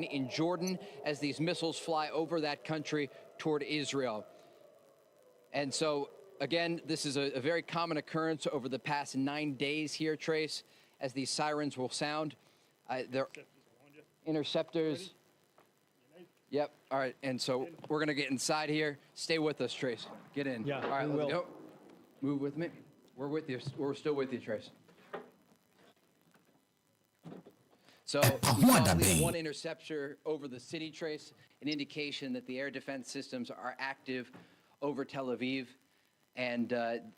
Bahrain, in Jordan, as these missiles fly over that country toward Israel. And so, again, this is a very common occurrence over the past 9 days here, Trace, as these sirens will sound. They're interceptors. Yep. All right. And so we're going to get inside here. Stay with us, Trace. Get in. Yeah. All right. Let's go. Move with me. We're with you. We're still with you, Trace. So one interceptor over the city, Trace, an indication that the air defense systems are active over Tel Aviv. And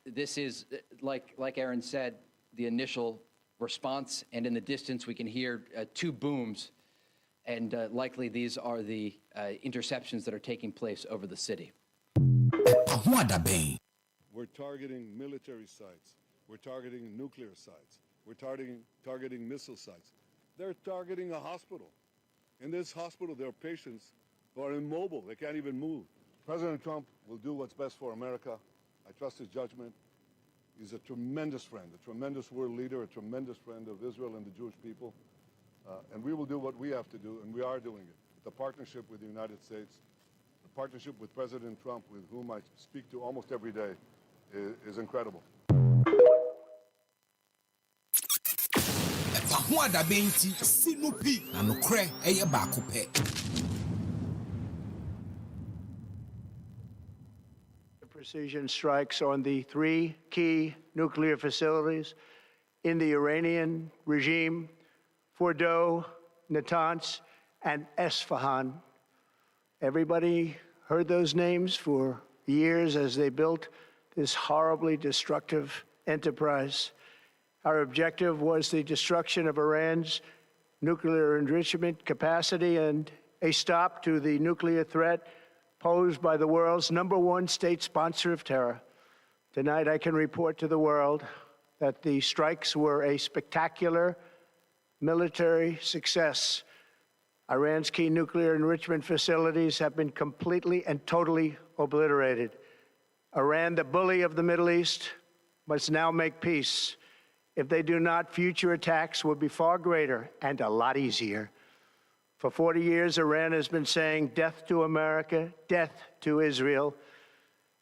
this is, like Aaron said, the initial response. And in the distance, we can hear 2 booms. And likely these are the interceptions that are taking place over the city. EpaHoaDaben. We're targeting military sites. We're targeting nuclear sites. We're targeting missile sites. They're targeting a hospital. In this hospital, there are patients who are immobile. They can't even move. President Trump will do what's best for America. I trust his judgment. He's a tremendous friend, a tremendous world leader, a tremendous friend of Israel and the Jewish people. And we will do what we have to do, and we are doing it. The partnership with the United States, the partnership with President Trump, with whom I speak to almost every day, is incredible. EpaHoaDaben ti sinupi na nokre eye baako pe. Precision strikes on the 3 key nuclear facilities in the Iranian regime: Fordow, Natanz, and Esfahan. Everybody heard those names for years as they built this horribly destructive enterprise. Our objective was the destruction of Iran's nuclear enrichment capacity and a stop to the nuclear threat posed by the world's #1 state sponsor of terror. Tonight, I can report to the world that the strikes were a spectacular military success. Iran's key nuclear enrichment facilities have been completely and totally obliterated. Iran, the bully of the Middle East, must now make peace. If they do not, future attacks will be far greater and a lot easier. For 40 years, Iran has been saying death to America, death to Israel.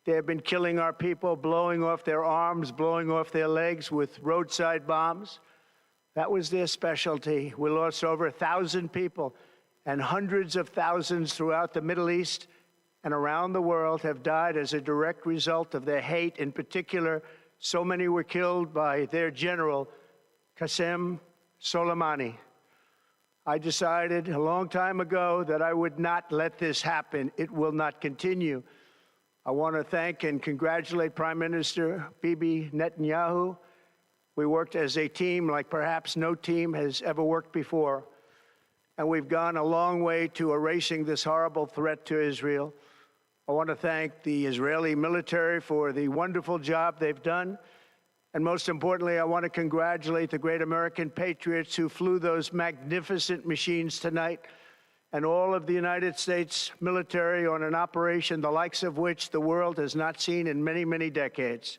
They have been killing our people, blowing off their arms, blowing off their legs with roadside bombs. That was their specialty. We lost over 1,000 people, and hundreds of thousands throughout the Middle East and around the world have died as a direct result of their hate. In particular, so many were killed by their general, Qasem Soleimani. I decided a long time ago that I would not let this happen. It will not continue. I want to thank and congratulate Prime Minister Bibi Netanyahu. We worked as a team like perhaps no team has ever worked before. And we've gone a long way to erasing this horrible threat to Israel. I want to thank the Israeli military for the wonderful job they've done. And most importantly, I want to congratulate the great American patriots who flew those magnificent machines tonight, and all of the United States military on an operation the likes of which the world has not seen in many, many decades.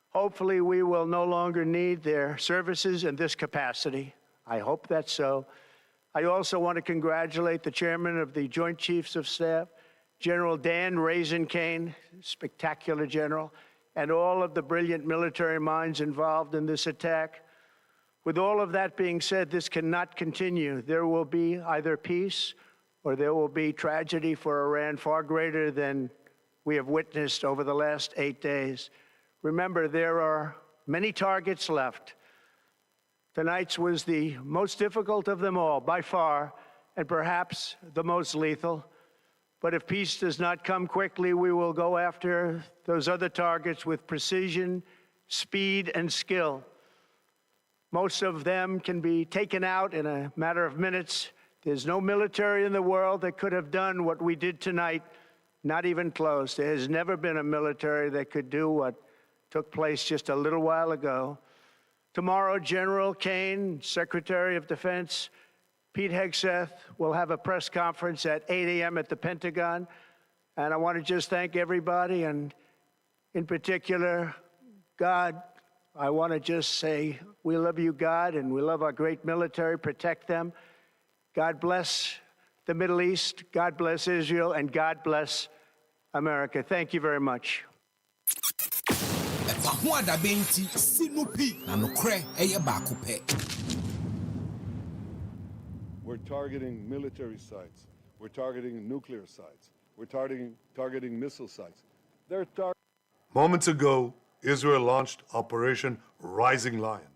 Hopefully, we will no longer need their services in this capacity. I hope that's so. I also want to congratulate the chairman of the Joint Chiefs of Staff, General Dan Raisin-Kane, spectacular general, and all of the brilliant military minds involved in this attack. With all of that being said, this cannot continue. There will be either peace or there will be tragedy for Iran far greater than we have witnessed over the last 8 days. Remember, there are many targets left. Tonight's was the most difficult of them all, by far, and perhaps the most lethal. But if peace does not come quickly, we will go after those other targets with precision, speed, and skill. Most of them can be taken out in a matter of minutes. There's no military in the world that could have done what we did tonight, not even close. There has never been a military that could do what took place just a little while ago. Tomorrow, General Kane, Secretary of Defense, Pete Hegseth will have a press conference at 8 a.m. at the Pentagon. And I want to just thank everybody, and in particular, God. I want to just say, we love you, God, and we love our great military. Protect them. God bless the Middle East, God bless Israel, and God bless America. Thank you very much. EpaHoaDaben ti sinupi na nokre eye baako pe. We're targeting military sites. We're targeting nuclear sites. We're targeting missile sites. Moments ago, Israel launched Operation Rising Lion,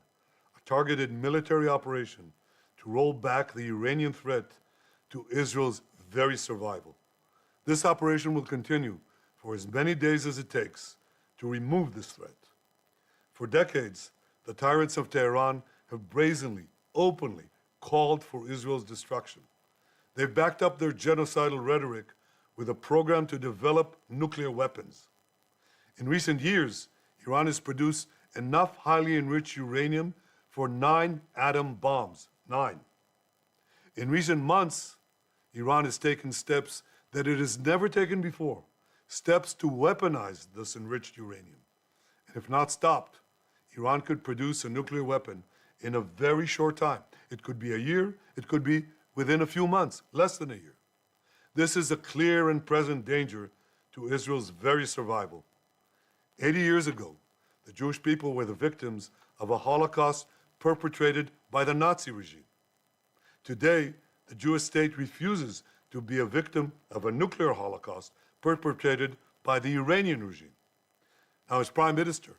a targeted military operation to roll back the Iranian threat to Israel's very survival. This operation will continue for as many days as it takes to remove this threat. For decades, the tyrants of Tehran have brazenly, openly called for Israel's destruction. They've backed up their genocidal rhetoric with a program to develop nuclear weapons. In recent years, Iran has produced enough highly enriched uranium for 9 atom bombs. 9. In recent months, Iran has taken steps that it has never taken before, steps to weaponize this enriched uranium. And if not stopped, Iran could produce a nuclear weapon in a very short time. It could be a year, it could be within a few months, less than a year. This is a clear and present danger to Israel's very survival. 80 years ago, the Jewish people were the victims of a Holocaust perpetrated by the Nazi regime. Today, the Jewish state refuses to be a victim of a nuclear Holocaust perpetrated by the Iranian regime. Now, as Prime Minister,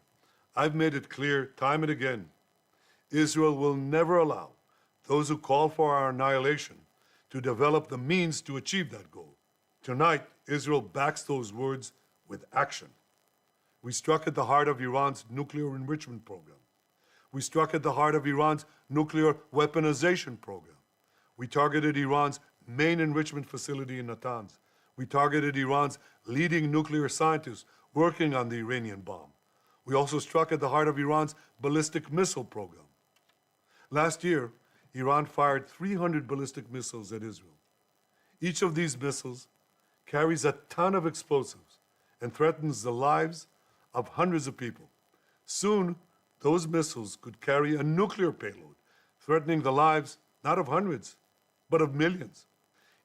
I've made it clear time and again, Israel will never allow those who call for our annihilation to develop the means to achieve that goal. Tonight, Israel backs those words with action. We struck at the heart of Iran's nuclear enrichment program. We struck at the heart of Iran's nuclear weaponization program. We targeted Iran's main enrichment facility in Natanz. We targeted Iran's leading nuclear scientists working on the Iranian bomb. We also struck at the heart of Iran's ballistic missile program. Last year, Iran fired 300 ballistic missiles at Israel. Each of these missiles carries a ton of explosives and threatens the lives of hundreds of people. Soon, those missiles could carry a nuclear payload, threatening the lives not of hundreds, but of millions.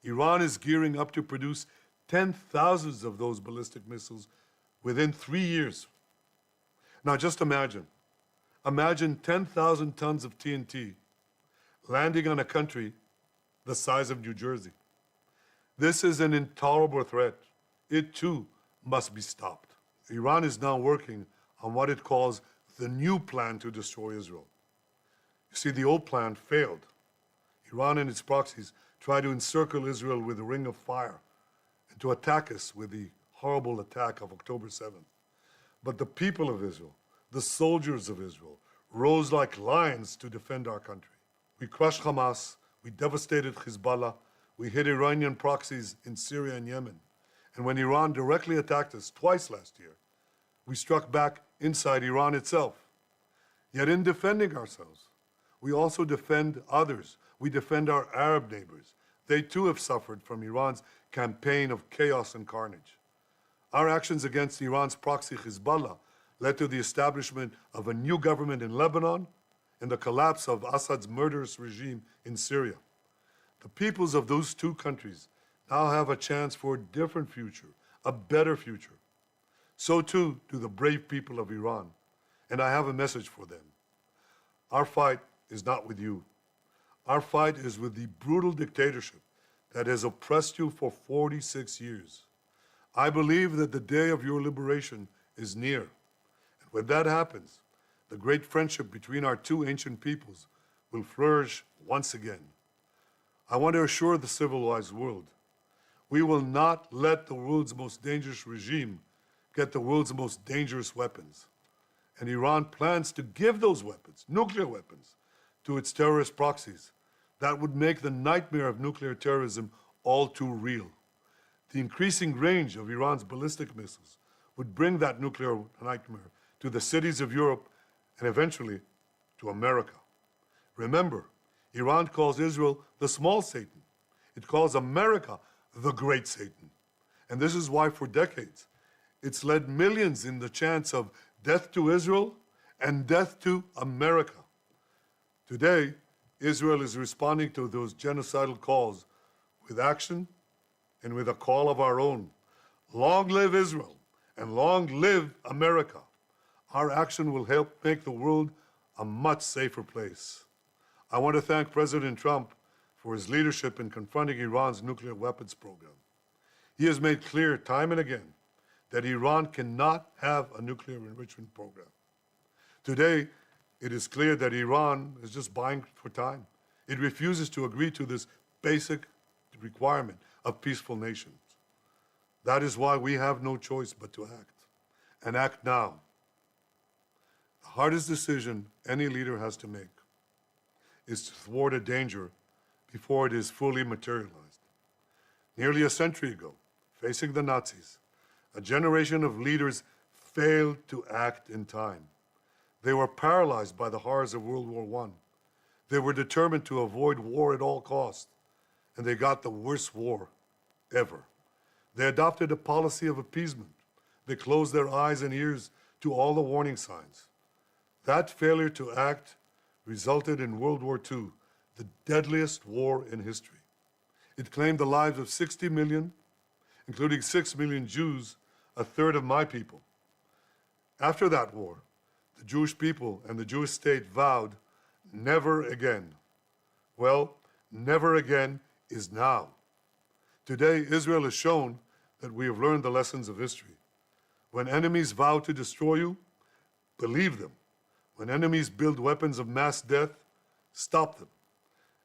Iran is gearing up to produce 10,000 of those ballistic missiles within 3 years. Now just imagine 10,000 tons of TNT landing on a country the size of New Jersey. This is an intolerable threat. It too must be stopped. Iran is now working on what it calls the new plan to destroy Israel. You see, the old plan failed. Iran and its proxies tried to encircle Israel with a ring of fire and to attack us with the horrible attack of October 7th. But the people of Israel, the soldiers of Israel, rose like lions to defend our country. We crushed Hamas, we devastated Hezbollah, we hit Iranian proxies in Syria and Yemen. And when Iran directly attacked us twice last year, we struck back inside Iran itself. Yet in defending ourselves, we also defend others. We defend our Arab neighbors. They too have suffered from Iran's campaign of chaos and carnage. Our actions against Iran's proxy Hezbollah led to the establishment of a new government in Lebanon and the collapse of Assad's murderous regime in Syria. The peoples of those two countries now have a chance for a different future, a better future. So too do the brave people of Iran, and I have a message for them. Our fight is not with you. Our fight is with the brutal dictatorship that has oppressed you for 46 years. I believe that the day of your liberation is near. And when that happens, the great friendship between our two ancient peoples will flourish once again. I want to assure the civilized world, we will not let the world's most dangerous regime get the world's most dangerous weapons. And Iran plans to give those weapons, nuclear weapons, to its terrorist proxies. That would make the nightmare of nuclear terrorism all too real. The increasing range of Iran's ballistic missiles would bring that nuclear nightmare to the cities of Europe and eventually to America. Remember, Iran calls Israel the small Satan. It calls America the great Satan. And this is why for decades, it's led millions in the chants of death to Israel and death to America. Today, Israel is responding to those genocidal calls with action and with a call of our own. Long live Israel and long live America. Our action will help make the world a much safer place. I want to thank President Trump for his leadership in confronting Iran's nuclear weapons program. He has made clear time and again that Iran cannot have a nuclear enrichment program. Today, it is clear that Iran is just buying for time. It refuses to agree to this basic requirement of peaceful nations. That is why we have no choice but to act, and act now. The hardest decision any leader has to make is to thwart a danger before it is fully materialized. Nearly a century ago, facing the Nazis, a generation of leaders failed to act in time. They were paralyzed by the horrors of World War I. They were determined to avoid war at all costs, and they got the worst war ever. They adopted a policy of appeasement. They closed their eyes and ears to all the warning signs. That failure to act resulted in World War II, the deadliest war in history. It claimed the lives of 60 million, including 6 million Jews, a third of my people. After that war, the Jewish people and the Jewish state vowed never again. Well, never again is now. Today, Israel has shown that we have learned the lessons of history. When enemies vow to destroy you, believe them. When enemies build weapons of mass death, stop them.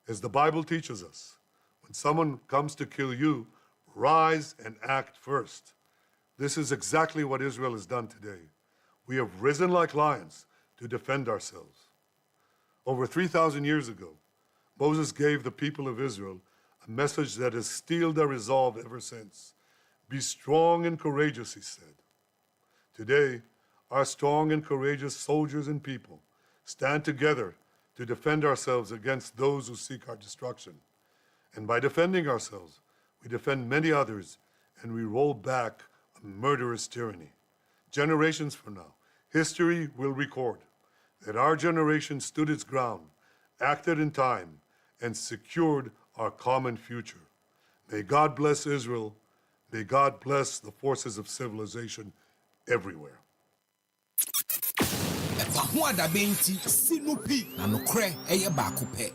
As the Bible teaches us, when someone comes to kill you, rise and act first. This is exactly what Israel has done today. We have risen like lions to defend ourselves. Over 3,000 years ago, Moses gave the people of Israel a message that has steeled their resolve ever since. Be strong and courageous, he said. Today, our strong and courageous soldiers and people stand together to defend ourselves against those who seek our destruction. And by defending ourselves, we defend many others, and we roll back a murderous tyranny. Generations from now, history will record that our generation stood its ground, acted in time, and secured our common future. May God bless Israel. May God bless the forces of civilization everywhere. EpaHoaDaben ti Sinupi na nokre eye baako pe.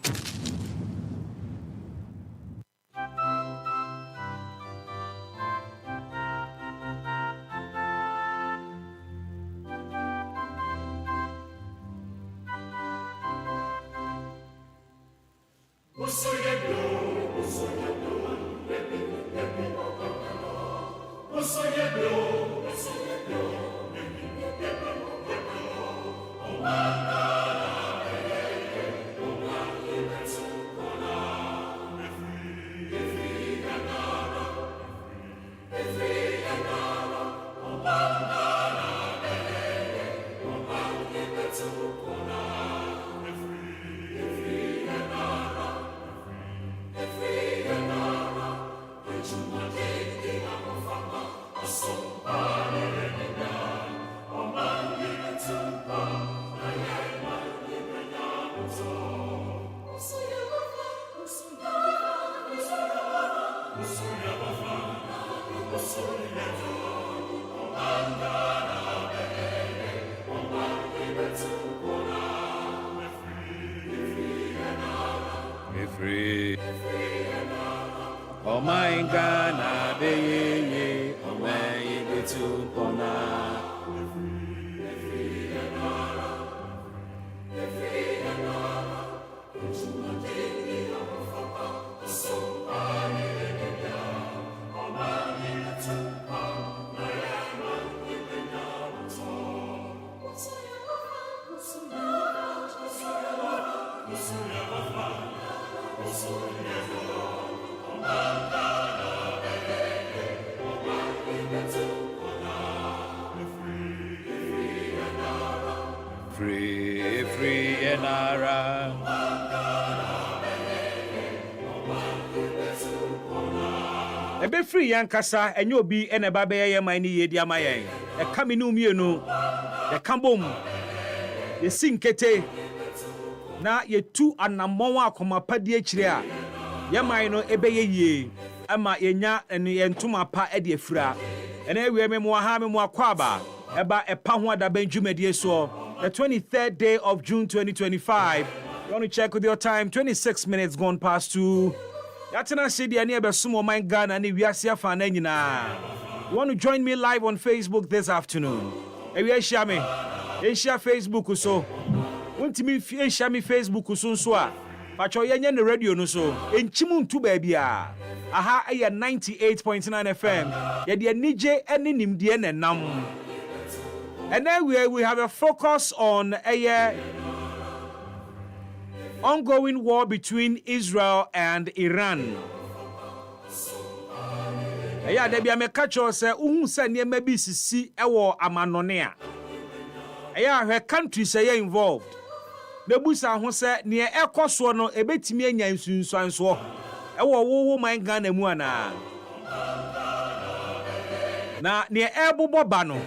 Free. Oh my God, I be oh my be to pona. Free, free and ara. Ebe free yankasa enye obi ene ba be ye man ni yedi amayen e kaminu mienu ye kambom ye sinkete na ye tu anammon akoma padi akire a Yamai no ebeye ye. Ama yenya and yentuma pa edi efra. And ewe me moha me moakwaba. Eba EpaHoaDaben jumedie so. The 23rd day of June 2025. You want to check with your time? 26 minutes gone past 2. Yatena City and near Sumo Mine Ghana and Wiasia Fanenina. You want to join me live on Facebook this afternoon? Ewe share me. Share Facebook so. Want me share me Facebook so. Pacho yenye ne radio no so. Enchimu ntu baby a. Aha aya 98.9 FM. Ye de nije ene nimdie ne nam. And then we have a focus on a ongoing war between Israel and Iran. Yeah, there be a mekacho say se niema bi sisi ewo amanone a. Yeah, her country say involved. The busa ho se ne ekoso no ebetimi anya nsunsuanso ewo wo man Ghana mu ana. Na ne ebobo ba no.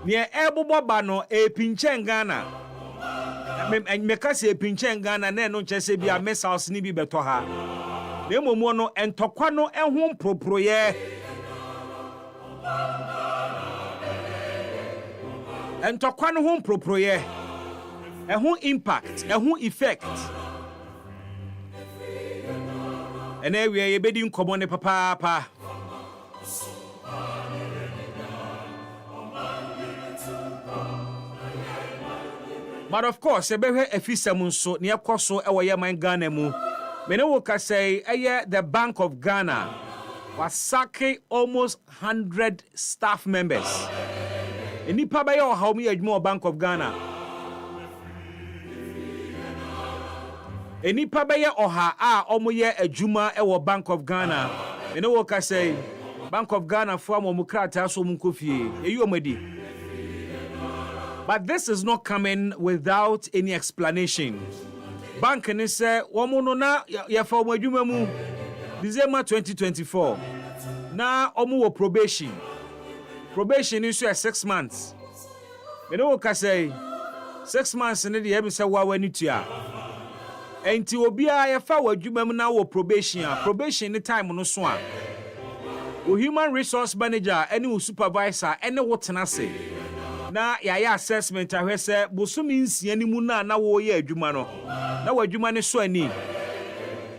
Ne ebobo ba no pinchen Ghana. Me ka se pinchen Ghana na no nche se bia missiles ni bi beto ha. Na emomu no entokwa no ehun proproye. Entokwa no hon proproye. Ehun impact, ehun effect. Ene we ye bedi nkomo ne papa. But of course, ebehwe efisem nso ne ekoso ewo ye man Ghana mu. Mene wo ka say the Bank of Ghana was sacking almost 100 staff members. Enipa ba ye oha omu adwuma Bank of Ghana. Enipa ba ye oha a omu ye adwuma ewo Bank of Ghana. Mene wo ka say Bank of Ghana fo amu krata so mu nkofie. Eyi omadi. But this is not coming without any explanation. Bank ni say womu no na ya fa omu adwuma mu December 2024. Na omu wo probation. Probation is 6 months. Me no ka say 6 months ni de em say wa wani tua. Enti obi a ya fa wadwuma mu na wo probation a probation ni time no so a. O human resource manager any wo supervisor any wo tenase. Na ya assessment ahwe say bosumi nsia ni mu na wo ye adwuma no. Na wadwuma ni so ani.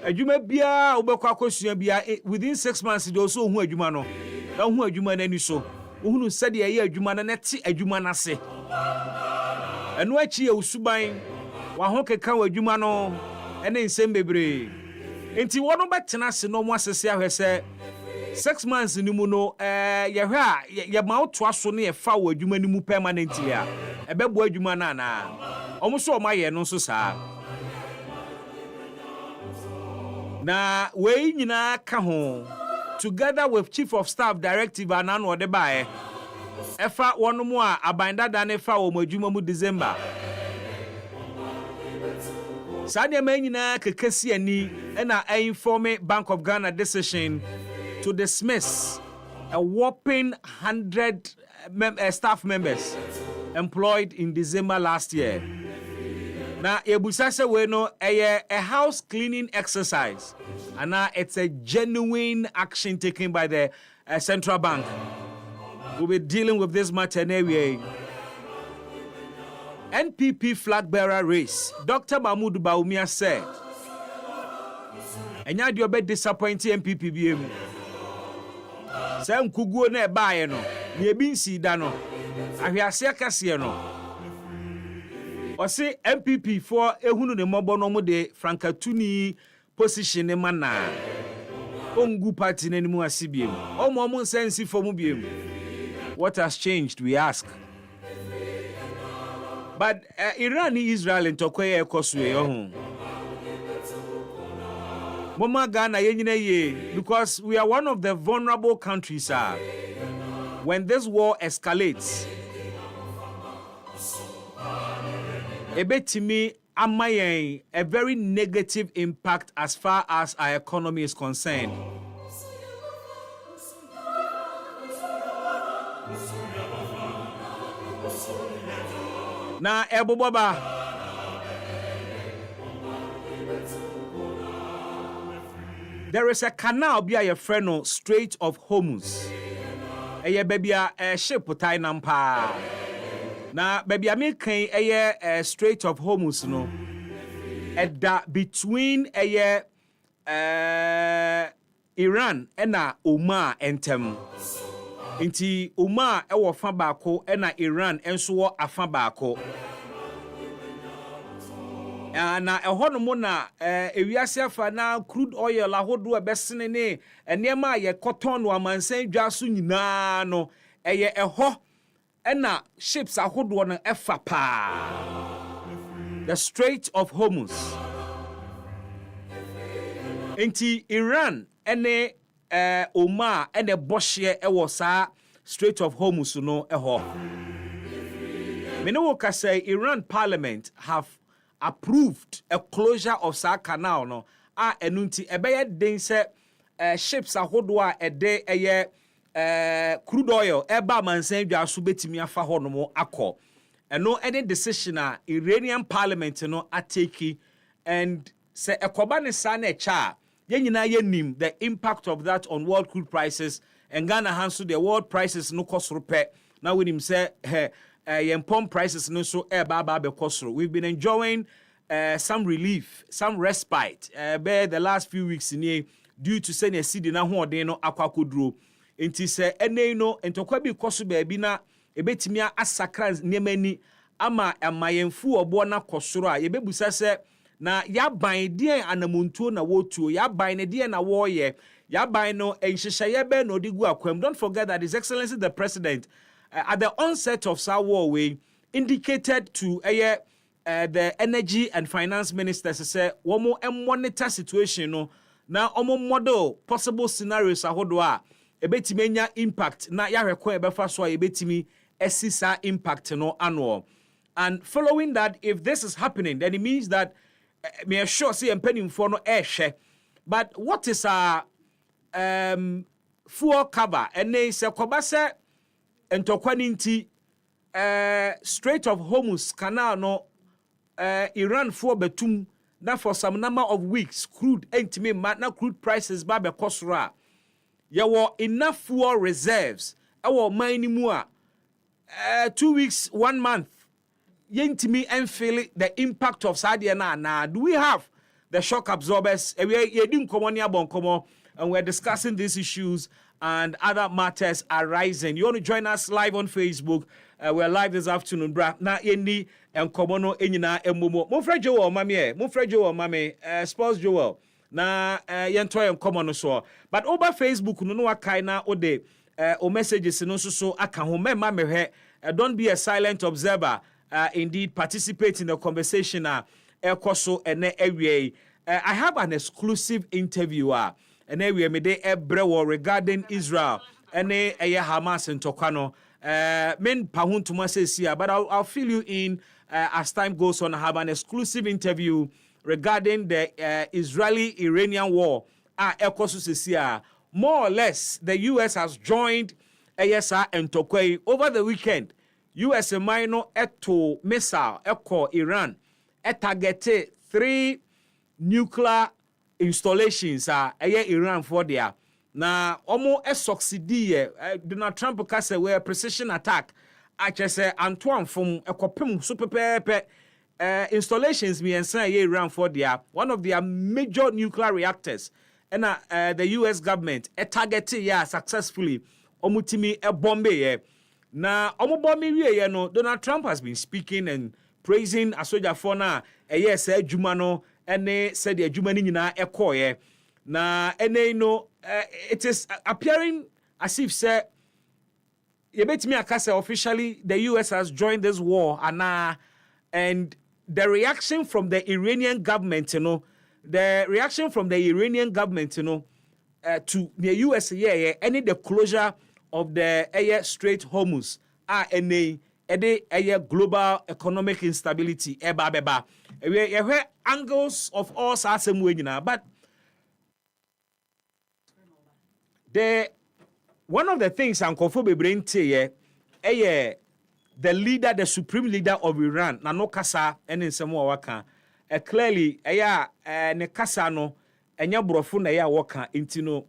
Adwuma bia obekwa akosua bia within 6 months de so hu adwuma no. Na hu adwuma na ni so. Uhunu said ye adwuma na neti adwuma na se. Eno achi ye usuban wa ho keka wa adwuma no ene nsem bebre. Enti wono betena se no mo asese ahwe se 6 months ni mu no ye hwe a ye ma oto aso ne ye fa wa adwuma ni mu permanently a ebebo adwuma na na. Omo so o ma ye no so saa. Na we nyina ka ho together with Chief of Staff Directive Anano Odebae, efa wonu mu a abandada ne fa wo madwuma mu December. Sadia manyina kekesi ani na inform Bank of Ghana decision to dismiss a whopping 100 staff members employed in December last year. Na ebusase we no a house cleaning exercise. And now it's a genuine action taken by the central bank. We'll be dealing with this matter anyway. NPP flag bearer race. Dr. Mahmoud Baumia said, and you're bit disappointing NPP BM. Sam Kugu ne baye no, ye bin si da no. Ahwiase akase no. O se NPP for ehunu ne mobo no mu de Frankatuni position ne mana ongu party nanimu asibiem omo sense for mu biem. What has changed, we ask? But Iran Israel ntokwe ekosue ohun Mama Ghana yenyina ye because we are one of the vulnerable countries when this war escalates. Ebetimi amayen a very negative impact as far as our economy is concerned. Na eboboba there is a canal bi a friend no Strait of Hormuz. Baby a ship tai nam pa. Na baby a me kan Strait of Hormuz no. That between Iran and Oman entem. Inti Oman ewo fa baako na Iran enso wo afa baako. Na ɛhɔ no mo na ewiase afa na crude oil ahodo ebesene ne enema ye cotton no amansan dwa so nyinaa no ɛhɔ na ships ahodo no ɛfa pa. The Strait of Hormuz. Inti Iran ene Oman ene bohye ɛwɔ saa Strait of Hormuz no ɛhɔ. Me no ka say Iran parliament have approved a closure of sa canal no enunti ebeye den se ships ahodo a ede crude oil eba mansan dwa so betimi afa ho no mo akọ eno any decision a Iranian parliament no ateki and se ekoba ne sa na echa ye nyina ye nim the impact of that on world crude prices and Ghana hanso the world prices no kosoro pe na we nim se yempom prices no so eba be kosoro. We've been enjoying some relief, some respite the last few weeks in here due to send a city na hoden no akwakodro. Enti se ene no entokwa bi koso ba bi na ebetimia asakra niemani ama amayemfu obo na kosoro a yebebusa se na yaban die anamontuo na wotuo yaban ne die na woye yaban no enhyehyeye be no digu akwam. Don't forget that His Excellency the President at the onset of South War we indicated to the energy and finance ministers say womo monitor situation no na omo model possible scenarios ahodo a ebetimi nya impact na yahwekon ebefa so a ebetimi esisa impact no annual. And following that, if this is happening, then it means that me sure see empenimfo no ehwe. But what is our fuel cover? And they say koba se entokwani nti Strait of Hormuz canal no Iran for betum na for some number of weeks crude entime na crude prices ba be kosora ye were enough fuel reserves our mining mu a 2 weeks 1 month yentimi feel the impact of Sadia na do we have the shock absorbers we yedi nkomo ne abonkomo and we're discussing these issues and other matters arising. You want to join us live on Facebook? We're live this afternoon, bra. Na yendi enkomo no enyina emomo. Mofra Joel mami Mofra Joel mami Sports Joel. Na yento enkomo no so. But over Facebook no wakai na ode o messages no so aka ho mema mehwe. Don't be a silent observer. Indeed participate in the conversation ekoso ene ewie. I have an exclusive interviewer. And then we made a brewer regarding Israel and Hamas and Tokano. Men Pahun to says here, but I'll fill you in as time goes on. I have an exclusive interview regarding the Israeli-Iranian war. More or less, the U.S. has joined ASR and Tokwe over the weekend. U.S. minor eto missile echo Iran targeted 3 nuclear installations Iran for there. Na omo succeed Donald Trump ka say we precision attack. I just say Antoine from ekopem super pepe installations me ensan Iran for there. One of their major nuclear reactors. And the US government targeted successfully omutimi bombe na omo bombe wie no Donald Trump has been speaking and praising a soldier for na say juma no ene said the jumani nyina ekoye na ene no it is appearing as if say yebetimi akase officially the US has joined this war and the reaction from the Iranian government to the US any the closure of the Strait Hormuz global economic instability beba we angles of all sasem we nyina but one of the things ankofo bebrente the leader, the supreme leader of Iran na no kasa ene nsemo waka clearly ne kasa no enya brofo na ya woka intino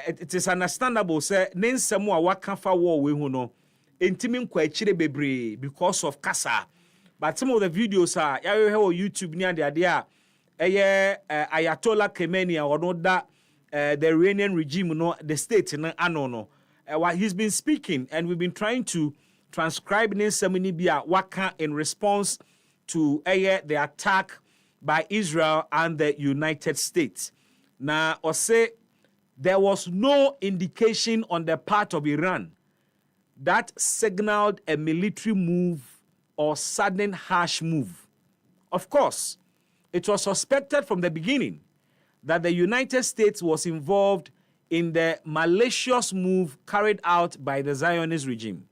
it is understandable say ne nsɛm a waka fa war we hu no entimi nkwa akire bebre because of kasa. But some of the videos are ya we on YouTube ni ade a Ayatollah Khamenei or no that the Iranian regime no the state no ano no what he's been speaking, and we've been trying to transcribe ne nsɛm ni bia waka in response to the attack by Israel and the United States. Now, or say there was no indication on the part of Iran that signaled a military move or sudden harsh move. Of course, it was suspected from the beginning that the United States was involved in the malicious move carried out by the Zionist regime.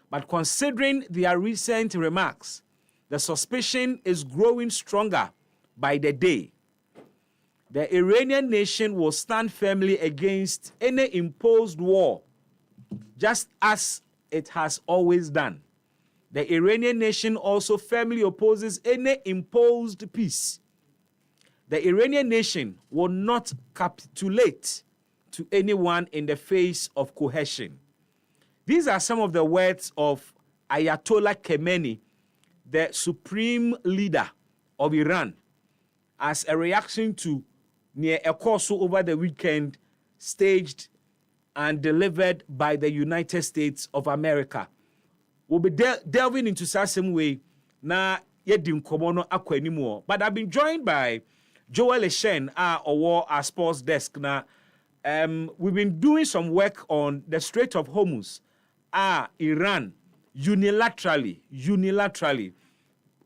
But considering their recent remarks, the suspicion is growing stronger by the day. The Iranian nation will stand firmly against any imposed war, just as it has always done. The Iranian nation also firmly opposes any imposed peace. The Iranian nation will not capitulate to anyone in the face of coercion. These are some of the words of Ayatollah Khamenei, the supreme leader of Iran, as a reaction to near a course over the weekend staged and delivered by the United States of America. We'll be delving into some way na yedim komono akwanimo. But I've been joined by Joel Eshen, our sports desk. Now, we've been doing some work on the Strait of Hormuz. Iran unilaterally,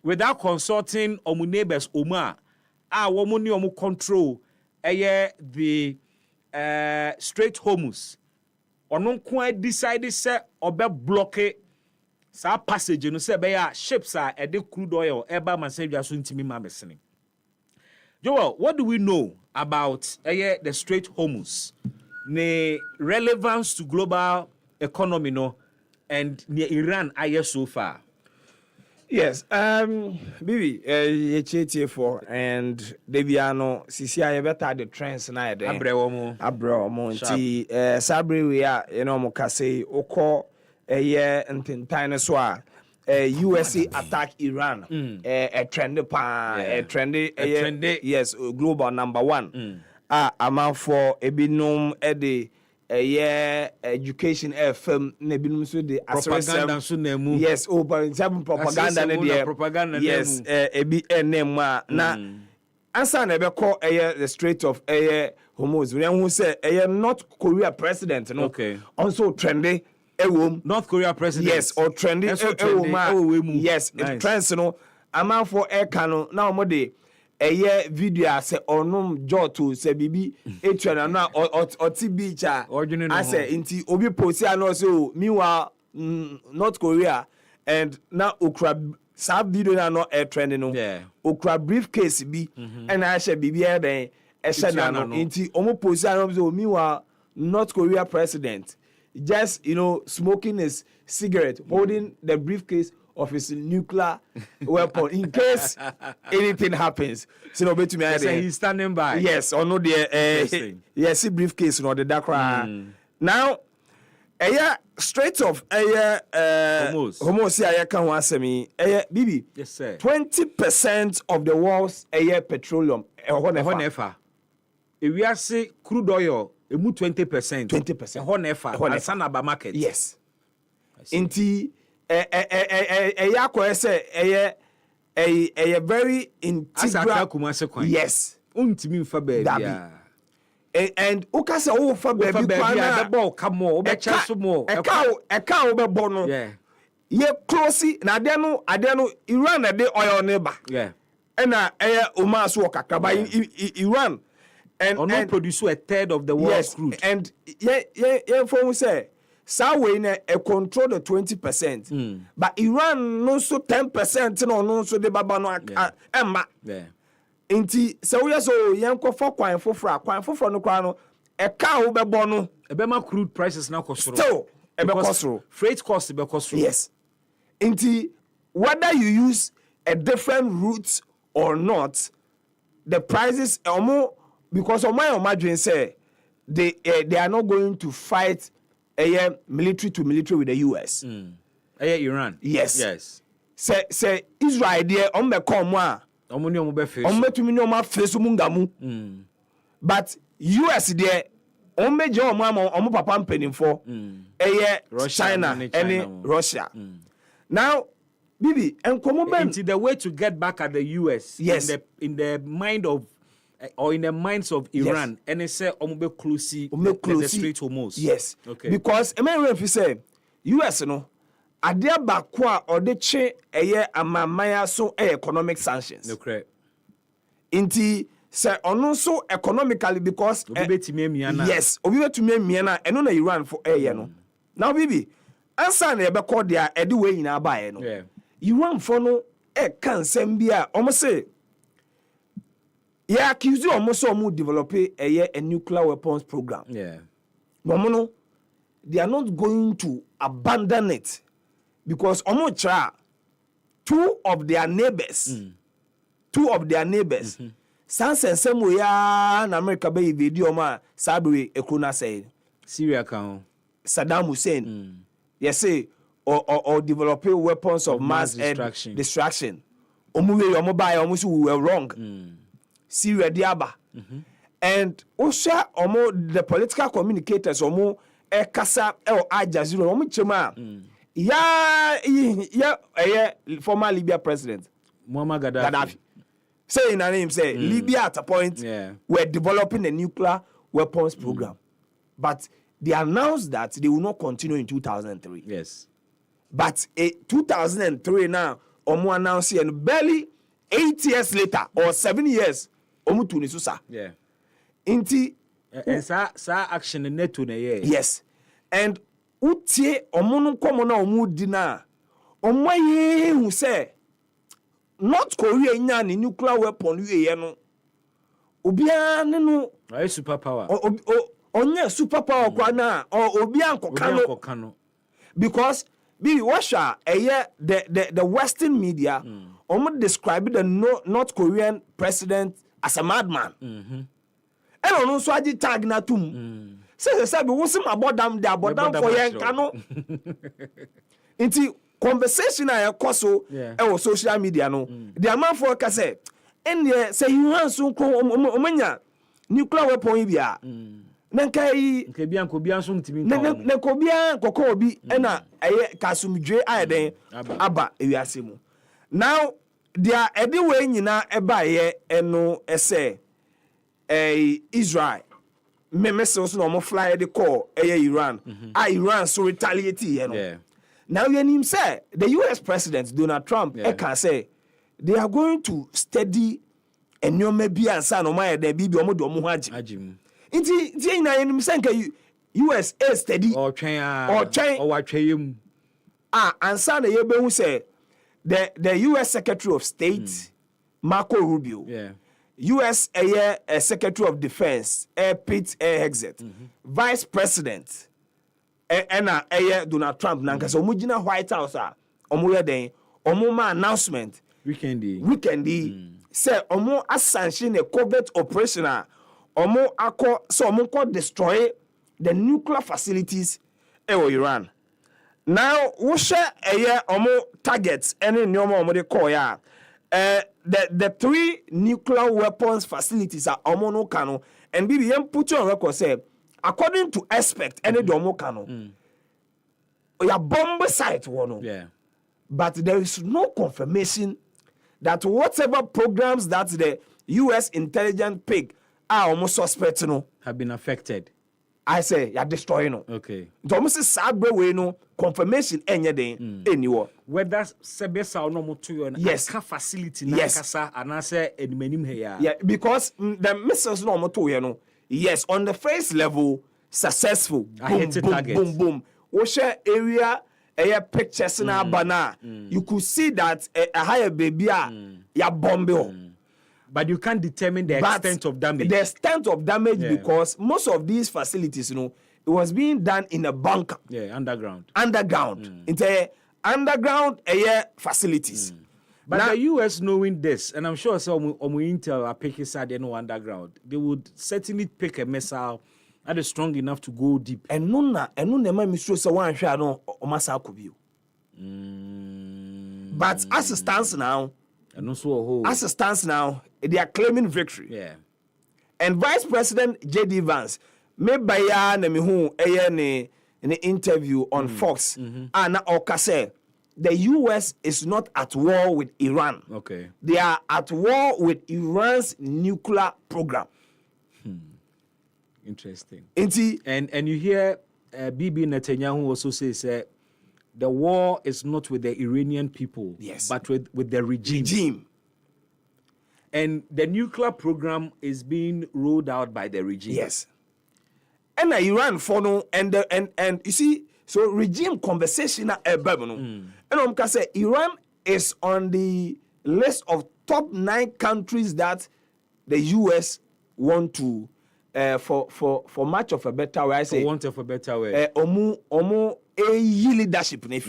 without consulting our neighbors, Omar, womuni omu control the Strait Hormuz. Onon kwa decided say obe block sa passage no say be ya ships are the crude oil eba masenja so ntimi ma besene. Joel, what do we know about the Strait Hormuz? Ne relevance to global economy no and near Iran aye so far? Yes, Bibi, for and Debiano, Sisia, better the trends na de. Abrewomo, nti Sabri we are, Mokase, Oko, a year and Tintaneswa, USA attack Iran, a trendy, yes, global number one. Amount for Ebinum Eddie. Education FM nebinum so the propaganda so nemu yes but propaganda ne there yes ebi nemu na answer na be call the Strait of Hormuz we hu say North Korea president no okay also trendy ewom North Korea president yes or trendy ewom yes it trends no amount for kano na omode video say onum joto say bibi etwa na oti beach I say inti obi post no so meanwhile North Korea and now okra sab video na no trending no okra briefcase bi and I say bibi e den e say na no inti omo post no so meanwhile North Korea president just smoking his cigarette holding the briefcase of his nuclear weapon in case anything happens. So no bet to me. He's standing by. Yes, or no the yes, briefcase no the dakra. Now, straight off Hormuz ya kan wasemi Bibi. Yes sir. 20% of the world's petroleum honefa. If we are say crude oil, emu 20%. 20%. Honefa. Sanaba market. Yes. Inti say a very integral yes untimi mfa baby and ukase wo fa baby kwana the ball come more be chance more eka wo be bo no yeah ye close na ade no Iran na de oil ne ba yeah na Oman so kakaba Iran and produce a third of the world's crude and yeah for say Sawe na control the 20%. But Iran no so 10% no so de baba no emma. Yeah. Inti so we so yanko for kwan fofra no kwa no e ka wo bebo no e be ma crude prices na kosoro. Still e be kosoro. Freight cost be kosoro. Yes. Inti whether you use a different route or not, the prices because on my dream say they are not going to fight military to military with the US. Iran. Yes. Say Israel there on me come wa. Omo ni omo be face. Omo tumi ni omo face mungamu. But US there on me je omo papa mpenimfo. China and Russia. Now Bibi, into the way to get back at the US. Yes. In the mind of or in the minds of Iran, yes. And they say omube closely the Strait Hormuz. Yes. Okay. Because if you say US no adia bakwa or the che amamaya so economic sanctions. Okay. Inti say ono so economically because yes, obi betumi miana eno na Iran for no. Now Bibi, answer na ebe call dia edi way nyina ba no. Yeah. Iran for no kan sem bia omo say yeah, accuse you almost develop a nuclear weapons program. Yeah. No, they are not going to abandon it because two of their neighbors, sans and some way in America by video ma Sabri Ekuna said Syria can Saddam Hussein. Yes, say or developing weapons of mass destruction. Omuwe omobai almost we were wrong. Syria diaba. And also the political communicators kasa Al Jazeera chema former Libya president Muammar Gaddafi saying a name say Libya at a point were developing a nuclear weapons program. But they announced that they will not continue in 2003. Yes. But 2003 now announced and barely 8 years later or 7 years yeah. Inti and sa action in neto na yes. And utie omo nkomo na omo dina omoye hu say North Korea nya ni nuclear weapon we no obia ne no superpower onye superpower kwa na obia nkokano because be Russia the western media describe the North Korean president as a madman. And on so aji tag na tum. Say be wosim abodam for yenka no. Inti conversation na ekoso e social media no. The amount for ka say en say you han so omanya nuclear weapon bia. Nanka yi nkebia nkobia so ntimi na kobia kokko obi na kasumdwe ayeden aba ewiase mu. Now there anyway nyina eba eno ese Israel me missiles no mo fly the call Iran Iran so retaliate now you him say the US president Donald Trump can say they are going to steady enyoma bi ansa no my da bi omo do ho agim inti na him say nka US steady or twen or watweyem ansa na ye be hu say the US Secretary of State, Marco Rubio, US Secretary of Defense, Pete Hegseth, Vice President, Donald Trump, Nankasa, Omujina White House, Omuma announcement, weekend, say, Omo sanction a covert operation, Omo Ako, so Omo destroy the nuclear facilities in Iran. Now, we share omo targets any normal omo de call ya. The 3 nuclear weapons facilities are omo no kano and BBM put on record say according to expert any domo kano. Ya bomb site one. Yeah. But there is no confirmation that whatever programs that the US intelligence pick are almost suspect have been affected. I say you're destroying no. Okay. Almost sad way no confirmation any day anywhere. Whether sebesa or no moto yes facility na kasa anase enmanim here. Yeah, because the missiles no moto no. Yes, on the face level successful. Boom boom. We share area pictures na bana. You could see that a higher baby ya bomb. But you can't determine the extent of damage. The extent of damage because most of these facilities, it was being done in a bunker. Yeah, underground. Into underground facilities. But the US knowing this, and I'm sure some Intel are picking side and no underground, they would certainly pick a missile that is strong enough to go deep. And no man misro say one share no omasa akobio. But as it stands now, And also as it stands now, they are claiming victory. yeah. And Vice President J.D. Vance made by ya na me hu in an interview on Fox. And Oka said the US is not at war with Iran. Okay. They are at war with Iran's nuclear program. Interesting. Inti, And you hear Bibi Netanyahu also says the war is not with the Iranian people, Yes. but with the regime. And the nuclear program is being rolled out by the regime. Yes. And Iran follow and you see, so regime conversation at and say Iran is on the list of top 9 countries that the US want to for much of a better way. I say For want of a better way. omu leadership na if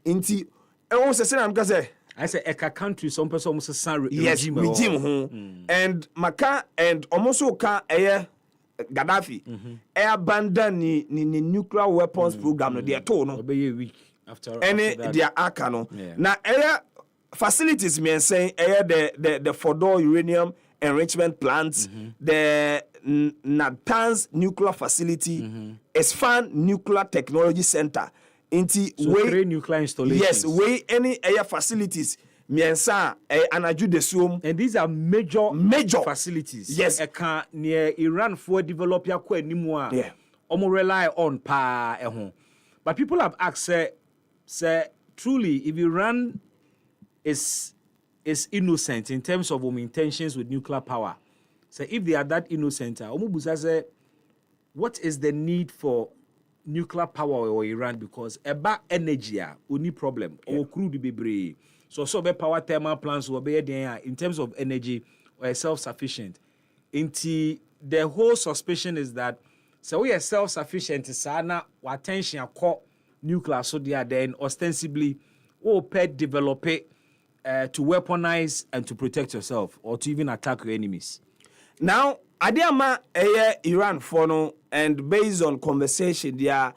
inti e won say am say I say Eka country, some person almost say yes regime ho and maka and almost ka Gaddafi abandon ni nuclear weapons program no dey to no Obey a week after any that. their aka no Yeah. na facilities me saying the Fordo uranium enrichment plants, the Natanz nuclear facility, Esfan nuclear technology center. Inti So 3 nuclear installations. yes, way any air facilities. Miensa anaju de suom. And these are major facilities. Yes. Eka near Iran for develop ya kwa nimwa. Yeah. Omo rely on pa ehon. But people have asked say truly if Iran is innocent in terms of intentions with nuclear power. So if they are that innocent, omo busa say what is the need for nuclear power or Iran because eba energy only problem or crude bebre. So be power thermal plants will be there in terms of energy or self-sufficient. Inti the whole suspicion is that so we are self-sufficient sana attention call nuclear so they are then ostensibly pet develop it to weaponize and to protect yourself or to even attack your enemies. Now, Adiama Iran fono and based on conversation they are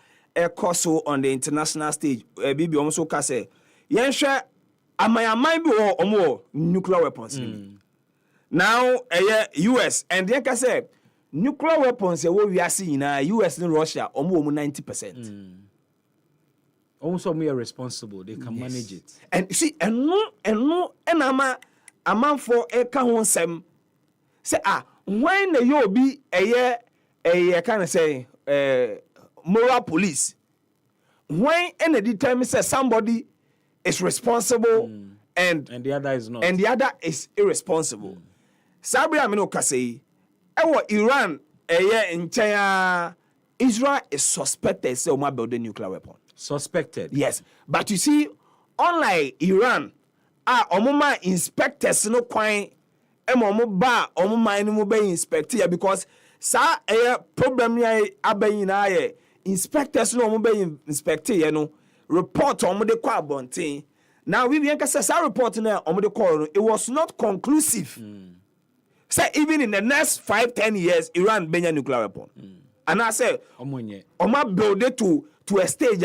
also on the international stage. Bibi almost say yensha amaya bi omo nuclear weapons. Now US and they say nuclear weapons we are seeing US and Russia almost 90%. Almost some are responsible. They can manage it. And you see, and no, ama for a kahonsem say when you be a kind of say moral police, when any determine say somebody is responsible and the other is not, and the other is irresponsible. Sabri amino kasei, Iran in China, Israel is suspected say oma build a nuclear weapon. Suspected. Yes, but you see, unlike Iran, omuma inspectors no kwan, omo ba omuma ni mo be inspect here because sa problem ya abayin na inspectors no omo be inspect here no report omo de kwa abonten. Now we bien say sa report na omo de call it was not conclusive. Say even in the next 5-10 years Iran benya nuclear weapon. And I say omo build it to a stage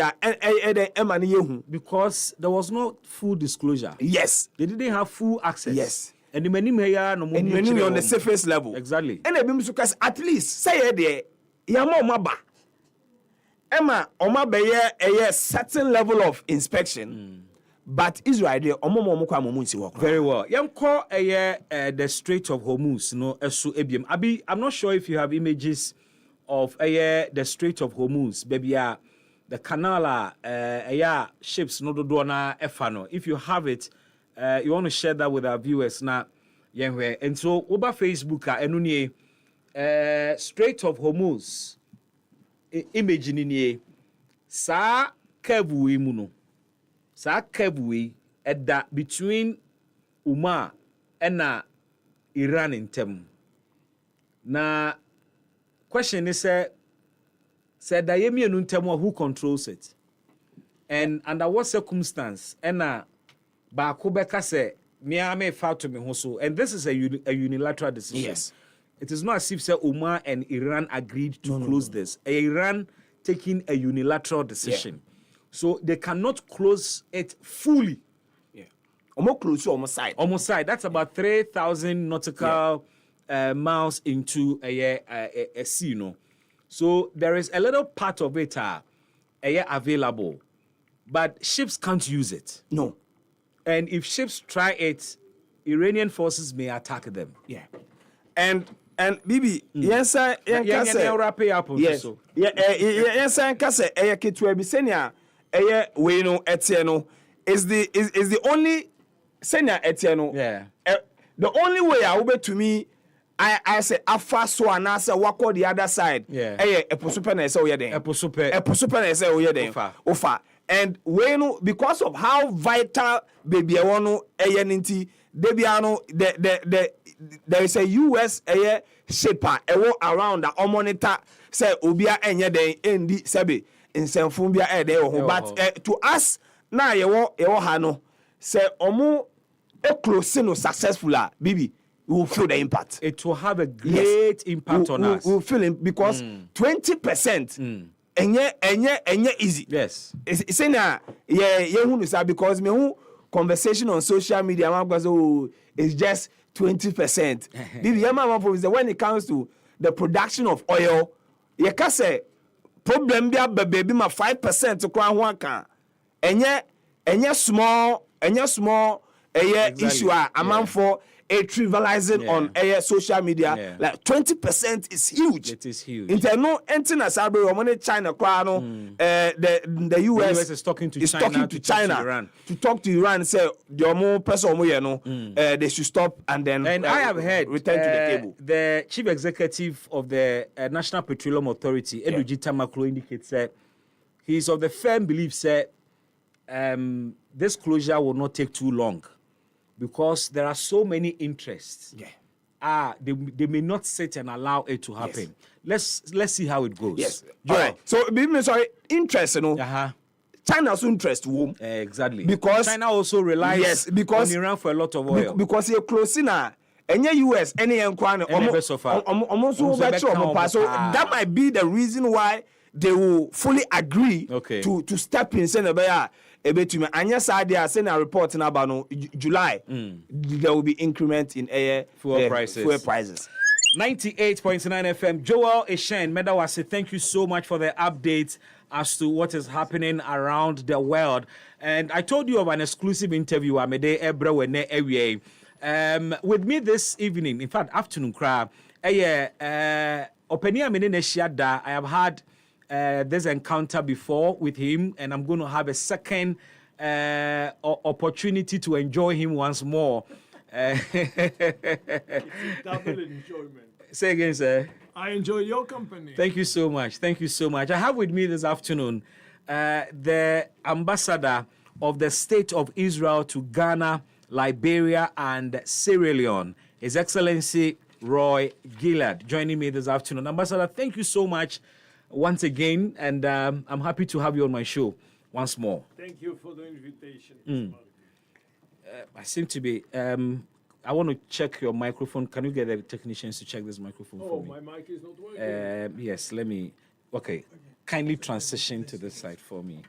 because there was no full disclosure. Yes. They didn't have full access. Yes. And the many here no more on the surface level. Exactly. And at least say there yama omaba. Emma omaba a certain level of inspection. But Israel there omo kwa momunsi work. Very well. Yam call the Strait of Hormuz no esu ebiem. Abi, I'm not sure if you have images of the Strait of Hormuz. Baby the canal ships no do na efano. If you have it, you want to share that with our viewers now. And so over Facebook enunye Strait of Hormuz image ni sa kevu mu no. Sa kevu edda between Uma and Iran in tem. Na question is said that who controls it and under what circumstance and baako bɛka sɛ mea me fa to me ho so, and this is a unilateral decision. Yes. It is not as if say Oman and Iran agreed to close this. Iran taking a unilateral decision. So they cannot close it fully. Almost close to almost side. Almost side. That's about 3,000 nautical miles into a sea, you know. So there is a little part of it available, but ships can't use it. No. And if ships try it, Iranian forces may attack them. Yeah. And Bibi, yes sir, yes So. Yes sir, kase ketwa bi senia we no etieno is the only senia etieno. Yeah. The only way I will to me I say afa so anasa wako the other side. Yeah. Eposupe na say oye den. Eposupe na say oye den. Ofa. And we no because of how vital baby e wono ninti debiano there is a US shaper around that monitor say obia enye den endi sebe nsemfun bia e dey ho but to us na yewo ha no say omo close no successful bibi we will feel the impact. It will have a great impact on us. We will feel it because 20% enye easy. Yes. It's saying because me who conversation on social media is just 20%. When it comes to the production of oil, you can say problem be baby ma 5% to kwa ho aka. Enye small Exactly. issue amount for trivializing on social media. Yeah. Like 20% is huge. It is huge. Interno entina sabe money China kwa no the US is talking to China to Iran. to talk to Iran say the omo person omo ye no they should stop and then And I have heard return to the table. The chief executive of the National Petroleum Authority, Eduji Tamaklo, indicates that he is of the firm belief that this closure will not take too long because there are so many interests. Yeah. They may not sit and allow it to happen. Let's see how it goes. Yes. All right. So sorry, interest, you know. China's interest womb. Exactly. Because China also relies on Iran for a lot of oil. Because you're close now. Any US, any enquiry, almost so that might be the reason why they will fully agree to step in saying and yes, I send a report about July. There will be increment in fuel prices. 98.9 FM. Joel Eshen, Medawase, thank you so much for the updates as to what is happening around the world. And I told you of an exclusive interview with me this evening, in fact, afternoon, I have had this encounter before with him, and I'm going to have a second opportunity to enjoy him once more. Double enjoyment. Say again, sir. I enjoy your company. Thank you so much. Thank you so much. I have with me this afternoon the ambassador of the State of Israel to Ghana, Liberia, and Sierra Leone, His Excellency Roy Gillard, joining me this afternoon. Ambassador, thank you so much once again, and I'm happy to have you on my show once more. Thank you for the invitation. I seem to be... I want to check your microphone. Can you get the technicians to check this microphone for me? Oh, my mic is not working. Yes, let me... Okay. Kindly transition to this side for me.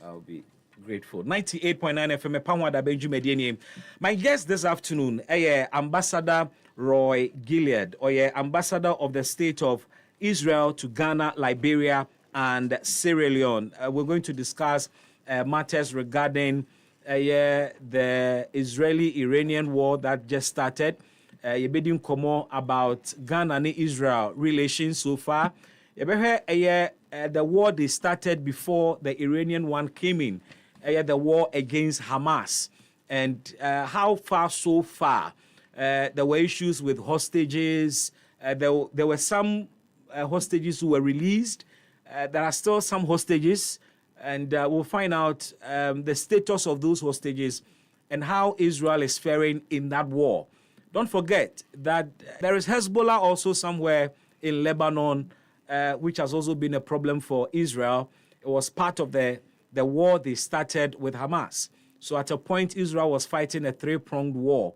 I'll be grateful. 98.9 FM, EpaHoaDaben. My guest this afternoon, Ambassador Roy Gillard, Ambassador of the State of Israel to Ghana, Liberia, and Sierra Leone. We're going to discuss matters regarding the Israeli-Iranian war that just started. You've been komo about Ghana and Israel relations so far. The war they started before the Iranian one came in. The war against Hamas. And how far so far? There were issues with hostages. There were some hostages who were released. There are still some hostages. And we'll find out the status of those hostages and how Israel is faring in that war. Don't forget that there is Hezbollah also somewhere in Lebanon, which has also been a problem for Israel. It was part of the war they started with Hamas. So at a point, Israel was fighting a three-pronged war.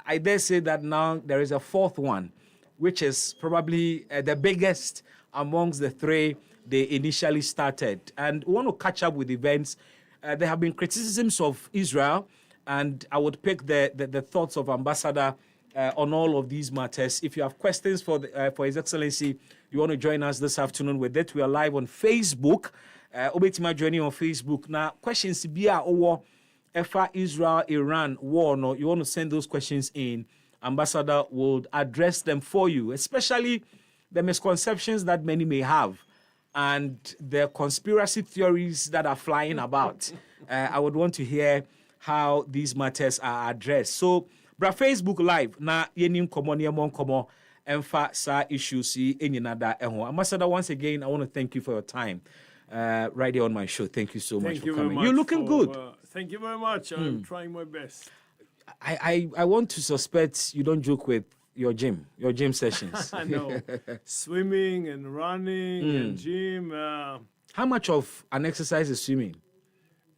I dare say that now there is a fourth one, which is probably the biggest amongst the three they initially started. And we want to catch up with events. There have been criticisms of Israel, and I would pick the thoughts of Ambassador on all of these matters. If you have questions for His Excellency, you want to join us this afternoon with it. We are live on Facebook. Obetima joining on Facebook. Now, questions be over Israel-Iran war. No, you want to send those questions in. Ambassador will address them for you, especially the misconceptions that many may have and the conspiracy theories that are flying about. I would want to hear how these matters are addressed. So, Facebook Live, na yenim komo niemon komo emfa sa issues enyinada eho. Ambassador, once again, I want to thank you for your time right here on my show. Thank you so much for coming. You're looking good. Thank you very much. I'm trying my best. I want to suspect you don't joke with your gym sessions. I know. Swimming and running and gym. How much of an exercise is swimming?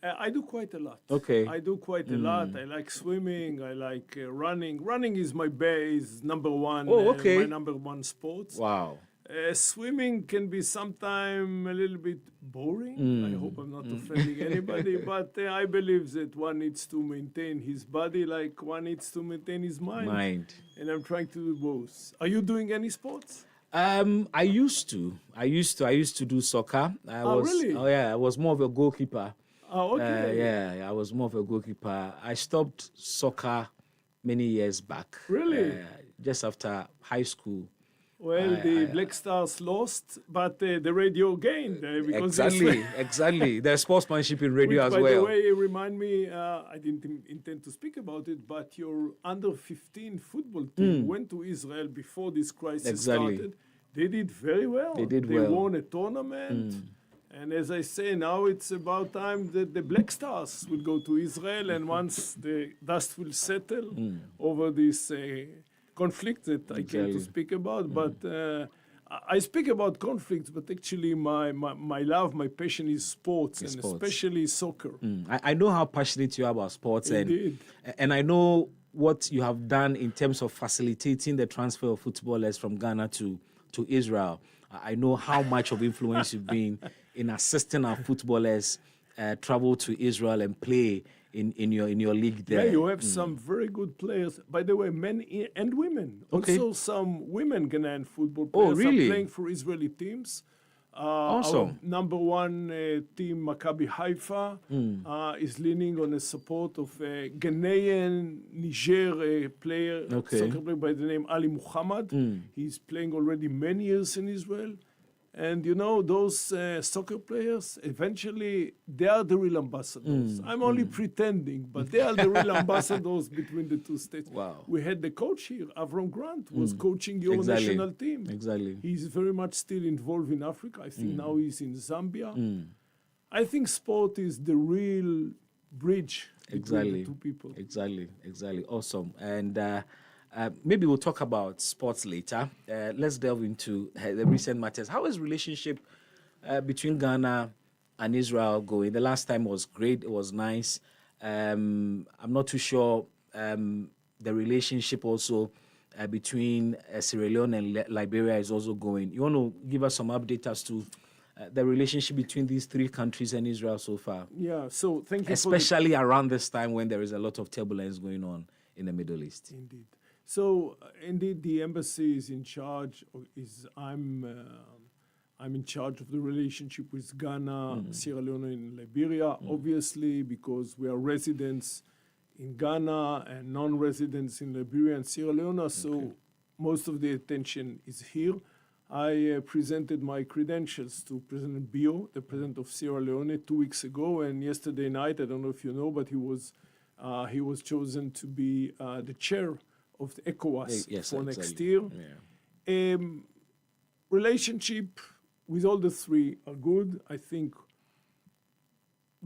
I do quite a lot. Okay. I do quite a lot. I like swimming. I like running. Running is my base, number one. Oh, okay. My number one sport. Wow. Swimming can be sometimes a little bit boring. I hope I'm not offending anybody, but I believe that one needs to maintain his body like one needs to maintain his mind. And I'm trying to do both. Are you doing any sports? I used to do soccer. Really? Oh yeah, I was more of a goalkeeper. Oh, okay. I was more of a goalkeeper. I stopped soccer many years back. Really? Just after high school. Well, the Black Stars lost, but the radio gained. Because Exactly. There's sportsmanship in radio as well. By the way, remind me, I didn't intend to speak about it, but your under-15 football team went to Israel before this crisis started. They did very well. They won a tournament. And as I say, now it's about time that the Black Stars will go to Israel, and once the dust will settle over this conflict that I came to speak about. But I speak about conflicts, but actually my love, my passion is sports, and especially soccer. I know how passionate you are about sports, and I know what you have done in terms of facilitating the transfer of footballers from Ghana to Israel. I know how much of influence you've been in assisting our footballers travel to Israel and play in your league there. Yeah, you have some very good players. By the way, men and women. Okay. Also, some women Ghanaian football players are playing for Israeli teams. Awesome. Our number one team, Maccabi Haifa, is leaning on the support of a Ghanaian Niger player, soccer player by the name Ali Muhammad. He's playing already many years in Israel. And you know, those soccer players, eventually, they are the real ambassadors. I'm only pretending, but they are the real ambassadors between the two states. Wow. We had the coach here, Avram Grant, was coaching your national team. Exactly. He's very much still involved in Africa. I think now he's in Zambia. I think sport is the real bridge between the two people. Exactly. Awesome. And maybe we'll talk about sports later. Let's delve into the recent matters. How is relationship between Ghana and Israel going? The last time was great. It was nice. I'm not too sure the relationship also between Sierra Leone and Liberia is also going. You want to give us some update as to the relationship between these three countries and Israel so far? Yeah, so thank you. Especially around this time when there is a lot of turbulence going on in the Middle East. Indeed. So, indeed, the embassy is in charge. I'm in charge of the relationship with Ghana, Sierra Leone, and Liberia, obviously, because we are residents in Ghana and non-residents in Liberia and Sierra Leone. So, most of the attention is here. I presented my credentials to President Bio, the president of Sierra Leone, 2 weeks ago, and yesterday night, I don't know if you know, but he was chosen to be the chair of the ECOWAS for next year. Yeah. Relationship with all the three are good. I think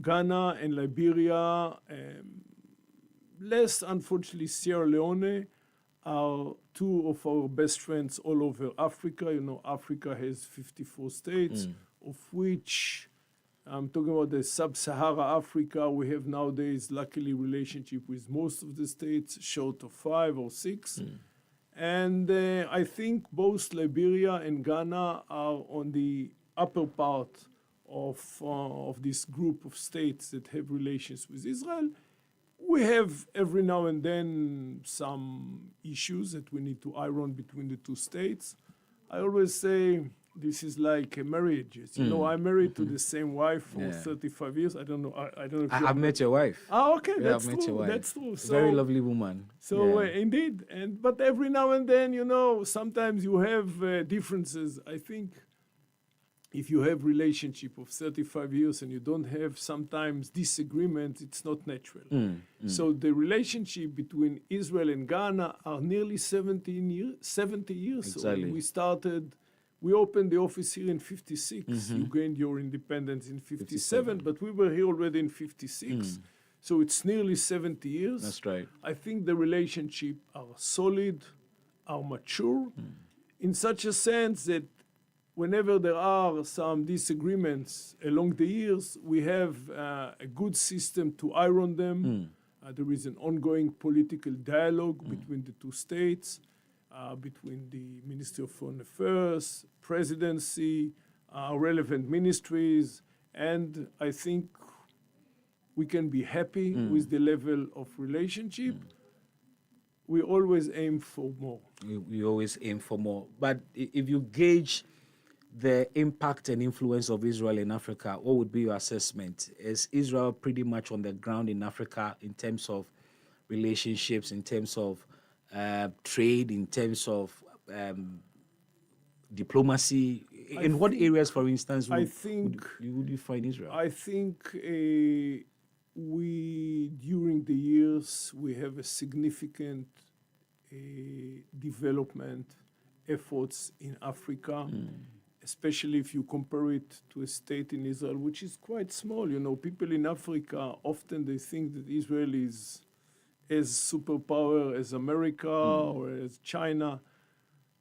Ghana and Liberia, less unfortunately Sierra Leone, are two of our best friends all over Africa. You know, Africa has 54 states, of which I'm talking about the sub-Sahara Africa. We have nowadays, luckily, relationship with most of the states, short of 5 or 6. And I think both Liberia and Ghana are on the upper part of this group of states that have relations with Israel. We have every now and then some issues that we need to iron between the two states. I always say this is like a marriage. You know, I'm married to the same wife for 35 years. I don't know. I don't know if I've met your wife. Oh, okay, Yeah, that's I've met your true. wife. That's true. So, Very lovely woman. So indeed, but every now and then, you know, sometimes you have differences. I think if you have relationship of 35 years and you don't have sometimes disagreements, it's not natural. So the relationship between Israel and Ghana are nearly 70 years. Exactly. So we opened the office here in 56. You gained your independence in 57, but we were here already in 56. So it's nearly 70 years. That's right. I think the relationship are solid, are mature, in such a sense that whenever there are some disagreements along the years, we have a good system to iron them. There is an ongoing political dialogue between the two states, between the Ministry of Foreign Affairs, presidency, relevant ministries, and I think we can be happy with the level of relationship. We always aim for more. We always aim for more. But if you gauge the impact and influence of Israel in Africa, what would be your assessment? Is Israel pretty much on the ground in Africa in terms of relationships, in terms of trade, in terms of diplomacy? In what areas, for instance, would you find Israel? I think during the years, we have a significant development efforts in Africa, especially if you compare it to a state in Israel, which is quite small. You know, people in Africa, often they think that Israel is as superpower as America or as China.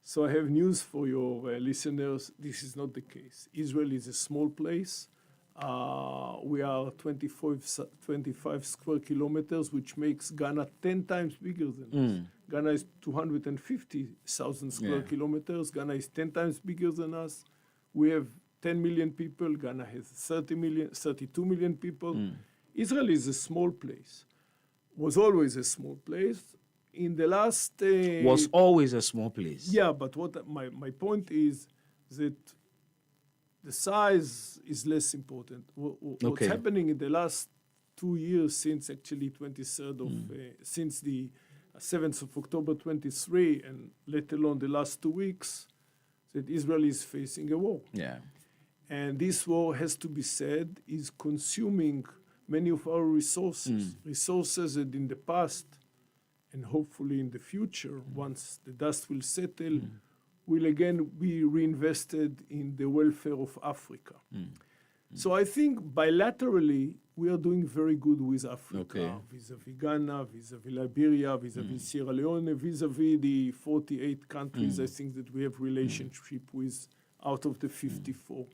So I have news for your listeners. This is not the case. Israel is a small place. We are 25 square kilometers, which makes Ghana 10 times bigger than us. Ghana is 250,000 square kilometers. Ghana is 10 times bigger than us. We have 10 million people. Ghana has 32 million people. Israel is a small place. Was always a small place. In the last... was always a small place. Yeah, but what my point is that the size is less important. What's happening in the last 2 years, since actually 23rd of, since the 7th of October 23, and let alone the last 2 weeks, that Israel is facing a war. Yeah. And this war, has to be said, is consuming many of our resources, resources that in the past, and hopefully in the future, once the dust will settle, will again be reinvested in the welfare of Africa. So I think bilaterally, we are doing very good with Africa, vis-a-vis Ghana, vis-a-vis Liberia, vis-a-vis Sierra Leone, vis-a-vis the 48 countries I think that we have relationship with out of the 54.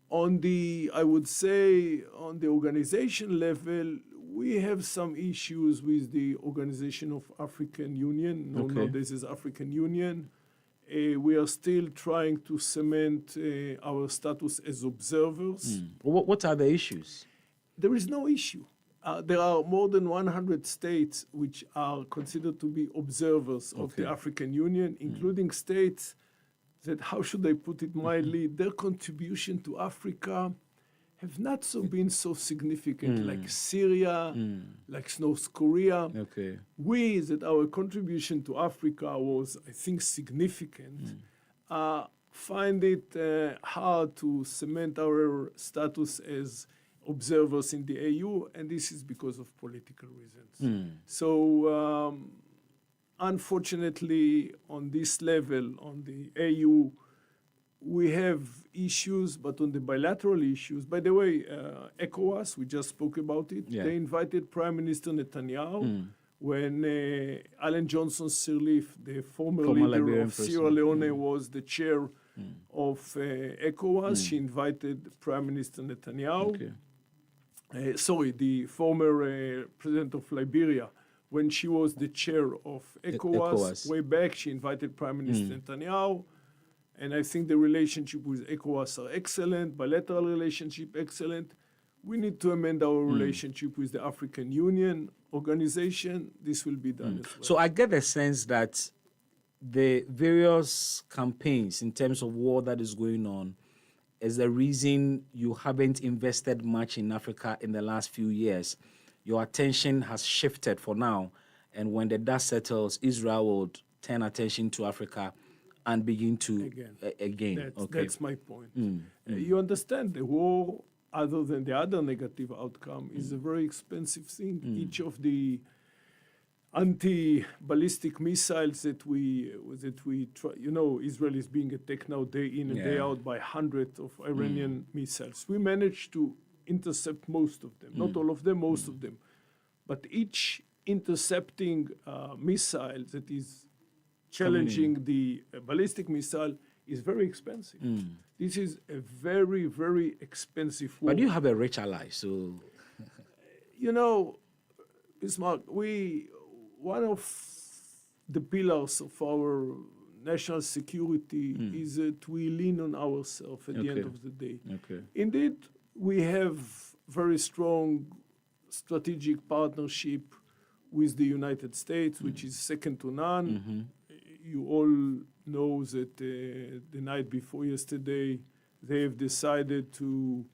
On the, I would say, on the organization level, we have some issues with the Organization of African Union. No, this is African Union. We are still trying to cement our status as observers. What are the issues? There is no issue. There are more than 100 states which are considered to be observers of the African Union, including states that, how should I put it mildly, their contribution to Africa have not been so significant, like Syria, like North Korea. We, that our contribution to Africa was, I think, significant, find it hard to cement our status as observers in the AU, and this is because of political reasons. So, unfortunately, on this level, on the AU, we have issues, but on the bilateral issues, by the way, ECOWAS, we just spoke about it, they invited Prime Minister Netanyahu when Alan Johnson Sirleaf, the former leader of Sierra Leone, was the chair of ECOWAS. She invited Prime Minister Netanyahu. The former president of Liberia, when she was the chair of ECOWAS, way back, she invited Prime Minister Netanyahu. And I think the relationship with ECOWAS are excellent, bilateral relationship excellent. We need to amend our relationship with the African Union organization. This will be done as well. So I get the sense that the various campaigns in terms of war that is going on is the reason you haven't invested much in Africa in the last few years. Your attention has shifted for now, and when the dust settles, Israel will turn attention to Africa and begin to again. That's my point. You understand the war, other than the other negative outcome, is a very expensive thing. Each of the anti-ballistic missiles that we try, Israel is being attacked now day in and day out by hundreds of Iranian missiles. We managed to intercept most of them, not all of them, most of them. But each intercepting missile that is challenging the ballistic missile is very expensive. This is a very, very expensive war. But you have a rich ally, so... Bismark, one of the pillars of our national security is that we lean on ourselves at the end of the day. Indeed, we have very strong strategic partnership with the United States, which is second to none. You all know that the night before yesterday, they have decided to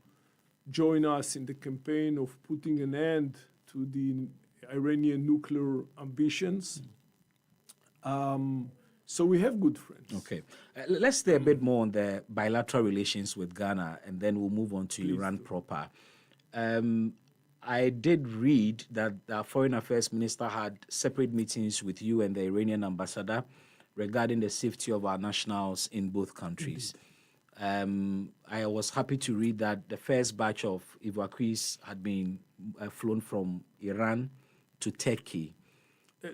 join us in the campaign of putting an end to the Iranian nuclear ambitions. So we have good friends. Okay. Let's stay a bit more on the bilateral relations with Ghana, and then we'll move on to Iran proper. I did read that the Foreign Affairs Minister had separate meetings with you and the Iranian ambassador regarding the safety of our nationals in both countries. I was happy to read that the first batch of evacuees had been flown from Iran to Turkey.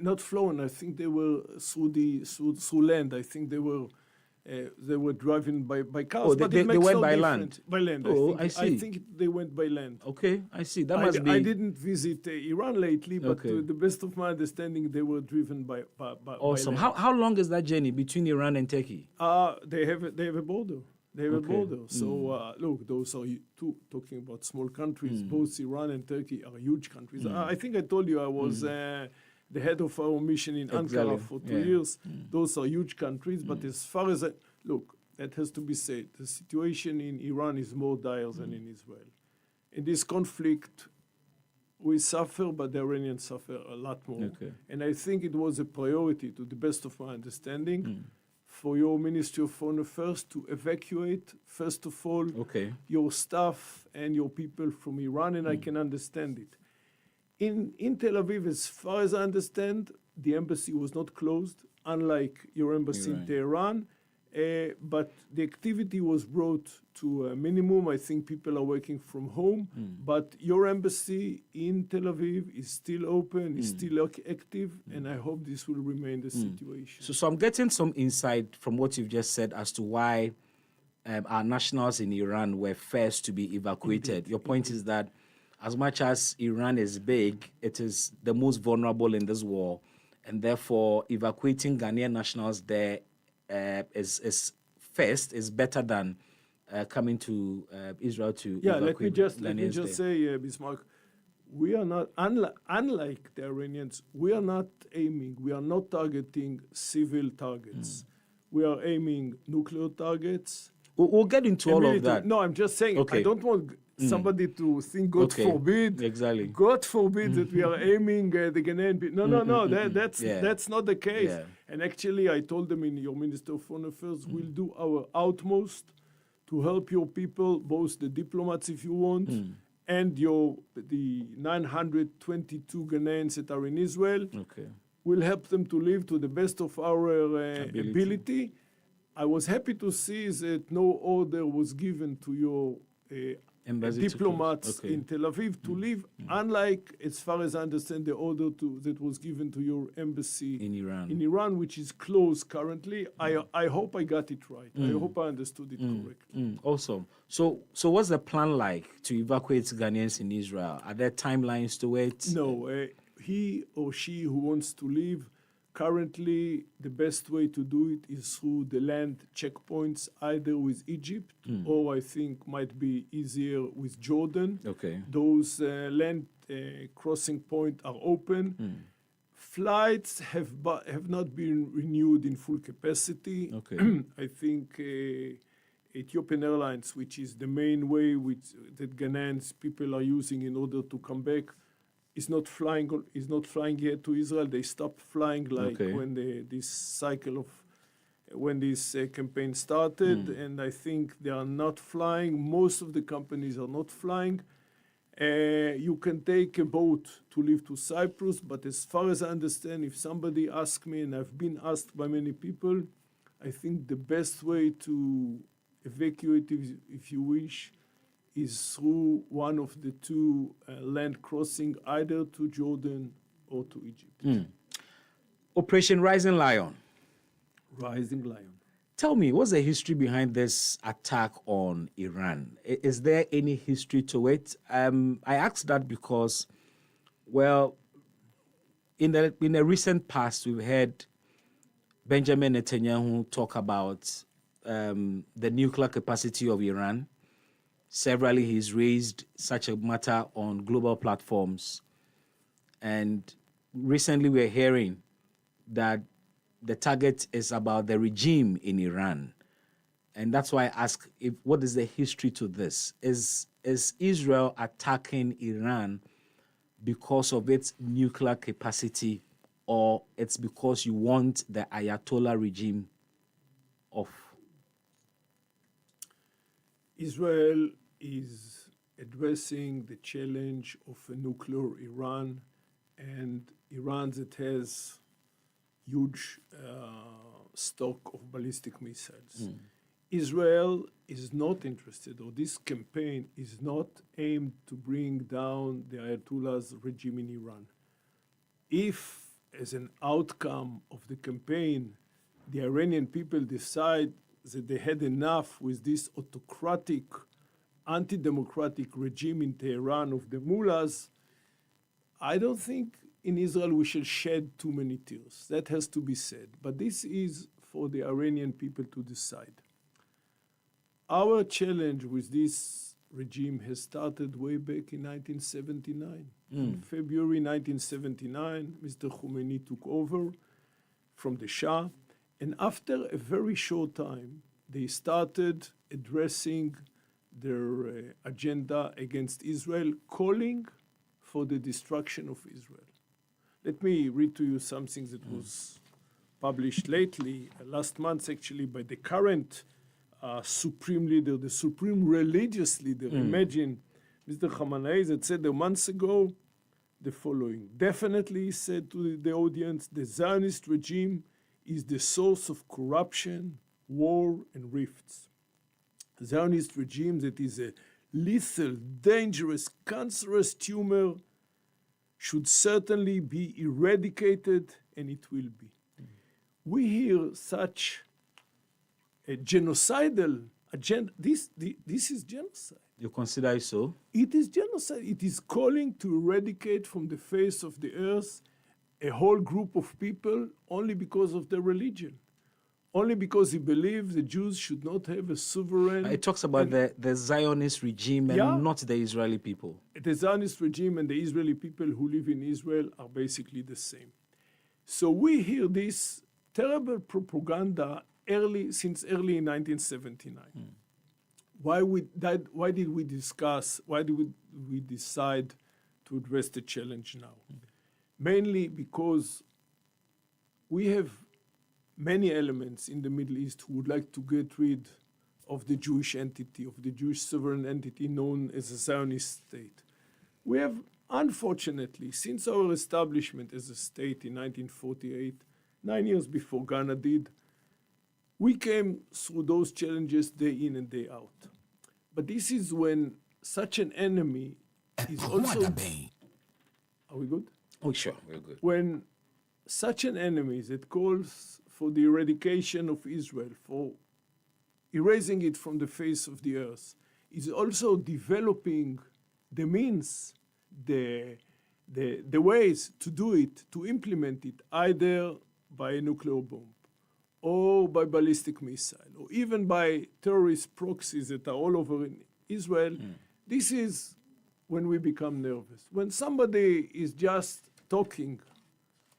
Not flown. I think they were through land. I think they were driving by cars. Oh, but they makes went no by difference. land. By land. Oh, I see. think they went by land. Okay, I see. That must be. I didn't visit Iran lately, but Okay. to the best of my understanding, they were driven by Awesome. By land. How long is that journey between Iran and Turkey? They have a border. They have a border. So look, those are two talking about small countries. Both Iran and Turkey are huge countries. I think I told you I was the head of our mission in Ankara for 2 years. Those are huge countries. But as far as look, that has to be said. The situation in Iran is more dire than in Israel. In this conflict, we suffer, but the Iranians suffer a lot more. Okay. And I think it was a priority, to the best of my understanding, for your Ministry of Foreign Affairs to evacuate, first of all, your staff and your people from Iran, and I can understand it. In Tel Aviv, as far as I understand, the embassy was not closed, unlike your embassy in Tehran, but the activity was brought to a minimum. I think people are working from home, but your embassy in Tel Aviv is still open, is still active, and I hope this will remain the situation. So I'm getting some insight from what you've just said as to why our nationals in Iran were first to be evacuated. Your point is that as much as Iran is big, it is the most vulnerable in this war, and therefore evacuating Ghanaian nationals there is better than coming to Israel to evacuate. Let me just say, Bismarck, we are not, unlike the Iranians, we are not targeting civil targets. We are aiming nuclear targets. We'll get into all of that. No, I'm just saying, I don't want somebody to think, God forbid, God forbid that we are aiming the Ghanaian people. No, that's not the case. Yeah. And actually, I told them in your Minister of Foreign Affairs, we'll do our utmost to help your people, both the diplomats, if you want, and the 922 Ghanaians that are in Israel. We'll help them to live to the best of our ability. I was happy to see that no order was given to your Embassy to diplomats close. Okay. in Tel Aviv to leave, unlike, as far as I understand, the order that was given to your embassy In Iran. which is closed currently. I hope I got it right. I hope I understood it correctly. Awesome. So what's the plan like to evacuate Ghanaians in Israel? Are there timelines to it? No, he or she who wants to leave, currently the best way to do it is through the land checkpoints, either with Egypt or I think might be easier with Jordan. Okay. Those land crossing points are open. Flights have not been renewed in full capacity. Okay. I think Ethiopian Airlines, which is the main way that Ghanaians people are using in order to come back, is not flying yet to Israel. They stopped flying when this campaign started, and I think they are not flying. Most of the companies are not flying. You can take a boat to leave to Cyprus, but as far as I understand, if somebody asks me, and I've been asked by many people, I think the best way to evacuate, if you wish, is through one of the two land crossing, either to Jordan or to Egypt. Operation Rising Lion. Rising Lion. Tell me, what's the history behind this attack on Iran? Is there any history to it? I asked that because, well, in the recent past, we've heard Benjamin Netanyahu talk about the nuclear capacity of Iran. Severally, he's raised such a matter on global platforms. And recently, we're hearing that the target is about the regime in Iran. And that's why I ask, what is the history to this? Is Israel attacking Iran because of its nuclear capacity, or it's because you want the Ayatollah regime off? Israel is addressing the challenge of a nuclear Iran, and Iran that has huge stock of ballistic missiles. Israel is not interested, or this campaign is not aimed to bring down the Ayatollah's regime in Iran. If, as an outcome of the campaign, the Iranian people decide that they had enough with this autocratic, anti-democratic regime in Tehran of the mullahs, I don't think in Israel we shall shed too many tears. That has to be said. But this is for the Iranian people to decide. Our challenge with this regime has started way back in 1979. In February 1979, Mr. Khomeini took over from the Shah. And after a very short time, they started addressing their agenda against Israel, calling for the destruction of Israel. Let me read to you something that was published lately, last month actually, by the current supreme leader, the supreme religious leader. Imagine Mr. Khamenei that said months ago the following. Definitely, he said to the audience, the Zionist regime is the source of corruption, war, and rifts. The Zionist regime that is a lethal, dangerous, cancerous tumor should certainly be eradicated, and it will be. We hear such a genocidal agenda. This is genocide. You consider it so? It is genocide. It is calling to eradicate from the face of the earth a whole group of people only because of their religion, only because he believes the Jews should not have a sovereign. It talks about the Zionist regime and not the Israeli people. The Zionist regime and the Israeli people who live in Israel are basically the same. So we hear this terrible propaganda since early in 1979. Why did we decide to address the challenge now? Mainly because we have many elements in the Middle East who would like to get rid of the Jewish entity, of the Jewish sovereign entity known as a Zionist state. We have, unfortunately, since our establishment as a state in 1948, 9 years before Ghana did, we came through those challenges day in and day out. But this is when such an enemy is also... EpaHoaDaben. Are we good? Oh, sure, we're good. When such an enemy that calls for the eradication of Israel, for erasing it from the face of the earth, is also developing the means, the ways to do it, to implement it, either by a nuclear bomb or by ballistic missile, or even by terrorist proxies that are all over in Israel, this is when we become nervous. When somebody is just talking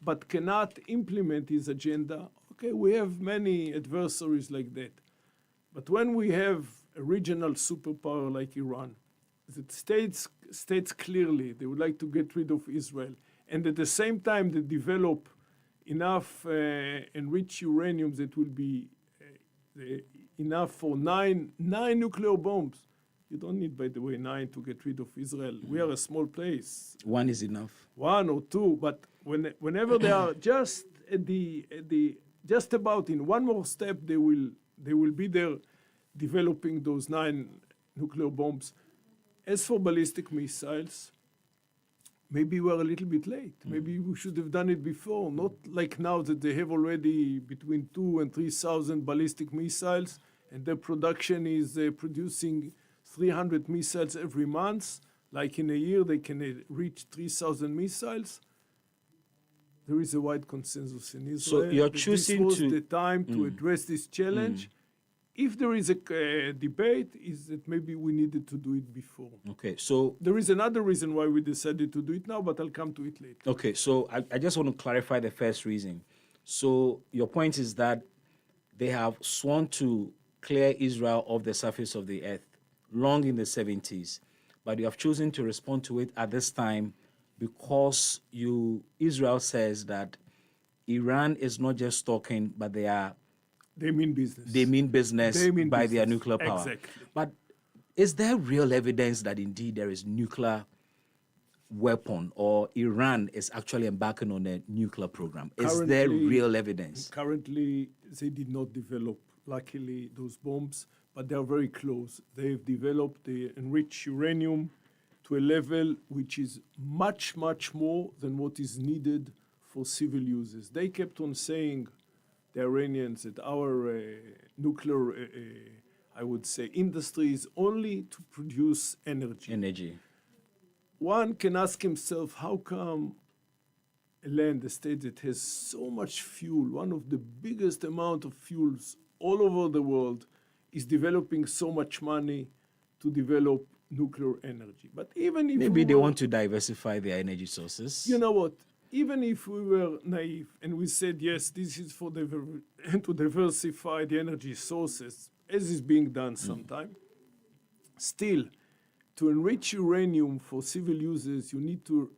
but cannot implement his agenda, okay, we have many adversaries like that. But when we have a regional superpower like Iran, that states clearly they would like to get rid of Israel, and at the same time they develop enough enriched uranium that will be enough for nine nuclear bombs. You don't need, by the way, 9 to get rid of Israel. We are a small place. One is enough. 1 or 2, but whenever they are just just about in one more step, they will be there developing those 9 nuclear bombs. As for ballistic missiles, maybe we're a little bit late. Maybe we should have done it before, not like now that they have already between 2,000 and 3,000 ballistic missiles, and their production is producing 300 missiles every month. Like in a year, they can reach 3,000 missiles. There is a wide consensus in Israel. So you're that choosing this was to... the time to address this challenge. If there is a debate, is that maybe we needed to do it before. Okay, so... There is another reason why we decided to do it now, but I'll come to it later. Okay, so I just want to clarify the first reason. So your point is that they have sworn to clear Israel off the surface of the earth long in the 70s, but you have chosen to respond to it at this time because Israel says that Iran is not just talking, but They mean business. They mean business by their business. nuclear power. Exactly. But is there real evidence that indeed there is nuclear weapon or Iran is actually embarking on a nuclear program? Is there real evidence? Currently, they did not develop, luckily, those bombs, but they are very close. They've developed the enriched uranium to a level which is much, much more than what is needed for civil uses. They kept on saying, the Iranians, that our nuclear, I would say, industry is only to produce energy. One can ask himself, how come a state that has so much fuel, one of the biggest amount of fuels all over the world, is developing so much money to develop nuclear energy? But even if maybe they want to diversify their energy sources. You know what? Even if we were naive and we said, yes, this is for to diversify the energy sources, as is being done sometime, still, to enrich uranium for civil uses, you need to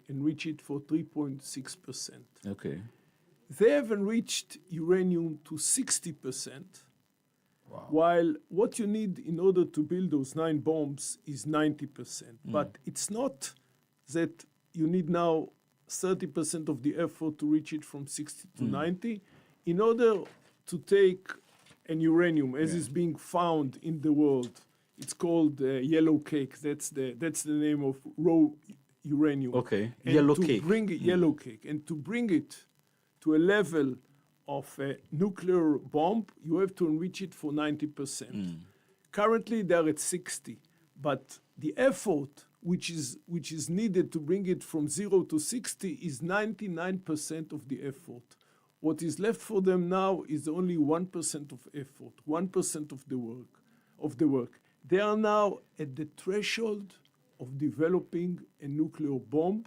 enrich it for 3.6%. Okay. They have enriched uranium to 60%, while what you need in order to build those 9 bombs is 90%. But it's not that you need now 30% of the effort to reach it from 60 to 90. In order to take an uranium, as is being found in the world, it's called yellow cake. That's the name of raw uranium. Okay, and yellow to cake. Bring it, yellow cake. And to bring it to a level of a nuclear bomb, you have to enrich it for 90%. Currently, they're at 60. But the effort which is needed to bring it from 0 to 60 is 99% of the effort. What is left for them now is only 1% of effort, 1% of the work. They are now at the threshold of developing a nuclear bomb,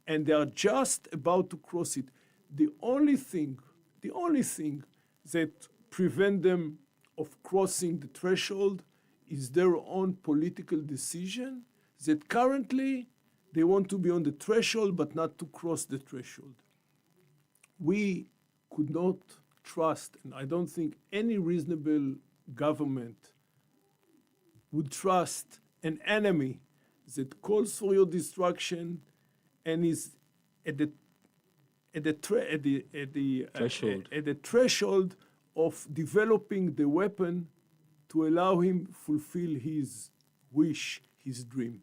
and they are just about to cross it. The only thing that prevents them of crossing the threshold is their own political decision that currently they want to be on the threshold but not to cross the threshold. We could not trust, and I don't think any reasonable government would trust an enemy that calls for your destruction and is at the threshold of developing the weapon to allow him fulfill his wish, his dream.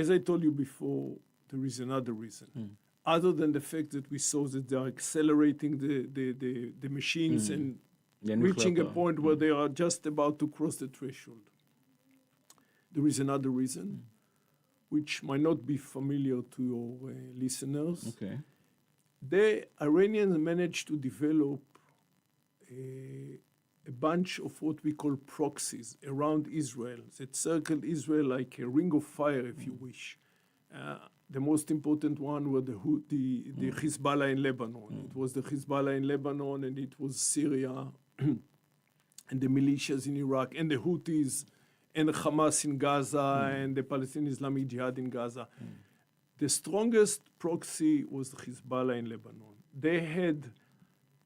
As I told you before, there is another reason. Other than the fact that we saw that they are accelerating the machines and reaching a point where they are just about to cross the threshold. There is another reason, which might not be familiar to your listeners. Okay. The Iranians managed to develop a bunch of what we call proxies around Israel that circled Israel like a ring of fire, if you wish. The most important one were the Hezbollah in Lebanon. It was the Hezbollah in Lebanon, and it was Syria, and the militias in Iraq, and the Houthis, and the Hamas in Gaza, and the Palestinian Islamic Jihad in Gaza. The strongest proxy was the Hezbollah in Lebanon. They had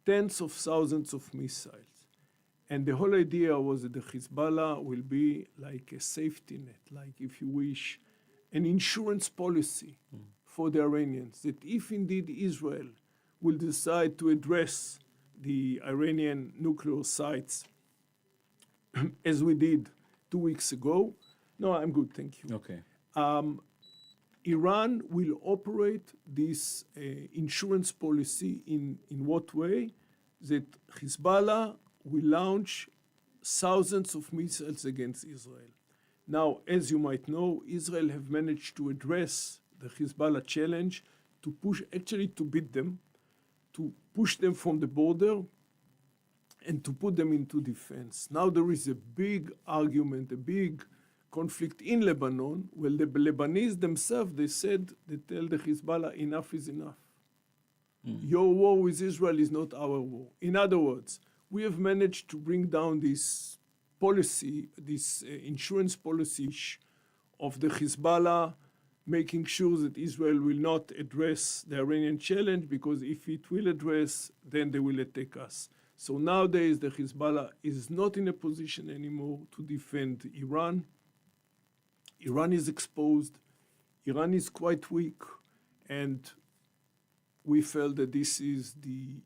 tens of thousands of missiles. And the whole idea was that the Hezbollah will be like a safety net, like, if you wish, an insurance policy for the Iranians, that if indeed Israel will decide to address the Iranian nuclear sites, as we did 2 weeks ago. No, I'm good, thank you. Okay. Iran will operate this insurance policy in what way? That Hezbollah will launch thousands of missiles against Israel. Now, as you might know, Israel have managed to address the Hezbollah challenge to push, actually to beat them, to push them from the border and to put them into defense. Now there is a big argument, a big conflict in Lebanon. Well, the Lebanese themselves, they tell the Hezbollah, enough is enough. Your war with Israel is not our war. In other words, we have managed to bring down this policy, this insurance policy of the Hezbollah, making sure that Israel will not address the Iranian challenge, because if it will address, then they will attack us. So nowadays, the Hezbollah is not in a position anymore to defend Iran. Iran is exposed. Iran is quite weak. And we felt that this is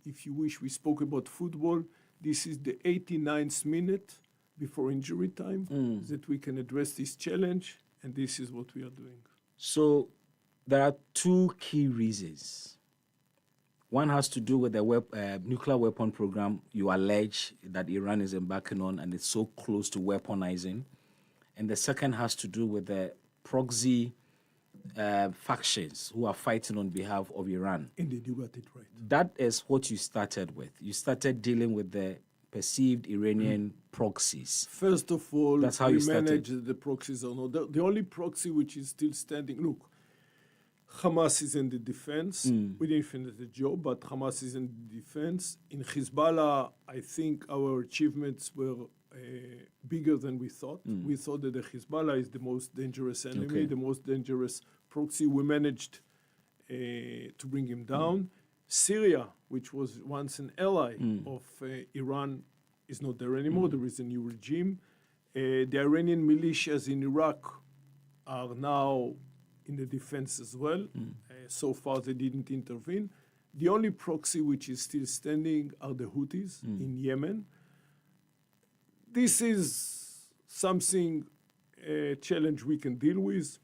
if you wish, we spoke about football. This is the 89th minute before injury time that we can address this challenge. And this is what we are doing. So there are two key reasons. One has to do with the nuclear weapon program you allege that Iran is embarking on, and it's so close to weaponizing. And the second has to do with the proxy factions who are fighting on behalf of Iran. Indeed, you got it right. That is what you started with. You started dealing with the perceived Iranian proxies. First of all, that's how we you started. manage the proxies or not. The only proxy which is still standing, look, Hamas is in the defense. We didn't finish the job, but Hamas is in the defense. In Hezbollah, I think our achievements were bigger than we thought. We thought that the Hezbollah is the most dangerous enemy, the most dangerous proxy. We managed to bring him down. Syria, which was once an ally of Iran, is not there anymore. There is a new regime. The Iranian militias in Iraq are now in the defense as well. So far, they didn't intervene. The only proxy which is still standing are the Houthis in Yemen. This is something, a challenge we can deal with.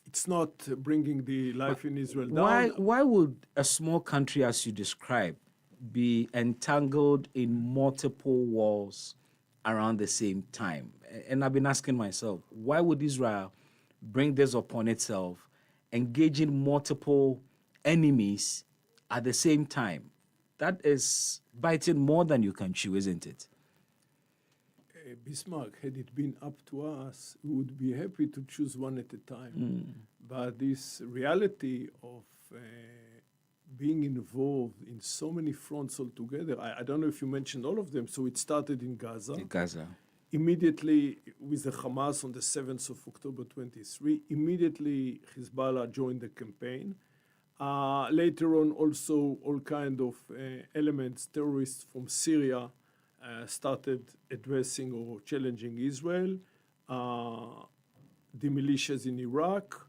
It's not bringing the life in Israel down. Why would a small country, as you describe, be entangled in multiple wars around the same time? And I've been asking myself, why would Israel bring this upon itself, engaging multiple enemies at the same time? That is biting more than you can chew, isn't it? Bismarck, had it been up to us, we would be happy to choose one at a time. But this reality of being involved in so many fronts altogether, I don't know if you mentioned all of them. So it started in Gaza. Immediately with the Hamas on the 7th of October 23, immediately Hezbollah joined the campaign. Later on, also all kind of elements, terrorists from Syria, started addressing or challenging Israel. The militias in Iraq,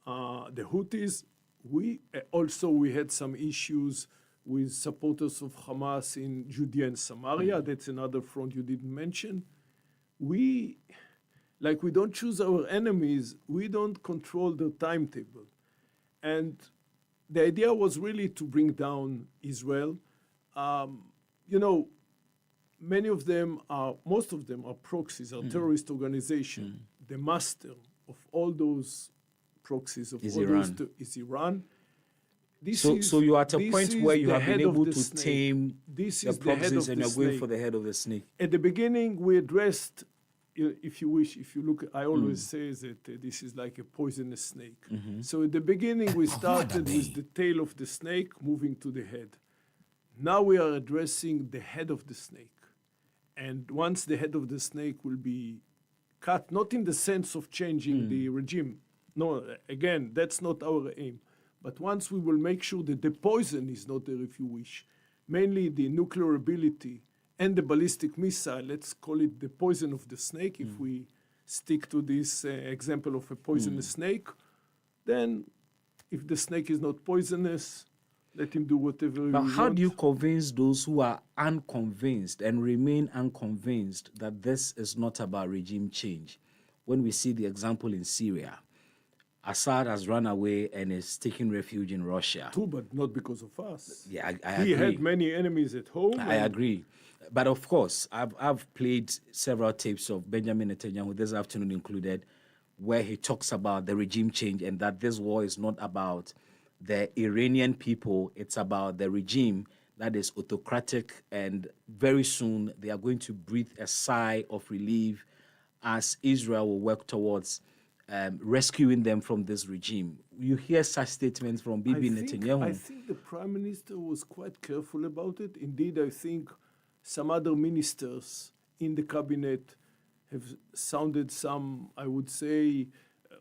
the Houthis. We had some issues with supporters of Hamas in Judea and Samaria. That's another front you didn't mention. like we don't choose our enemies, we don't control the timetable. And the idea was really to bring down Israel. You know, most of them are proxies, are terrorist organizations. The master of all those proxies, Is Iran. Is Iran. So you're at a point where you have been able to tame this the is the head proxies of and the you're going snake. for the head of the snake. At the beginning, we addressed, if you wish, if you look, I always say that this is like a poisonous snake. So at the beginning, we started with the tail of the snake, moving to the head. Now we are addressing the head of the snake. And once the head of the snake will be cut, not in the sense of changing the regime. No, again, that's not our aim. But once we will make sure that the poison is not there, if you wish, mainly the nuclear ability and the ballistic missile, let's call it the poison of the snake, if we stick to this example of a poisonous snake, then if the snake is not poisonous, let him do whatever he But wants. how do you convince those who are unconvinced and remain unconvinced that this is not about regime change? When we see the example in Syria, Assad has run away and is taking refuge in Russia. Too, but not because of us. Yeah, I He agree. had many enemies at home. I and agree. But of course, I've played several tapes of Benjamin Netanyahu, this afternoon included, where he talks about the regime change and that this war is not about the Iranian people, it's about the regime that is autocratic, and very soon they are going to breathe a sigh of relief as Israel will work towards rescuing them from this regime. You hear such statements from Bibi Netanyahu. I think the prime minister was quite careful about it. Indeed, I think some other ministers in the cabinet have sounded some, I would say,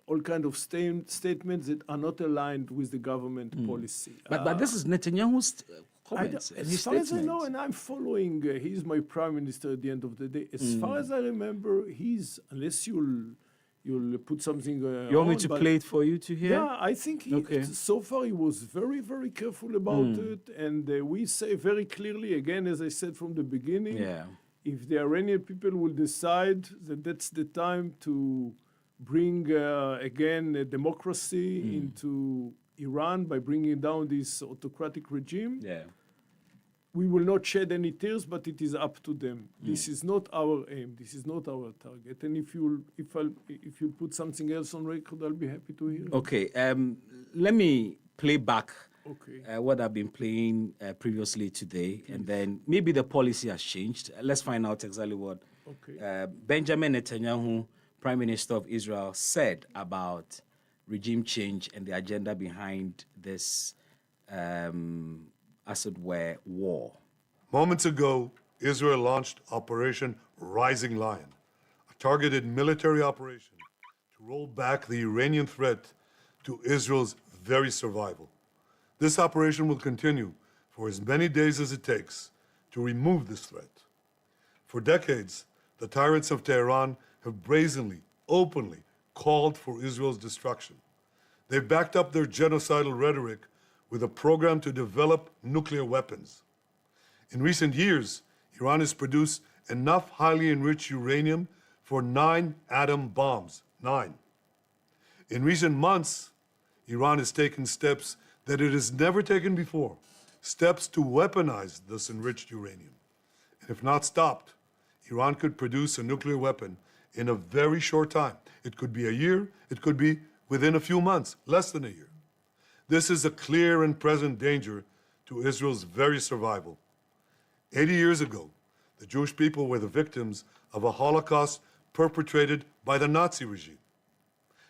all kind of statements that are not aligned with the government policy. But this is Netanyahu's comments and his as far as I statements. know, and I'm following, he's my prime minister at the end of the day. As far as I remember, unless you'll put something You want me on, to but- play it for you to hear? Yeah, I think Okay. so far he was very, very careful about it. And we say very clearly, again, as I said from the beginning, Yeah. if the Iranian people will decide that that's the time to bring, again, a democracy into Iran by bringing down this autocratic regime, Yeah. we will not shed any tears, but it is up to them. This is not our aim. This is not our target. And if you put something else on record, I'll be happy to hear it. Okay. Let me play back Okay. what I've been playing previously today, and then maybe the policy has changed. Let's find out exactly what Okay. Benjamin Netanyahu, Prime Minister of Israel, said about regime change and the agenda behind this, as it were, war. Moments ago, Israel launched Operation Rising Lion, a targeted military operation to roll back the Iranian threat to Israel's very survival. This operation will continue for as many days as it takes to remove this threat. For decades, the tyrants of Tehran have brazenly, openly called for Israel's destruction. They've backed up their genocidal rhetoric with a program to develop nuclear weapons. In recent years, Iran has produced enough highly enriched uranium for 9 atom bombs. 9. In recent months, Iran has taken steps that it has never taken before, steps to weaponize this enriched uranium. And if not stopped, Iran could produce a nuclear weapon in a very short time. It could be a year, it could be within a few months, less than a year. This is a clear and present danger to Israel's very survival. 80 years ago, the Jewish people were the victims of a Holocaust perpetrated by the Nazi regime.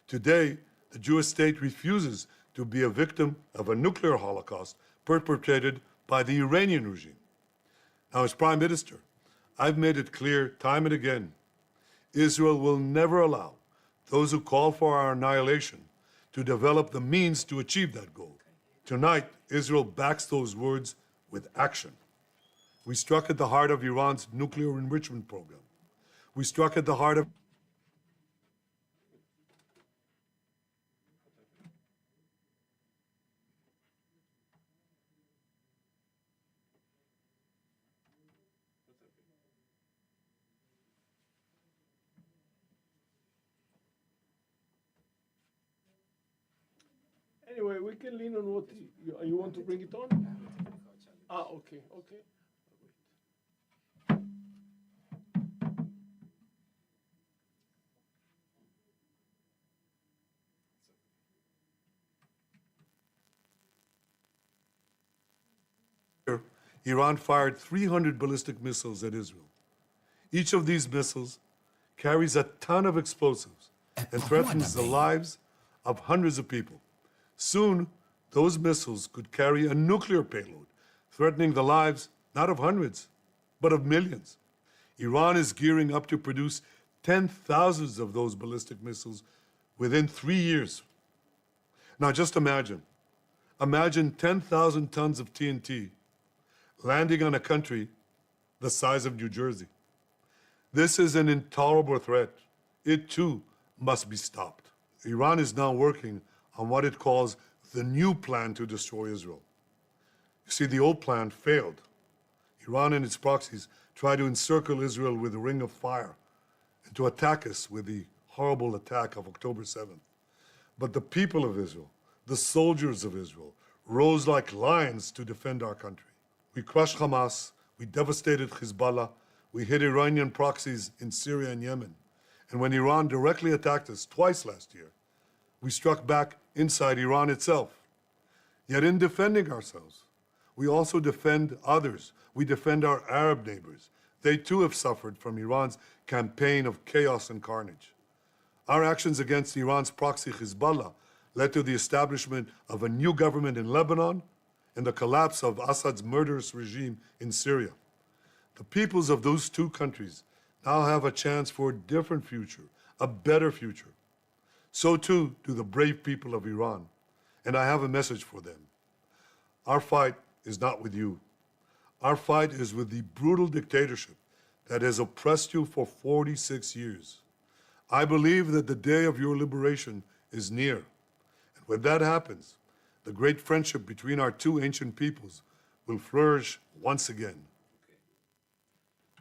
Today, the Jewish state refuses to be a victim of a nuclear Holocaust perpetrated by the Iranian regime. Now, as Prime Minister, I've made it clear time and again, Israel will never allow those who call for our annihilation to develop the means to achieve that goal. Tonight, Israel backs those words with action. We struck at the heart of Iran's nuclear enrichment program. We struck at the heart of Anyway, we can lean on what you want to bring it on. Okay. Iran fired 300 ballistic missiles at Israel. Each of these missiles carries a ton of explosives and threatens the lives of hundreds of people. Soon, those missiles could carry a nuclear payload, threatening the lives not of hundreds, but of millions. Iran is gearing up to produce 10,000 of those ballistic missiles within 3 years. Now just imagine 10,000 tons of TNT landing on a country the size of New Jersey. This is an intolerable threat. It too must be stopped. Iran is now working on what it calls the new plan to destroy Israel. You see, the old plan failed. Iran and its proxies tried to encircle Israel with a ring of fire and to attack us with the horrible attack of October 7th. But the people of Israel, the soldiers of Israel, rose like lions to defend our country. We crushed Hamas, we devastated Hezbollah, we hit Iranian proxies in Syria and Yemen. And when Iran directly attacked us twice last year, we struck back inside Iran itself. Yet in defending ourselves, we also defend others. We defend our Arab neighbors. They too have suffered from Iran's campaign of chaos and carnage. Our actions against Iran's proxy Hezbollah led to the establishment of a new government in Lebanon and the collapse of Assad's murderous regime in Syria. The peoples of those two countries now have a chance for a different future, a better future. So too do the brave people of Iran, and I have a message for them. Our fight is not with you. Our fight is with the brutal dictatorship that has oppressed you for 46 years. I believe that the day of your liberation is near. And when that happens, the great friendship between our two ancient peoples will flourish once again.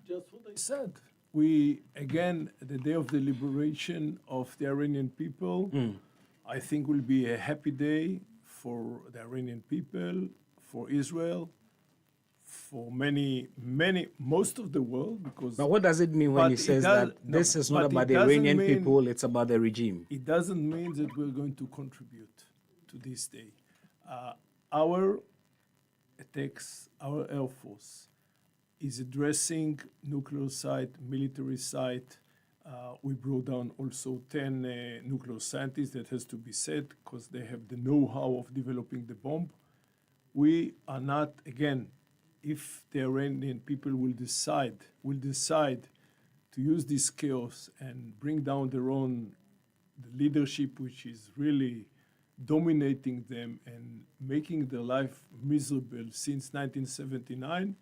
Just what I said. We, again, the day of the liberation of the Iranian people, I think will be a happy day for the Iranian people, for Israel, for most of the world. Because But what does it mean when he says that this is not about the Iranian people, it's about the regime? It doesn't mean that we're going to contribute to this day. Our attacks, our Air Force, is addressing nuclear site, military site. We brought down also 10 nuclear scientists, that has to be said, because they have the know-how of developing the bomb. We are not, again, if the Iranian people will decide to use this chaos and bring down the leadership, which is really dominating them and making their life miserable since 1979,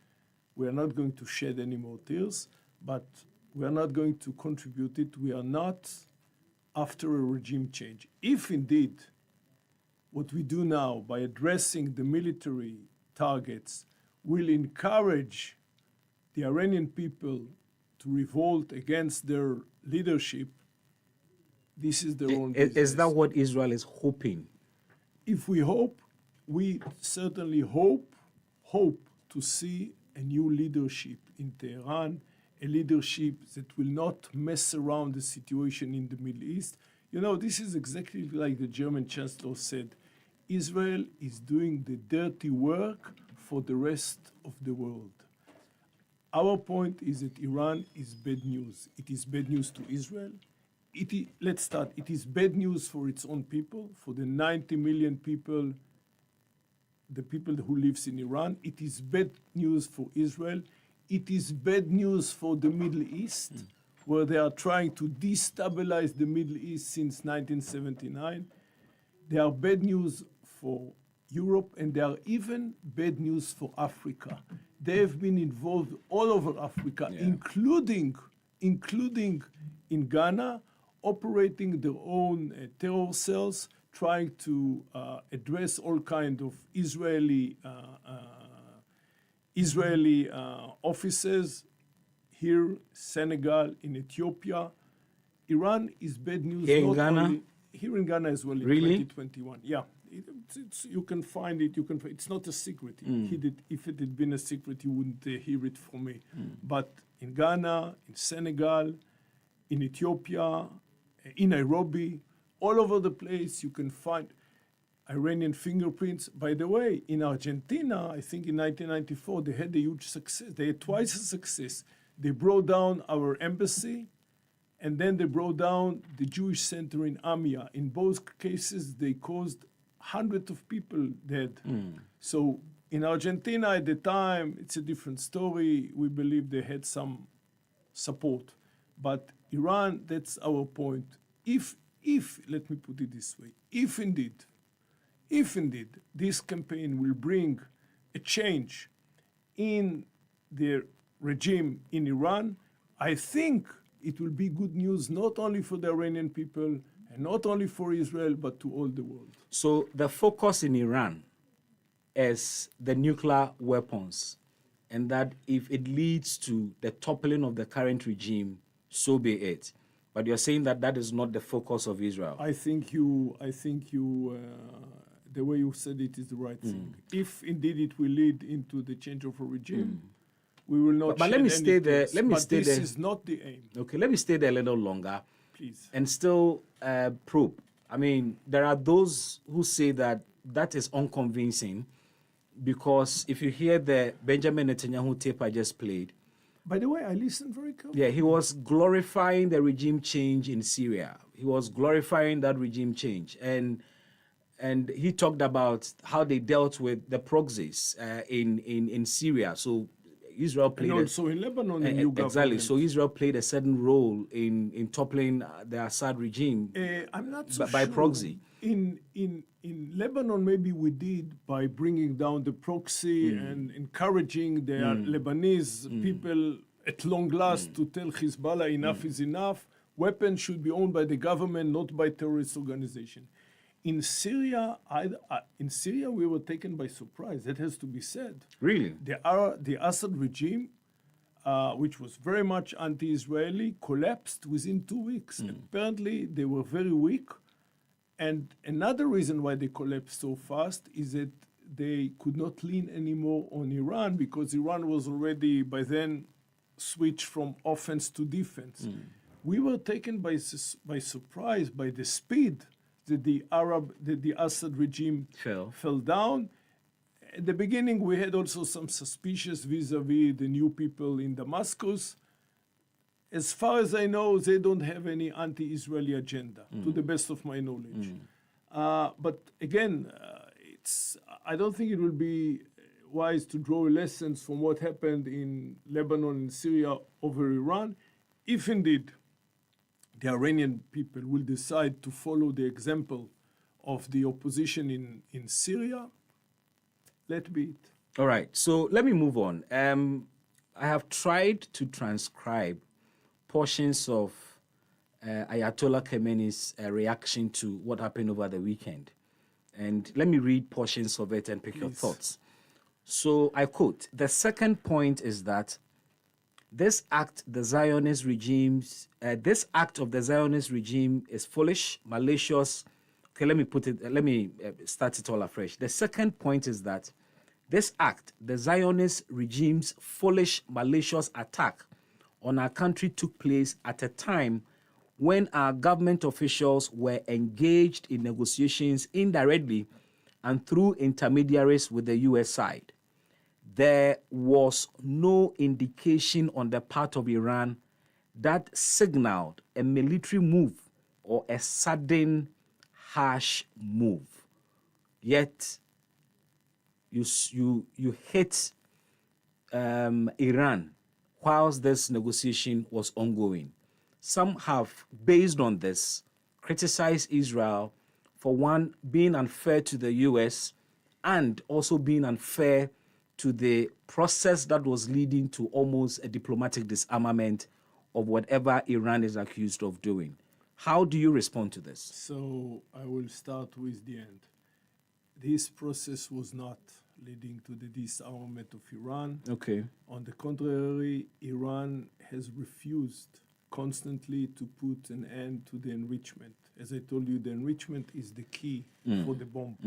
we are not going to shed any more tears, but we are not going to contribute it. We are not after a regime change. If indeed what we do now by addressing the military targets will encourage the Iranian people to revolt against their leadership, this is their own business. Is that what Israel is hoping? If we hope, we certainly hope to see a new leadership in Tehran, a leadership that will not mess around the situation in the Middle East. You know, this is exactly like the German chancellor said. Israel is doing the dirty work for the rest of the world. Our point is that Iran is bad news. It is bad news to Israel. Let's start. It is bad news for its own people, for the 90 million people, the people who lives in Iran. It is bad news for Israel. It is bad news for the Middle East, where they are trying to destabilize the Middle East since 1979. They are bad news for Europe, and they are even bad news for Africa. They have been involved all over Africa, including in Ghana, operating their own terror cells, trying to address all kind of Israeli officers here, Senegal, in Ethiopia. Iran is bad news. Here in Ghana? Here in Ghana as well in Really? 2021. Yeah, You can find it. It's not a secret. If it had been a secret, you wouldn't hear it from me. But in Ghana, in Senegal, in Ethiopia, in Nairobi, all over the place, you can find Iranian fingerprints. By the way, in Argentina, I think in 1994, they had a huge success. They had twice as success. They brought down our embassy, and then they brought down the Jewish center in Amia. In both cases, they caused hundreds of people dead. So in Argentina at the time, it's a different story. We believe they had some support. But Iran, that's our point. If let me put it this way, if indeed this campaign will bring a change in the regime in Iran, I think it will be good news not only for the Iranian people and not only for Israel, but to all the world. So the focus in Iran is the nuclear weapons, and that if it leads to the toppling of the current regime, so be it. But you're saying that that is not the focus of Israel. I think the way you said it is the right thing. If indeed it will lead into the change of a regime, we will not. But let me stay there. Let me stay there. This is not the aim. Okay, let me stay there a little longer. Please. And still probe. I mean, there are those who say that that is unconvincing, because if you hear the Benjamin Netanyahu tape I just played. By the way, I listened very carefully. Yeah, he was glorifying the regime change in Syria. He was glorifying that regime change. And he talked about how they dealt with the proxies in Syria. So Israel played... And also in Lebanon, the new government. Exactly. So Israel played a certain role in toppling the Assad regime I'm not so by sure. proxy. In Lebanon, maybe we did by bringing down the proxy and encouraging the Lebanese people at long last to tell Hezbollah enough is enough. Weapons should be owned by the government, not by terrorist organization. In Syria, we were taken by surprise. That has to be said. Really? The Assad regime, which was very much anti-Israeli, collapsed within 2 weeks. Apparently, they were very weak. And another reason why they collapsed so fast is that they could not lean anymore on Iran, because Iran was already by then switched from offense to defense. We were taken by surprise by the speed that the Assad regime fell down. At the beginning, we had also some suspicious vis-a-vis the new people in Damascus. As far as I know, they don't have any anti-Israeli agenda, to the best of my knowledge. But again, I don't think it will be wise to draw lessons from what happened in Lebanon and Syria over Iran. If indeed the Iranian people will decide to follow the example of the opposition in Syria, let be it. All right, so let me move on. I have tried to transcribe portions of Ayatollah Khamenei's reaction to what happened over the weekend. And let me read portions of it and pick your thoughts. So I quote, "The second point is that this act of the Zionist regime is foolish, malicious." Okay, let me start it all afresh. The second point is that this act, the Zionist regime's foolish, malicious attack on our country, took place at a time when our government officials were engaged in negotiations indirectly and through intermediaries with the U.S. side. There was no indication on the part of Iran that signaled a military move or a sudden harsh move. Yet, you hit Iran whilst this negotiation was ongoing. Some have, based on this, criticized Israel for, one, being unfair to the U.S. and also being unfair to the process that was leading to almost a diplomatic disarmament of whatever Iran is accused of doing. How do you respond to this? So I will start with the end. This process was not leading to the disarmament of Iran. Okay. On the contrary, Iran has refused constantly to put an end to the enrichment. As I told you, the enrichment is the key for the bomb.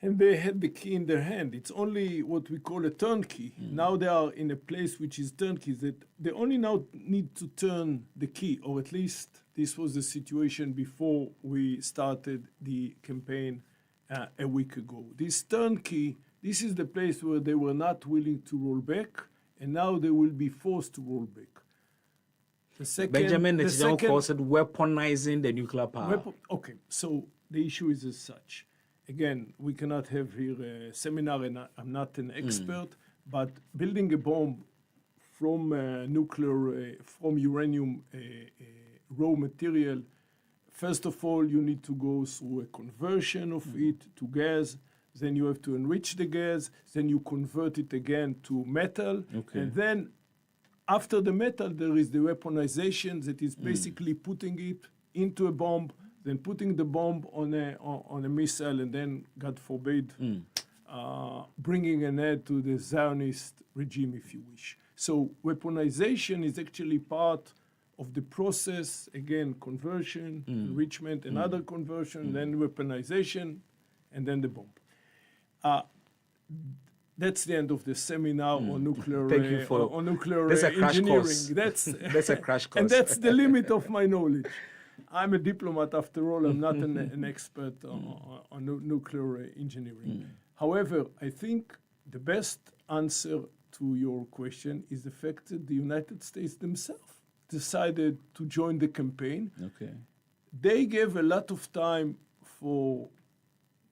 And they had the key in their hand. It's only what we call a turnkey. Now they are in a place which is turnkey, that they only now need to turn the key, or at least this was the situation before we started the campaign a week ago. This turnkey, this is the place where they were not willing to roll back, and now they will be forced to roll back. The second, Benjamin Netanyahu calls it weaponizing the nuclear power. Okay, so the issue is as such. Again, we cannot have here a seminar, and I'm not an expert, but building a bomb from from uranium raw material, first of all, you need to go through a conversion of it to gas. Then you have to enrich the gas. Then you convert it again to metal. Okay. And then after the metal, there is the weaponization that is basically putting it into a bomb, then putting the bomb on a missile, and then, God forbid, bringing an end to the Zionist regime, if you wish. So weaponization is actually part of the process, again, conversion, enrichment, another conversion, then weaponization, and then the bomb. That's the end of the seminar on nuclear, Thank you for, on nuclear that's a crash engineering. course. That's a crash course. And that's the limit of my knowledge. I'm a diplomat after all. I'm not an expert on nuclear engineering. However, I think the best answer to your question is the fact that the United States themselves decided to join the campaign. Okay. They gave a lot of time for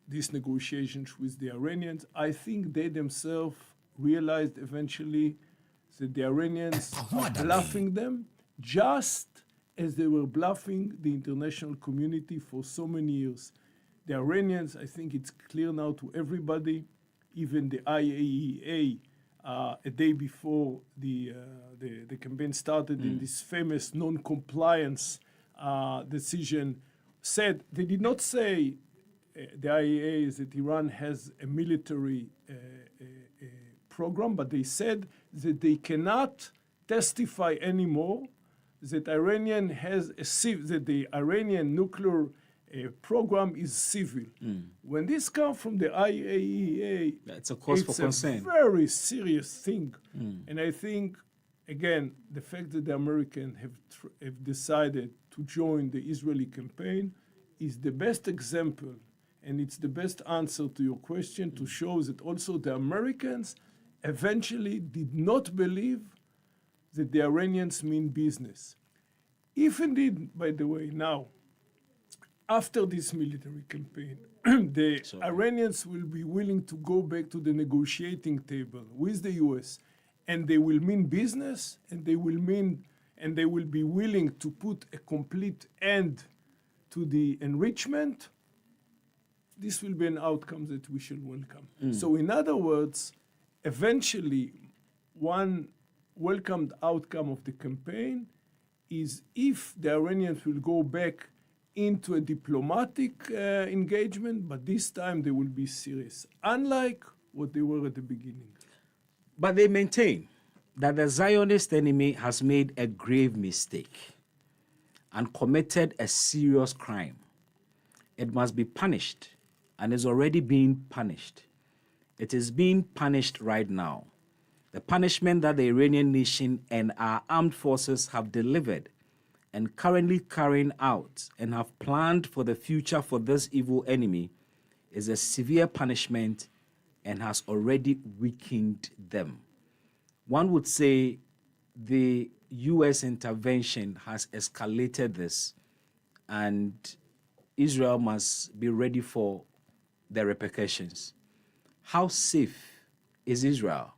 these negotiations with the Iranians. I think they themselves realized eventually that the Iranians are bluffing them, just as they were bluffing the international community for so many years. The Iranians, I think it's clear now to everybody, even the IAEA, a day before the campaign started, in this famous non-compliance decision, said, they did not say, the IAEA, is that Iran has a military program, but they said that they cannot testify anymore that that the Iranian nuclear program is civil. When this comes from the IAEA, it's a cause for concern. It's a very serious thing. And I think, again, the fact that the Americans have decided to join the Israeli campaign is the best example, and it's the best answer to your question, to show that also the Americans eventually did not believe that the Iranians mean business. If indeed, by the way, now, after this military campaign, the Iranians will be willing to go back to the negotiating table with the US, and they will mean business, and they will be willing to put a complete end to the enrichment, this will be an outcome that we shall welcome. So in other words, eventually, one welcomed outcome of the campaign is if the Iranians will go back into a diplomatic engagement, but this time they will be serious, unlike what they were at the beginning. But they maintain that the Zionist enemy has made a grave mistake and committed a serious crime. It must be punished, and is already being punished. It is being punished right now. The punishment that the Iranian nation and our armed forces have delivered and currently carrying out and have planned for the future for this evil enemy is a severe punishment and has already weakened them. One would say the U.S. intervention has escalated this, and Israel must be ready for the repercussions. How safe is Israel?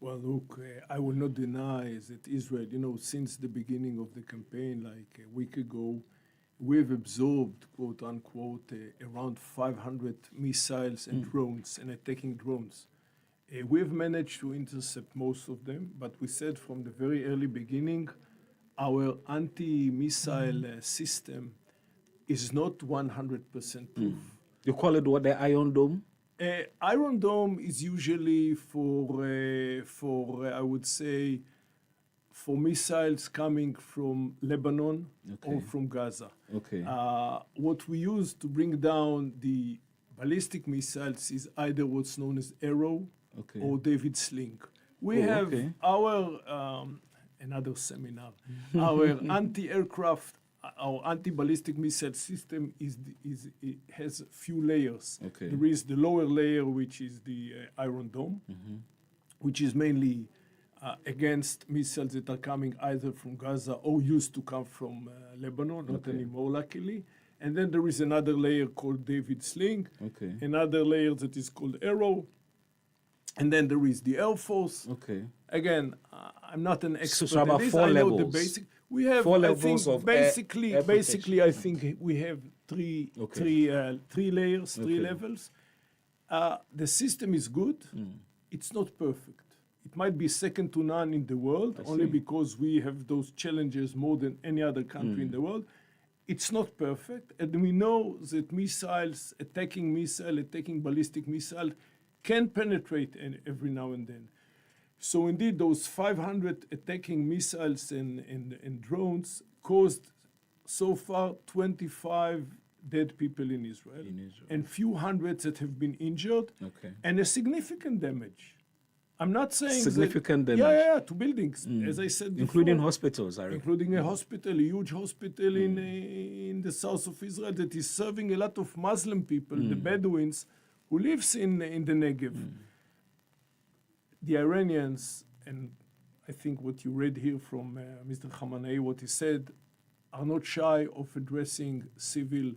Well, look, I will not deny that Israel, since the beginning of the campaign, like a week ago, we've absorbed, quote unquote, around 500 missiles and drones and attacking drones. We've managed to intercept most of them, but we said from the very early beginning, our anti-missile system is not 100% proof. You call it what, the Iron Dome? Iron Dome is usually for I would say, for missiles coming from Lebanon or from Gaza. Okay. What we use to bring down the ballistic missiles is either what's known as Arrow or David Sling. We have our, another seminar, our anti-aircraft, our anti-ballistic missile system it has a few layers. There is the lower layer, which is the Iron Dome, which is mainly against missiles that are coming either from Gaza or used to come from Lebanon, not anymore, luckily. And then there is another layer called David Sling, another layer that is called Arrow, and then there is the Air Force. Again, I'm not an expert. So about at this. 4 I know levels. the basic. We have 4 I levels think of basically, air basically, I think we have three layers, 3 levels. The system is good. It's not perfect. It might be second to none in the world, only because we have those challenges more than any other country in the world. It's not perfect, and we know that missiles, attacking ballistic missile, can penetrate every now and then. So indeed, those 500 attacking missiles and drones caused so far 25 dead people in Israel, and few hundreds that have been injured, and a significant damage. I'm not saying significant damage. Yeah, to buildings, as I said before. Including hospitals, I reckon. Including a hospital, a huge hospital in the south of Israel that is serving a lot of Muslim people, the Bedouins, who lives in the Negev. The Iranians, and I think what you read here from Mr. Khamenei, what he said, are not shy of addressing civil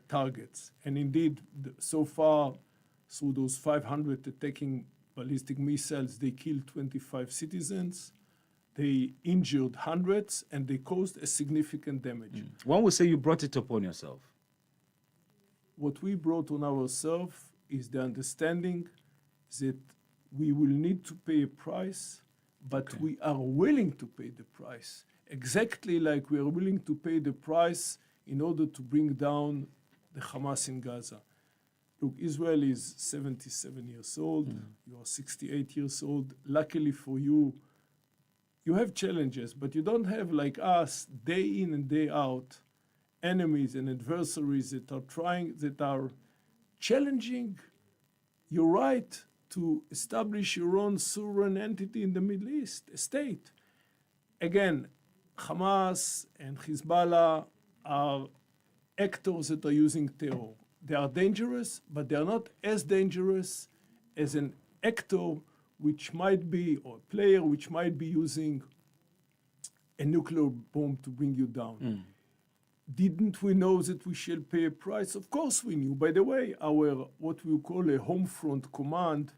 targets. And indeed, so far, through those 500 attacking ballistic missiles, they killed 25 citizens, they injured hundreds, and they caused a significant damage. One would say you brought it upon yourself. What we brought on ourselves is the understanding that we will need to pay a price, but we are willing to pay the price, exactly like we are willing to pay the price in order to bring down the Hamas in Gaza. Look, Israel is 77 years old. You are 68 years old. Luckily for you, you have challenges, but you don't have, like us, day in and day out, enemies and adversaries that are challenging your right to establish your own sovereign entity in the Middle East, a state. Again, Hamas and Hezbollah are actors that are using terror. They are dangerous, but they are not as dangerous as an actor which might be, or a player which might be using a nuclear bomb to bring you down. Didn't we know that we shall pay a price? Of course we knew. By the way, our, what we call a home front command,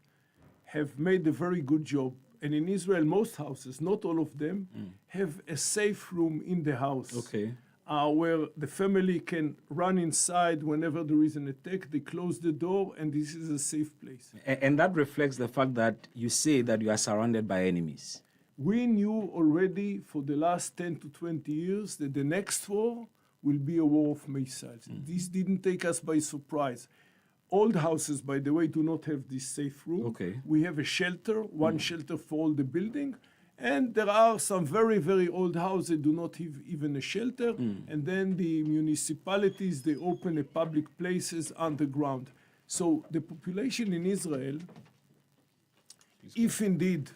have made a very good job. And in Israel, most houses, not all of them, have a safe room in the house. Where the family can run inside whenever there is an attack. They close the door, and this is a safe place. And that reflects the fact that you say that you are surrounded by enemies. We knew already for the last 10 to 20 years that the next war will be a war of missiles. This didn't take us by surprise. Old houses, by the way, do not have this safe room. We have a shelter, one shelter for all the building. And there are some very, very old houses that do not have even a shelter. And then the municipalities, they open a public places underground. So the population in Israel, if indeed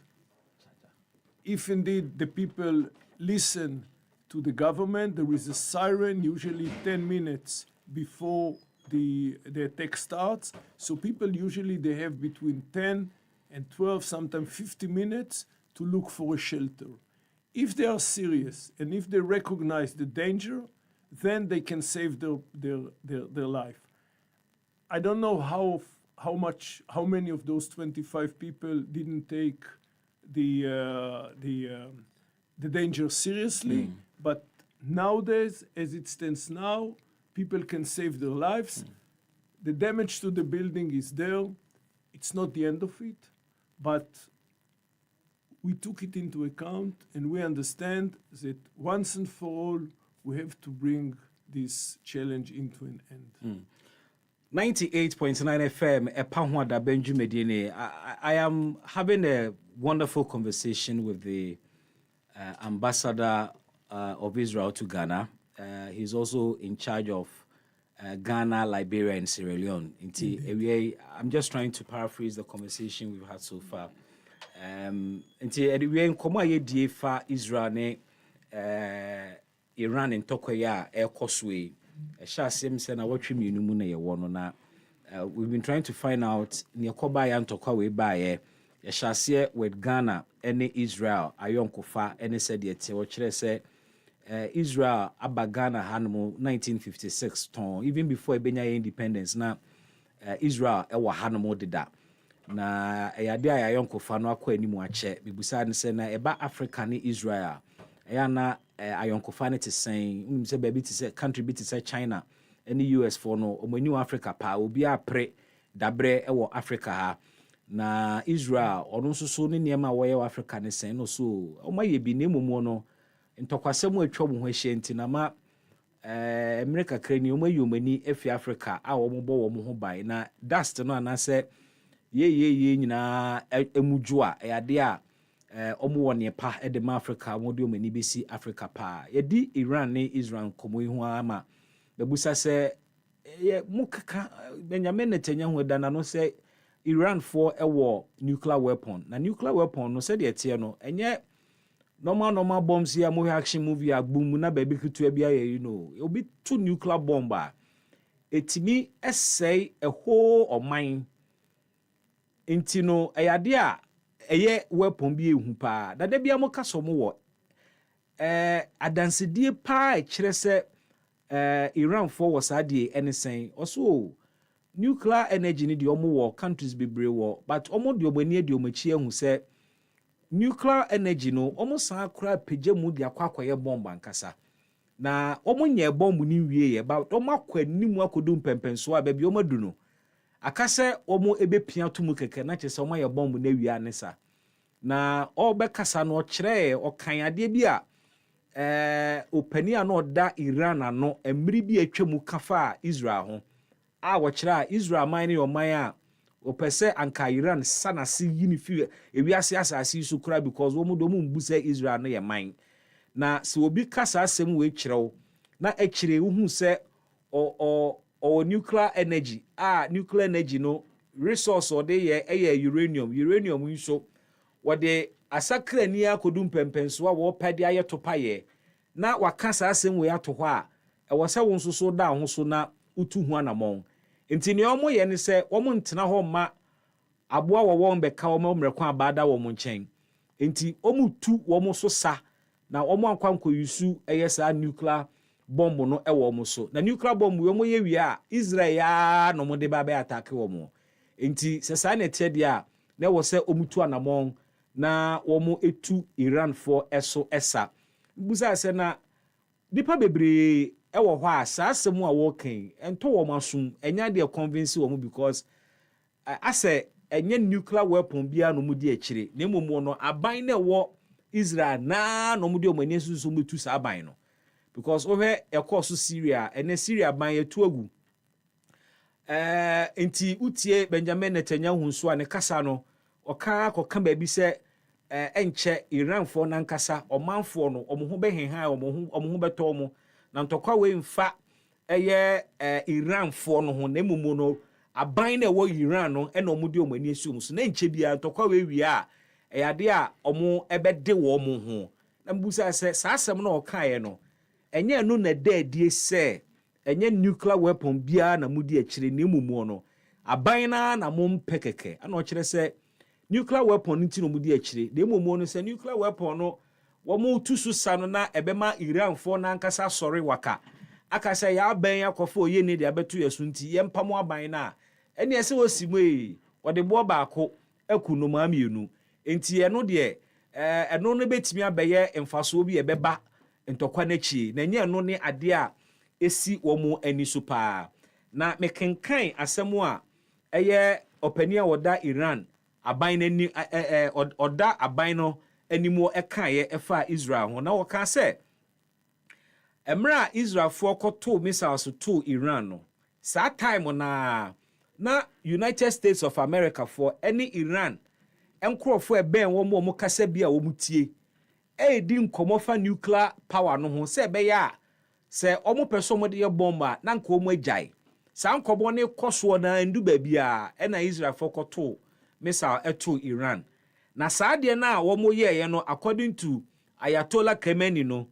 the people listen to the government, there is a siren usually 10 minutes before the attack starts. So people usually, they have between 10 and 12, sometimes 50 minutes to look for a shelter. If they are serious and if they recognize the danger, then they can save their life. I don't know how many of those 25 people didn't take the danger seriously, but nowadays, as it stands now, people can save their lives. The damage to the building is there. It's not the end of it, but we took it into account, and we understand that once and for all, we have to bring this challenge into an end. 98.9 FM, EpaHoaDaben. I am having a wonderful conversation with the ambassador of Israel to Ghana. He's also in charge of Ghana, Liberia, and Sierra Leone. I'm just trying to paraphrase the conversation we've had so far. Anyway, come fa Israel ne Iran and Tokoya air cosway. We've been trying to find out near Kobaya and Tokawe by a chassis with Ghana and Israel. Ayon Kofa and said yet, say Israel Abba Ghana Hanmo 1956 ton, even before Benya independence. Now Israel Ewa Hanmo did that. Na eyade ayon Kofa no akwa ani mu ache bibusa ne se na eba Africa ne Israel eya na ayon Kofa ne te sen se baby te se country bi te se China any US for no omani Africa pa obi apre dabre ewo Africa ha na Israel ono so ne niema wo ye Africa ne sen no so omaye bi ne momo no ntokwasem atwa mo ho ahye nti na ma America krani omayi omani efi Africa a wo mo bo wo mo ho bai na dust no anase ye nyina emuju a eyade a omo wone pa e de ma Africa mo de omani besi Africa pa ye di Iran ne Israel komo ihu ama bebusa se ye mukaka Benjamin Netanyahu da na no se Iran for ewo nuclear weapon na nuclear weapon no se de tie no enye normal bombs here mo action movie agbum na baby kutu bia ye obi two nuclear bomb a etimi essay a whole oman intino ayade a eye weapon bi ehu pa da bia mo kaso mo wo adansedie pa e kire se Iran for was ade anything also nuclear energy ni de omo wo countries bebre wo but omo de obani de omachi ehu se nuclear energy no omo san akra pege mu de akwakoye bomb ankasa na omo nye bomb ni wie ye ba omo akwanimu akodum pempenso a ba bi omo du no akase omo ebepia tumu keke na chese omo ye bomb na wie anesa na obekasa no kire okan ade bi a opani a no da Iran ano emri bi atwemu kafa Israel ho a wo kire a Israel man ne oman a opese anka Iran sanase yini fi ewiase asase su kura because wo mu do mu mbusa Israel no ye man na se obi kasa asem we kirew na akire hu se o nuclear energy nuclear energy no resource o de ye uranium nso wo de asakra ni akodum pempenso a wo pade aye topaye na wakasa asem we ato ho a wo se wo nso so da ho so na utu hu anamon enti ne omo ye ne se omo ntena ho ma aboa wo beka omo mrekwa abada wo mo nchen enti omo tu wo mo so sa na omo ankwanko yusu eyesa nuclear bomb no ewo mo so na nuclear bomb wo mo ye wi a Israel ya no mo de ba attack wo mo enti se sa na tie de a na wo se omutu anamon na wo mo etu Iran for eso esa buza se na dipa bebre ewo ho a sa asemu a wo kan ento wo masum enya de convince wo mo because ase enye nuclear weapon bia no mu di akire na momo no aban na wo Israel na no mu di omani susu metu sa aban no because over ekoso Syria ene Syria ban yetu agu enti utie Benjamin Netanyahu nso a ne kasa no oka koka ba bi se enche Iran for nankasa omanfo no omo behenhan omo beto mo na ntokwa we mfa eye Iran for no ho na mumu no aban na wo Iran no e na omo di omani asuom so na nche bia ntokwa we wi a eyade a omo ebede wo mo ho na mbusa se sa asem na okaye no enye no na dadie se enye nuclear weapon bia na mudi akire na mumu no aban na mo mpekeke ana o kire se nuclear weapon nti no mudi akire na mumu no se nuclear weapon no wo mo tusu sa no na ebema Iran for na nkasa sori waka aka se ya aban yakofo oye ne de abeto yesu nti ye mpamo aban na ene ese wosimu wo de bo baako akunu ma mienu enti eno de eno no betimi abeye emfaso bi ebeba ntokwa na chi na nye eno ne ade a esi wo mo ani so pa na mekenkan asemu a eye opani a woda Iran aban na ni oda aban no animu ekaye efa Israel ho na wo ka se emra Israel for koto missiles to Iran no sa time na United States of America for any Iran enkrofo eben wo mo kasa bia wo mutie di nkomo fa nuclear power no ho se be ya se omo person mo de bomba na nko omo agyae sa nkobo ne koso na ndu ba bia e na Israel fokoto missile eto Iran na saa de na omo ye no according to Ayatollah Khamenei no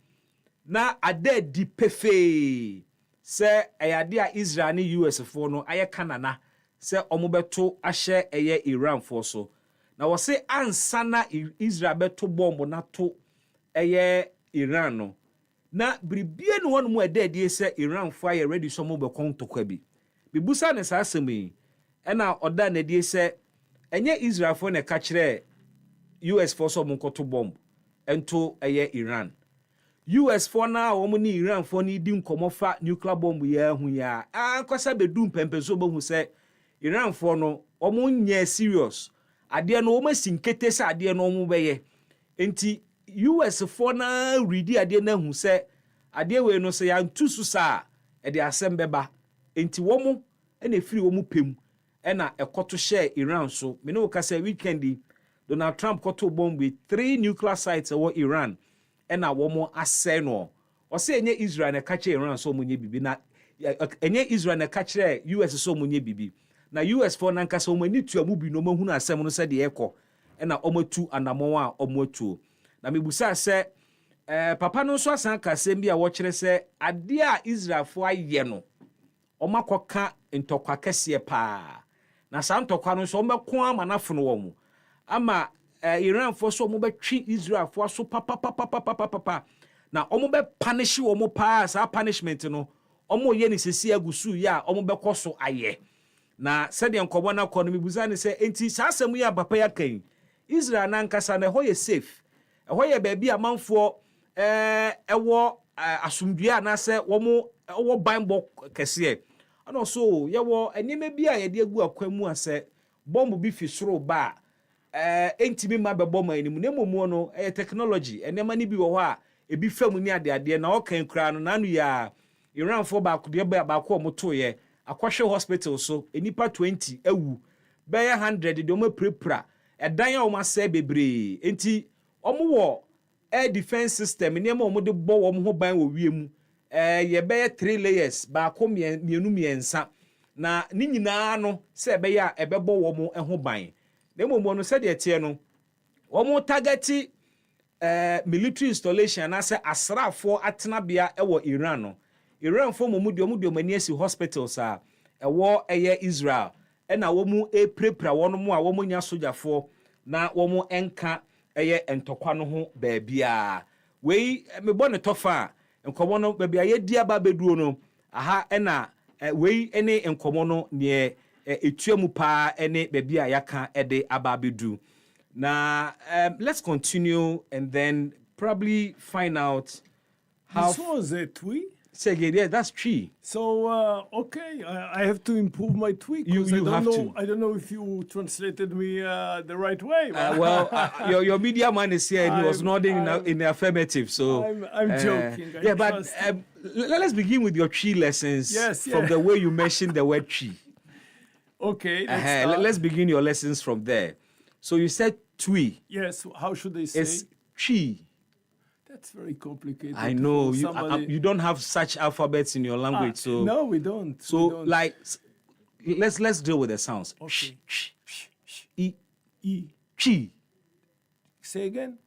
na ade di pefe se eyade a Israel ne US for no aye kanana se omo beto ahye eye Iran for so na wo se ansa na Israel beto bomb na to eye Iran no na bribie no wonu mu ade die se Iran fo aye ready so mo be kontokwa bi bibusa ne saa semi e na oda na die se enye Israel fo ne ka kire US for so mo koto bomb ento eye Iran US for na wo ni Iran for ni di nkomo fa nuclear bomb ya hu ya ankwasa bedum pempeso bo hu se Iran for no omo nya serious ade no wo masinkete se ade no omo beye enti US for na ready ade na hu se ade we no se ya ntusu sa e de asem beba enti wo mo na efiri wo mo pem e na ekoto share Iran so me no ka se weekend Donald Trump koto bomb with 3 nuclear sites over Iran ena womo asɛ no o se enye Israel na kache Iran so munye bibi na enye Israel na kache US so munye bibi na US for na nkasa omani tuamu bi no mahunu asɛm no sɛ de ekɔ ena omatu anamon a omatu na mebusa sɛ papa no so asan ka asɛm bi a wo kyerɛ sɛ ade a Israel fo ayɛ no omakɔka ntɔkwa kɛseɛ paa na sa ntɔkwa no so ombɛko ama nafono wɔ mu ama Iran for so mo be twi Israel for so papa na omo be punish wo mo pa sa punishment no omo ye ni sesi agusu ya omo be koso aye na said yankobo na kono mibuza ne se enti sa asemu ya papa ya kan Israel na nkasa na ho ye safe ho ye ba bi amanfo ewo asumdua na se wo mo wo banbo kese ana so ye wo enime bi a ye de agu akwamu ase bomb bi fi soro ba entimi ma be bom animu ne momu no technology enema ni bi wo ho a ebi fam ni ade na o kan kura no nanu ya Iran for ba ko de ba ko moto ye akwahwe hospital so enipa 20 awu be 100 de o ma prepra edan a o ma se bebre enti o mo wo air defense system ne ma o mo de bo wo mo ho ban wo wiem ye be 3 layers ba ko miensa na ni nyina no se be ya ebebo wo mo ho ban na momo no said etie no wo mo targeti military installation na say asrafo atenabea e wo Iran no Iran fo momu de mani asi hospitals a e wo eye Israel e na wo mu prepra wo no mo a wo mo nya sojafo na wo mo enka eye entokwa no ho ba bia wei me bo ne tofa enkomo no ba bia ye dia ba beduo no aha e na wei ene enkomo no ne etuamu pa ene baby a yaka ede ababedu na let's continue and then probably find out how this was a tweet. Say again, yeah, that's tree. So okay, I have to improve my tweet. You have to. I don't know if you translated me the right way. Well, your media man is here and he was nodding in the affirmative. So I'm joking. Yeah, but let's begin with your tree lessons. Yes, from the way you mentioned the word tree. Okay, let's begin your lessons from there. So you said twi. Yes, how should I say? It's tree. That's very complicated. I know you don't have such alphabets in your language, so no, we don't. So we don't. like, let's deal with the sounds. Okay. E, E. chi. Say again.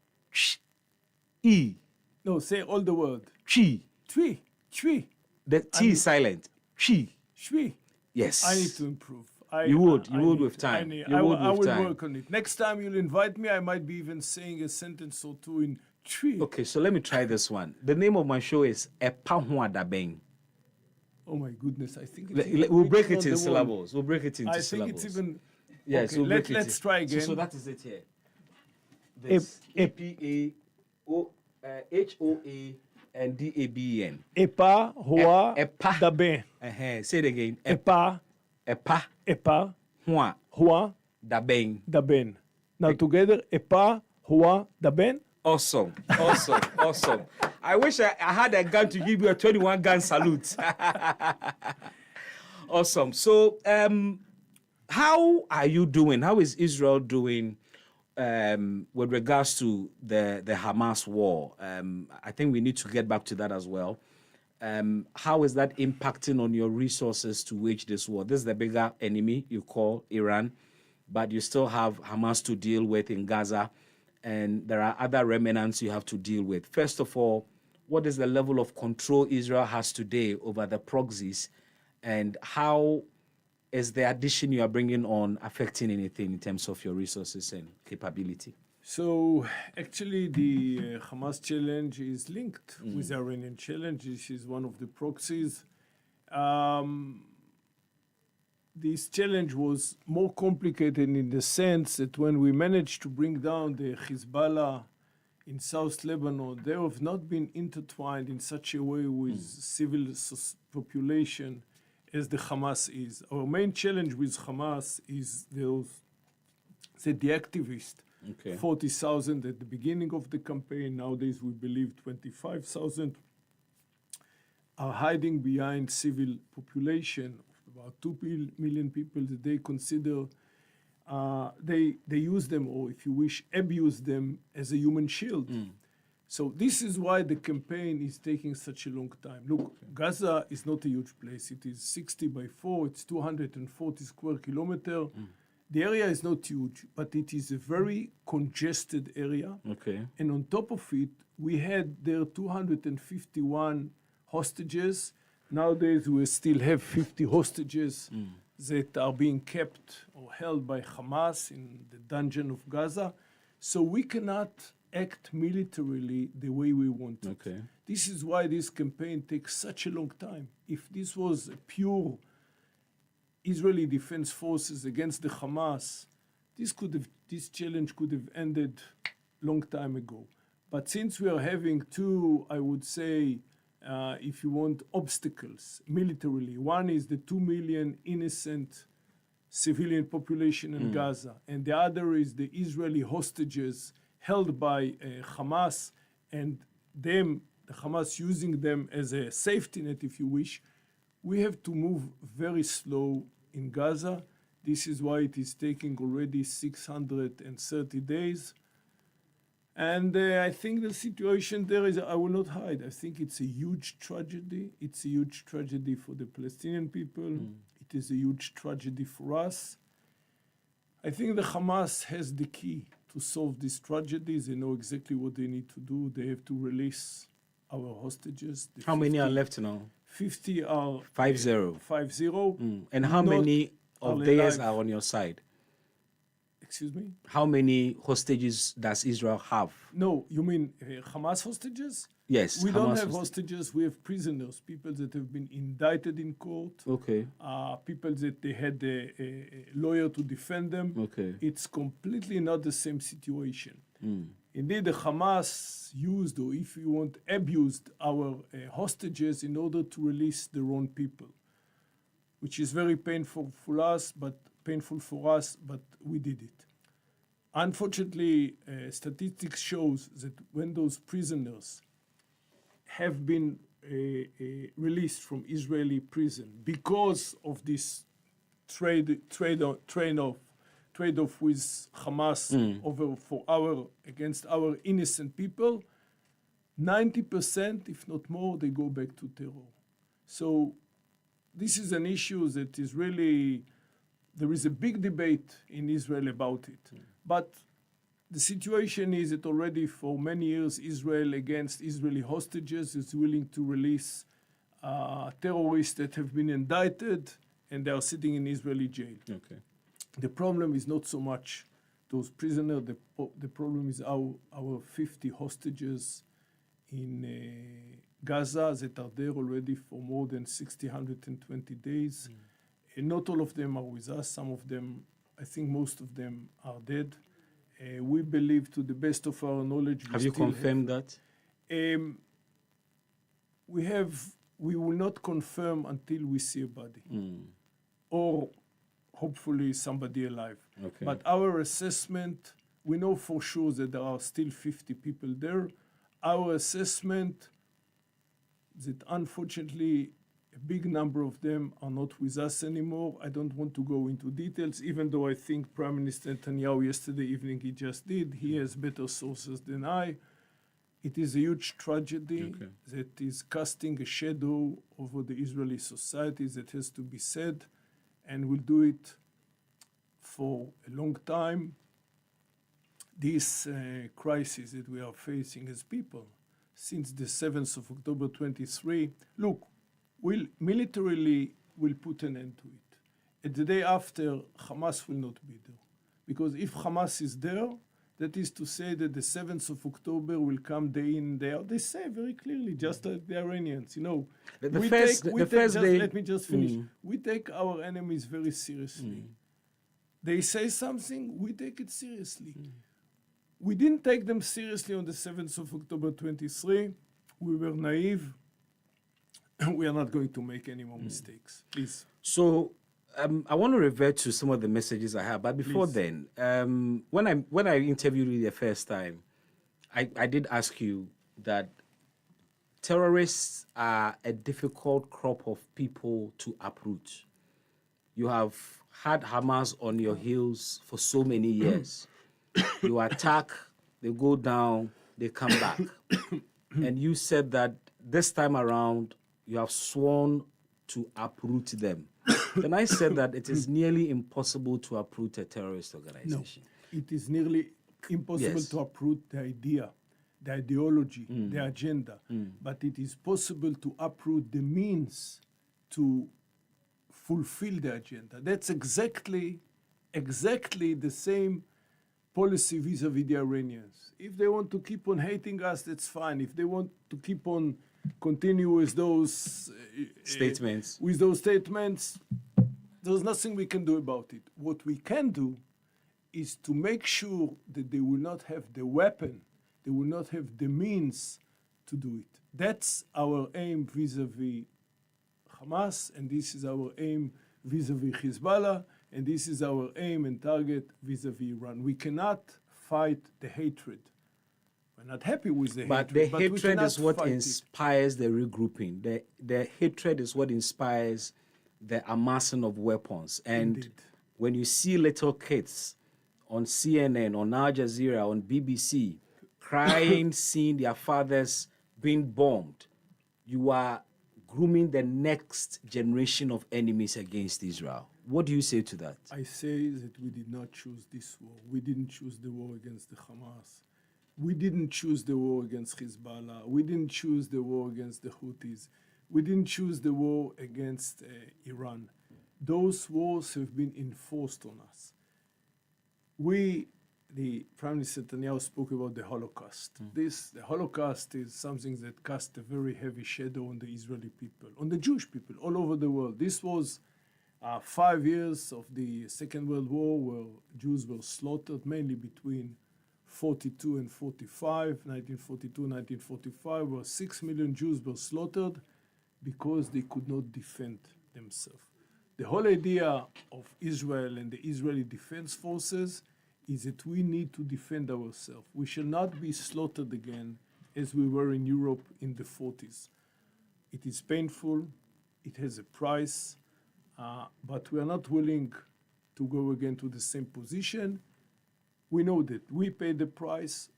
E. No, say all the word. Chi. Tree. Tree. The T is silent. Chi. Tree. Yes. I need to improve. You would with time. I will work on it. Next time you'll invite me, I might be even saying a sentence or two in tree. Okay, so let me try this one. The name of my show is EpaHoaDaben. Oh my goodness, I think we'll break it in syllables. We'll break it into syllables. I think it's even... Yes, okay, we'll let's try again. So that is it here. This EpaHoaDaben. EpaHoaDaben. Say it again. EpaHoaDaben. Now together, EpaHoaDaben. Awesome. I wish I had a gun to give you a 21 gun salute. Awesome. So, how are you doing? How is Israel doing with regards to the Hamas war, I think we need to get back to that as well. How is that impacting on your resources to wage this war? This is the bigger enemy you call Iran, but you still have Hamas to deal with in Gaza, and there are other remnants you have to deal with. First of all, what is the level of control Israel has today over the proxies, and how is the addition you are bringing on affecting anything in terms of your resources and capability? So actually, the Hamas challenge is linked with the Iranian challenge. This is one of the proxies. This challenge was more complicated in the sense that when we managed to bring down the Hezbollah in South Lebanon, they have not been intertwined in such a way with civil population as the Hamas is. Our main challenge with Hamas is the activists. Okay. 40,000 at the beginning of the campaign. Nowadays, we believe 25,000 are hiding behind civil population of about 2 million people that they consider they use them, or if you wish, abuse them as a human shield. So this is why the campaign is taking such a long time. Look, Gaza is not a huge place. It is 60 by 4. It's 240 square kilometers. The area is not huge, but it is a very congested area. Okay. And on top of it, we had there 251 hostages. Nowadays, we still have 50 hostages that are being kept or held by Hamas in the dungeon of Gaza. So we cannot act militarily the way we want to. Okay. This is why this campaign takes such a long time. If this was a pure Israeli Defense Forces against the Hamas, this challenge could have ended long time ago. But since we are having two, I would say, if you want, obstacles militarily, one is the 2 million innocent civilian population in Gaza, and the other is the Israeli hostages held by Hamas, and the Hamas using them as a safety net, if you wish. We have to move very slow in Gaza. This is why it is taking already 630 days. And I think the situation there is, I will not hide, I think it's a huge tragedy. It's a huge tragedy for the Palestinian people. It is a huge tragedy for us. I think the Hamas has the key to solve these tragedies. They know exactly what they need to do. They have to release our hostages. How many are left now? 50 are 50. 50. And how Not many of all theirs alive. are on your side? Excuse me? How many hostages does Israel have? No, you mean Hamas hostages? Yes. We don't Hamas have hostages. We have prisoners, people that have been indicted in court, Okay. people that they had a lawyer to defend them. Okay. It's completely not the same situation. Indeed, the Hamas used, or if you want, abused our hostages in order to release their own people, which is very painful for us, but we did it. Unfortunately, statistics shows that when those prisoners have been released from Israeli prison because of this trade-off with Hamas against our innocent people, 90%, if not more, they go back to terror. So this is an issue that is really, there is a big debate in Israel about it. But the situation is that already for many years, Israel against Israeli hostages is willing to release terrorists that have been indicted and they are sitting in Israeli jail. Okay. The problem is not so much those prisoners. The problem is our 50 hostages in Gaza that are there already for more than 120 days. And not all of them are with us. Some of them, I think most of them are dead. We believe, to the best of our knowledge, Have you confirmed that? We will not confirm until we see a body. Or hopefully somebody alive. Okay. But our assessment, we know for sure that there are still 50 people there. Our assessment that unfortunately A big number of them are not with us anymore. I don't want to go into details, even though I think Prime Minister Netanyahu yesterday evening he just did. He has better sources than I. It is a huge tragedy that is casting a shadow over the Israeli society that has to be said, and will do it for a long time. This crisis that we are facing as people since the 7th of October 23, look, militarily will put an end to it. And the day after, Hamas will not be there. Because if Hamas is there, that is to say that the 7th of October will come day in, day out. They say very clearly, just like the Iranians, you know. Let me just finish. We take our enemies very seriously. They say something, we take it seriously. We didn't take them seriously on the 7th of October 23. We were naive. We are not going to make any more mistakes. Please. So I want to revert to some of the messages I have, but before then, when I interviewed you the first time, I did ask you that terrorists are a difficult crop of people to uproot. You have had Hamas on your heels for so many years. You attack, they go down, they come back. And you said that this time around, you have sworn to uproot them. Then I said that it is nearly impossible to uproot a terrorist organization. No, it is nearly impossible to uproot the idea, the ideology, the agenda. But it is possible to uproot the means to fulfill the agenda. That's exactly the same policy vis-a-vis the Iranians. If they want to keep on hating us, that's fine. If they want to keep on continue with those statements, there's nothing we can do about it. What we can do is to make sure that they will not have the weapon, they will not have the means to do it. That's our aim vis-a-vis Hamas, and this is our aim vis-a-vis Hezbollah, and this is our aim and target vis-a-vis Iran. We cannot fight the hatred. We're not happy with the hatred. But the hatred is what inspires the regrouping. The hatred is what inspires the amassing of weapons. And Indeed. When you see little kids on CNN, on Al Jazeera, on BBC, crying, seeing their fathers being bombed, you are grooming the next generation of enemies against Israel. What do you say to that? I say that we did not choose this war. We didn't choose the war against the Hamas. We didn't choose the war against Hezbollah. We didn't choose the war against the Houthis. We didn't choose the war against Iran. Those wars have been enforced on us. The Prime Minister Netanyahu spoke about the Holocaust. The Holocaust is something that cast a very heavy shadow on the Israeli people, on the Jewish people all over the world. This was 5 years of the Second World War where Jews were slaughtered, mainly between 42 and 45, 1942, 1945, where 6 million Jews were slaughtered because they could not defend themselves. The whole idea of Israel and the Israeli Defense Forces is that we need to defend ourselves. We shall not be slaughtered again as we were in Europe in the 40s. It is painful, it has a price, but we are not willing to go again to the same position. We know that we pay the price.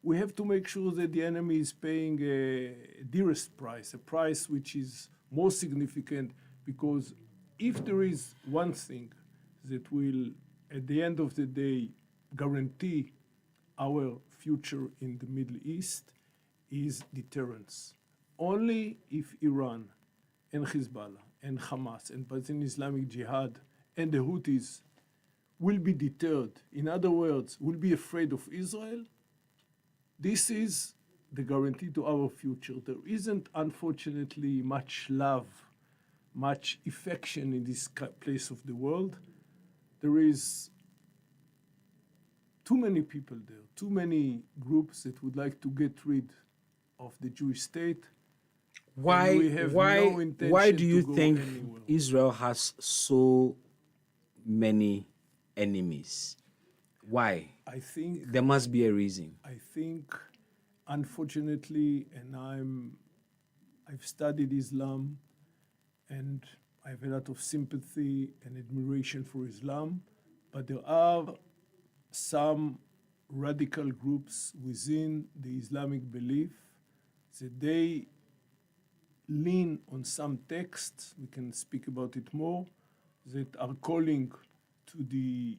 We have to make sure that the enemy is paying a dearest price, a price which is more significant, because if there is one thing that will, at the end of the day, guarantee our future in the Middle East, is deterrence. Only if Iran and Hezbollah and Hamas and Palestinian Islamic Jihad and the Houthis will be deterred, in other words, will be afraid of Israel, this is the guarantee to our future. There isn't, unfortunately, much love, much affection in this place of the world. There is too many people there, too many groups that would like to get rid of the Jewish state. Why do you think Israel has so many enemies? Why? I think there must be a reason. I think, unfortunately, and I've studied Islam, and I have a lot of sympathy and admiration for Islam, but there are some radical groups within the Islamic belief that they lean on some texts, we can speak about it more, that are calling to the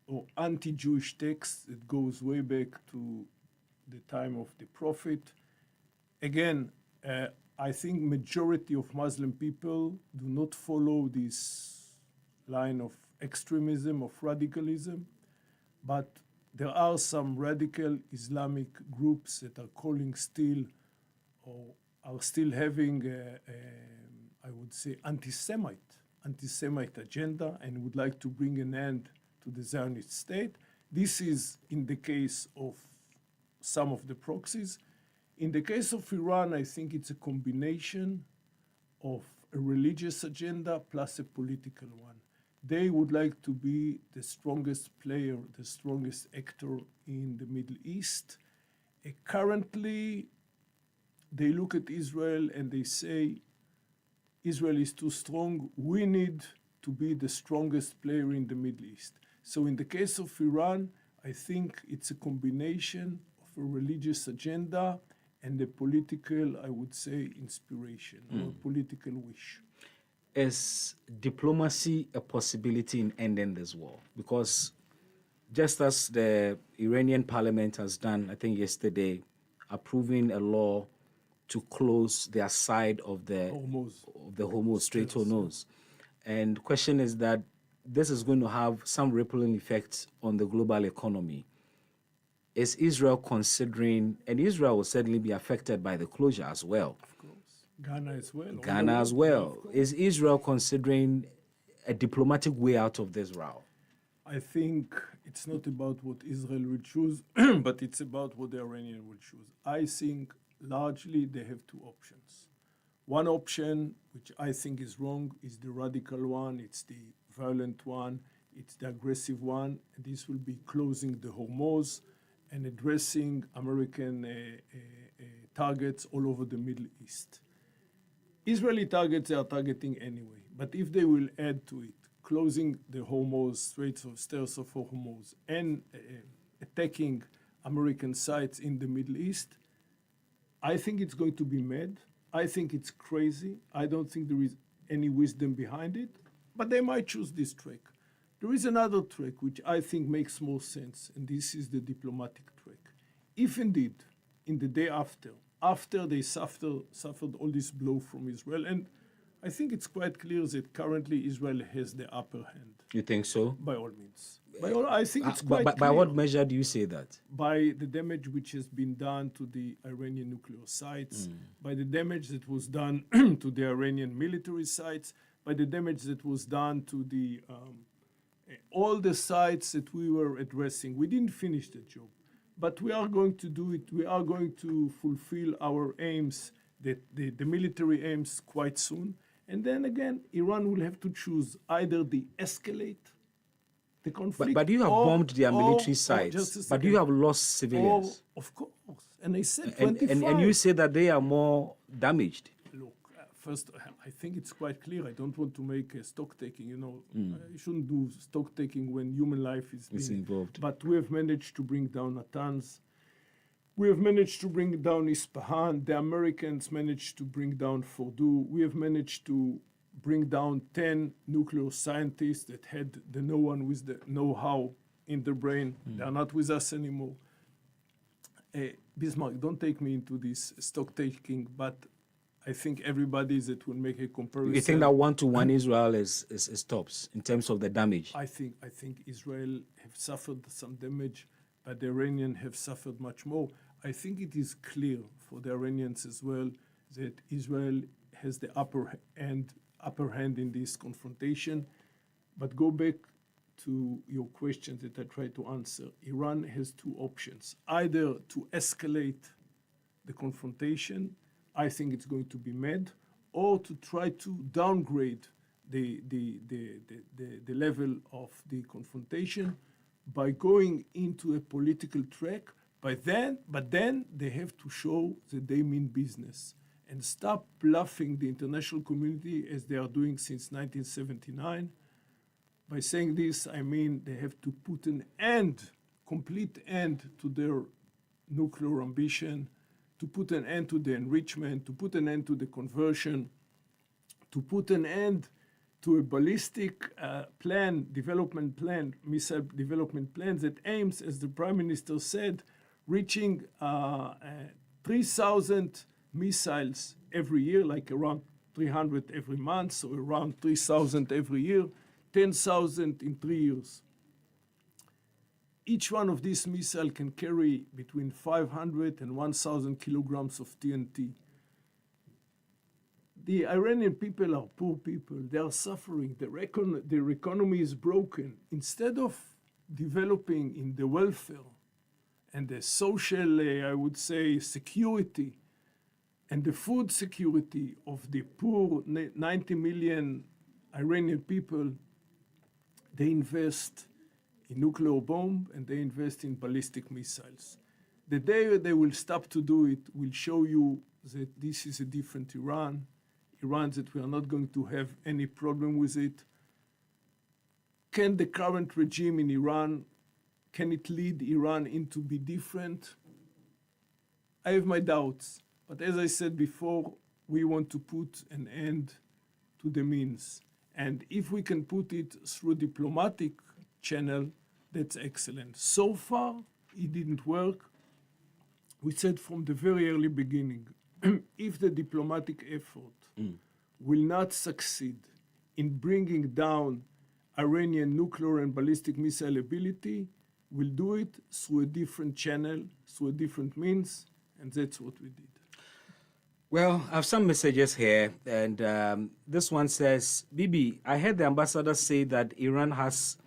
or anti-Jewish texts that goes way back to the time of the Prophet. Again, I think majority of Muslim people do not follow this line of extremism, of radicalism, but there are some radical Islamic groups that are calling still, or are still having, I would say, anti-Semite agenda, and would like to bring an end to the Zionist state. This is in the case of some of the proxies. In the case of Iran, I think it's a combination of a religious agenda plus a political one. They would like to be the strongest player, the strongest actor in the Middle East. Currently, they look at Israel and they say, Israel is too strong. We need to be the strongest player in the Middle East. So in the case of Iran, I think it's a combination of a religious agenda and a political, I would say, inspiration or political wish. Is diplomacy a possibility in ending this war? Because just as the Iranian parliament has done, I think yesterday, approving a law to close their side of the Hormuz Strait Hormuz. And the question is that this is going to have some rippling effects on the global economy. Is Israel considering, and Israel will certainly be affected by the closure as well. Of course. Ghana as well. Ghana as well. Is Israel considering a diplomatic way out of this row? I think it's not about what Israel will choose, but it's about what the Iranian will choose. I think largely they have two options. One option, which I think is wrong, is the radical one. It's the violent one. It's the aggressive one. And this will be closing the Hormuz and addressing American targets all over the Middle East. Israeli targets they are targeting anyway. But if they will add to it, closing the Hormuz, Straits of Hormuz, and attacking American sites in the Middle East, I think it's going to be mad. I think it's crazy. I don't think there is any wisdom behind it, but they might choose this track. There is another track which I think makes more sense, and this is the diplomatic track. If indeed, in the day after they suffered all this blow from Israel, and I think it's quite clear that currently Israel has the upper hand. You think so? By all means. I think it's quite clear. By what measure do you say that? By the damage which has been done to the Iranian nuclear sites, by the damage that was done to the Iranian military sites, by the damage that was done to the all the sites that we were addressing. We didn't finish the job, but we are going to do it. We are going to fulfill our aims, the military aims, quite soon. And then again, Iran will have to choose either the escalate the conflict. But you have bombed their military sites. But you have lost civilians. Of course. And I said 25. And you say that they are more damaged. Look, first, I think it's quite clear. I don't want to make a stock taking. You shouldn't do stock taking when human life is involved. But we have managed to bring down Natanz. We have managed to bring down Isfahan. The Americans managed to bring down Fordow. We have managed to bring down 10 nuclear scientists that had the no one with the know-how in their brain. They are not with us anymore. Bismark, don't take me into this stock taking, but I think everybody that will make a comparison. You think that 1-to-1 Israel is tops in terms of the damage? I think Israel have suffered some damage, but the Iranians have suffered much more. I think it is clear for the Iranians as well that Israel has the upper hand in this confrontation. But go back to your question that I tried to answer. Iran has two options: either to escalate the confrontation, I think it's going to be mad, or to try to downgrade the level of the confrontation by going into a political track. But then they have to show that they mean business. and stop bluffing the international community as they are doing since 1979. By saying this, I mean they have to put an end, complete end to their nuclear ambition, to put an end to the enrichment, to put an end to the conversion, to put an end to a ballistic development plan, missile development plan that aims, as the Prime Minister said, reaching 3,000 missiles every year, like around 300 every month, so around 3,000 every year, 10,000 in 3 years. Each one of these missiles can carry between 500 and 1,000 kilograms of TNT. The Iranian people are poor people. They are suffering. Their economy is broken. Instead of developing in the welfare and the social, I would say, security and the food security of the poor 90 million Iranian people, they invest in nuclear bomb and they invest in ballistic missiles. The day they will stop to do it will show you that this is a different Iran, Iran that we are not going to have any problem with it. Can the current regime in Iran, can it lead Iran into be different? I have my doubts. But as I said before, we want to put an end to the means. And if we can put it through diplomatic channel, that's excellent. So far, it didn't work. We said from the very early beginning, if the diplomatic effort will not succeed in bringing down Iranian nuclear and ballistic missile ability, we'll do it through a different channel, through a different means, and that's what we did. Well, I have some messages here, and this one says, Bibi, I heard the ambassador say that Iran has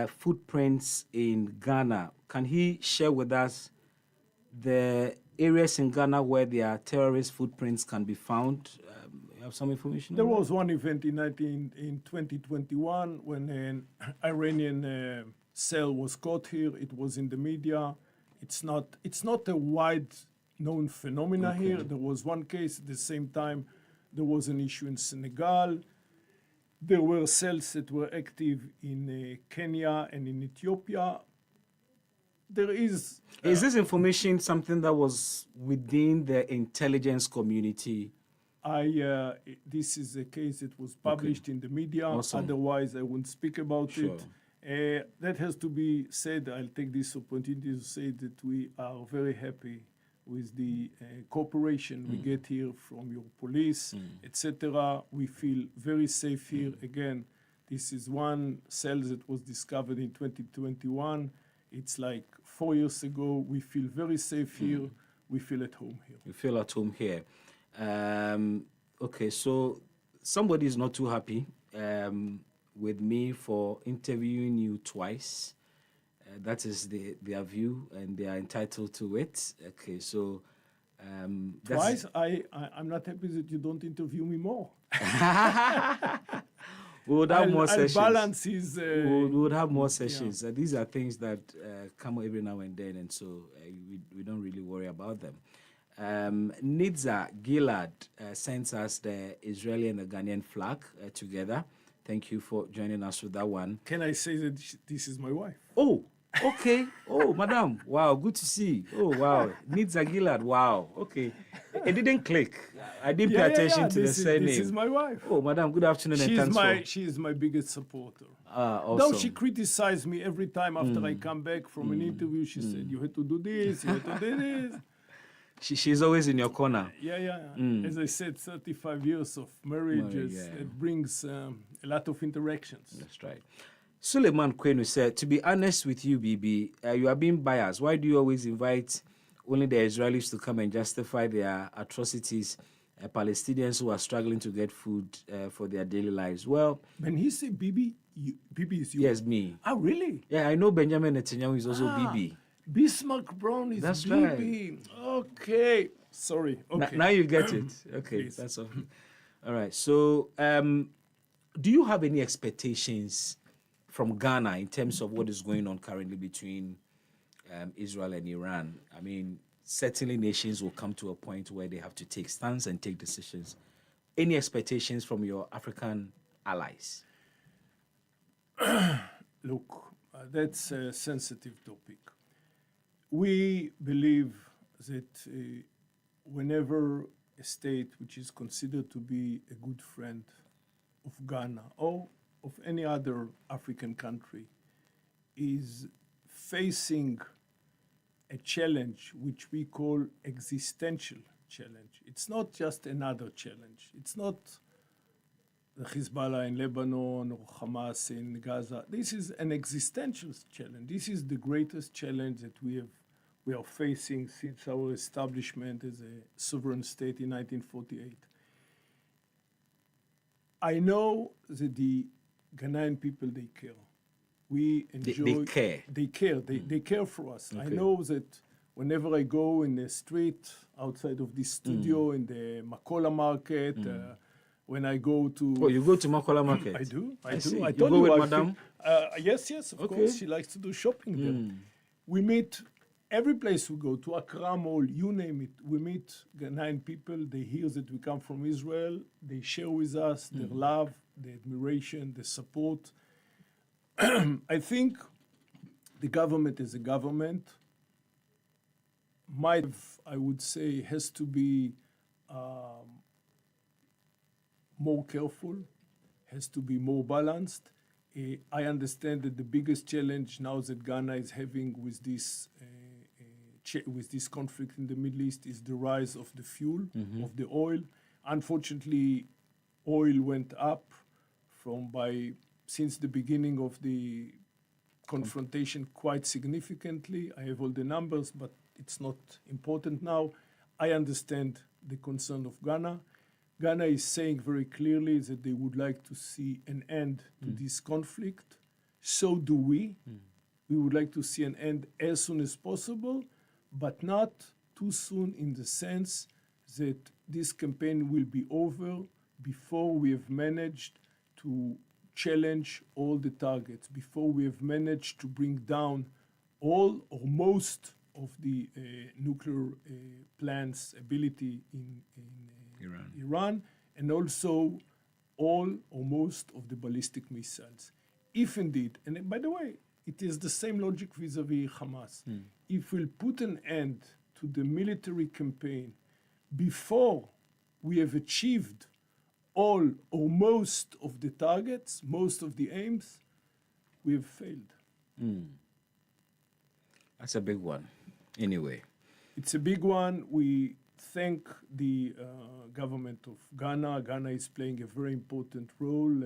footprints in Ghana. Can he share with us the areas in Ghana where their terrorist footprints can be found? You have some information? There was one event in 2021 when an Iranian cell was caught here. It was in the media. It's not a wide-known phenomena here. There was one case. At the same time, there was an issue in Senegal. There were cells that were active in Kenya and in Ethiopia. There is... Is this information something that was within the intelligence community? This is a case that was published in the media. Awesome. Otherwise, I wouldn't speak about it. That has to be said. I'll take this opportunity to say that we are very happy with the cooperation we get here from your police, etc. We feel very safe here. Again, this is one cell that was discovered in 2021. It's like 4 years ago. We feel very safe here. We feel at home here. You feel at home here. Okay, so somebody is not too happy with me for interviewing you twice. That is their view, and they are entitled to it. Okay, so twice. I'm not happy that you don't interview me more. We would have more sessions. Balance is. We would have more sessions. These are things that come every now and then, and so we don't really worry about them. Nidza Gilad sends us the Israeli and the Ghanaian flag together. Thank you for joining us with that one. Can I say that this is my wife? Oh, okay. Oh, madam. Wow, good to see. Oh, wow. Nidza Gilad. Wow. Okay. It didn't click. I didn't pay attention to the surname. This is my wife. Oh, madam, good afternoon and thanks She is my biggest supporter. Awesome. Though she criticized me every time after I come back from an interview, she said, you had to do this, you had to do this. She's always in your corner. Yeah. As I said, 35 years of marriage, it brings a lot of interactions. That's right. Suleiman Kwenu said, to be honest with you, Bibi, you are being biased. Why do you always invite only the Israelis to come and justify their atrocities, Palestinians who are struggling to get food for their daily lives? Well... When he said Bibi, Bibi is you? Yes, me. Ah, really? Yeah, I know Benjamin Netanyahu is also Bibi. Bismark Brown is That's Bibi. Right. Okay. Sorry. Okay. Now you get it. Okay, Please. that's all. All right. So, do you have any expectations from Ghana in terms of what is going on currently between Israel and Iran? I mean, certainly nations will come to a point where they have to take stance and take decisions. Any expectations from your African allies? Look, that's a sensitive topic. We believe that whenever a state which is considered to be a good friend of Ghana or of any other African country is facing a challenge which we call existential challenge. It's not just another challenge. It's not the Hezbollah in Lebanon or Hamas in Gaza. This is an existential challenge. This is the greatest challenge that we are facing since our establishment as a sovereign state in 1948. I know that the Ghanaian people, they care. We enjoy. They care. They care. They care for us. I know that whenever I go in the street outside of this studio in the Makola market, when I go to. Oh, you go to Makola Market? I do. I see. do. I You told go with I Madame? yes, of course. She likes to do shopping there. We meet every place we go, to Accra Mall, you name it. We meet Ghanaian people. They hear that we come from Israel. They share with us their love, their admiration, their support. I think the government as a government might have, I would say, has to be more careful, has to be more balanced. I understand that the biggest challenge now that Ghana is having with this conflict in the Middle East is the rise of the fuel, of the oil. Unfortunately, oil went up since the beginning of the confrontation quite significantly. I have all the numbers, but it's not important now. I understand the concern of Ghana. Ghana is saying very clearly that they would like to see an end to this conflict. So do we. We would like to see an end as soon as possible, but not too soon in the sense that this campaign will be over before we have managed to challenge all the targets, before we have managed to bring down all or most of the nuclear plants' ability in Iran, and also all or most of the ballistic missiles. If indeed, and by the way, it is the same logic vis-a-vis Hamas. If we'll put an end to the military campaign before we have achieved all or most of the targets, most of the aims, we have failed. That's a big one. Anyway. It's a big one. We thank the government of Ghana. Ghana is playing a very important role.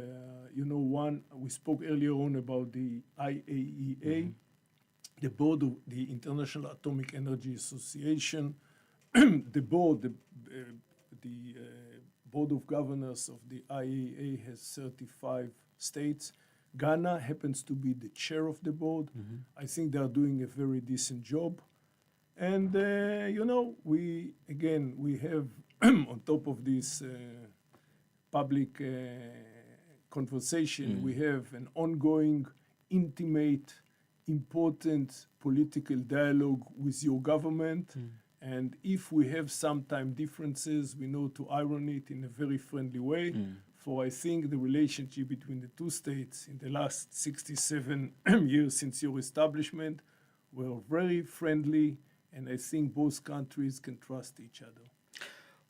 We spoke earlier on about the IAEA, the board of the International Atomic Energy Association, the board of governors of the IAEA has 35 states. Ghana happens to be the chair of the board. I think they are doing a very decent job. And, we have, on top of this public conversation, we have an ongoing, intimate, important political dialogue with your government. And if we have sometime differences, we know to iron it in a very friendly way. For I think the relationship between the two states in the last 67 years since your establishment were very friendly, and I think both countries can trust each other.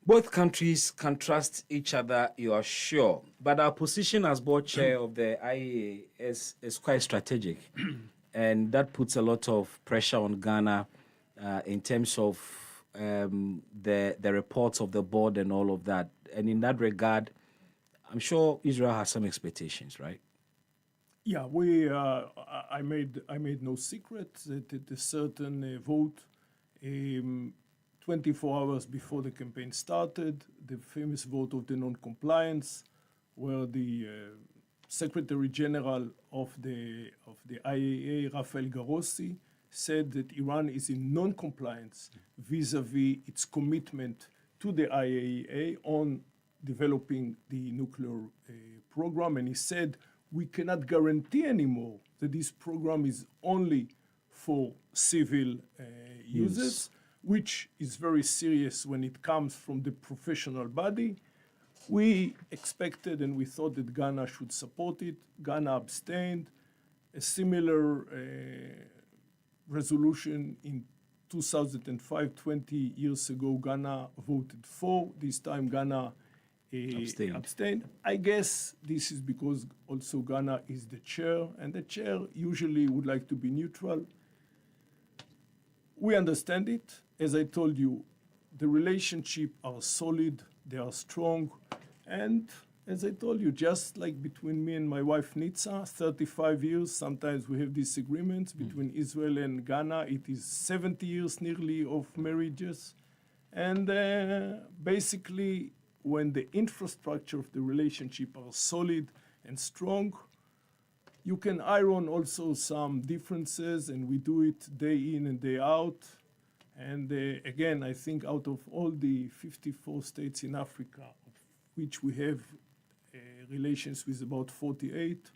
Both countries can trust each other, you are sure. But our position as board chair of the IAEA is quite strategic. And that puts a lot of pressure on Ghana in terms of the reports of the board and all of that. And in that regard, I'm sure Israel has some expectations, right? Yeah, I made no secret that at a certain vote, 24 hours before the campaign started, the famous vote of the non-compliance, where the Secretary General of the IAEA, Rafael Grossi, said that Iran is in non-compliance vis-a-vis its commitment to the IAEA on developing the nuclear program. And he said, we cannot guarantee anymore that this program is only for civil uses, which is very serious when it comes from the professional body. We expected and we thought that Ghana should support it. Ghana abstained. A similar resolution in 2005, 20 years ago, Ghana voted for. This time, Ghana abstained. I guess this is because also Ghana is the chair, and the chair usually would like to be neutral. We understand it. As I told you, the relationship are solid, they are strong, and as I told you, just like between me and my wife Nitsa, 35 years, sometimes we have disagreements between Israel and Ghana. It is 70 years nearly of marriages. And basically, when the infrastructure of the relationship are solid and strong, you can iron also some differences, and we do it day in and day out. And again, I think out of all the 54 states in Africa, of which we have relations with about 48,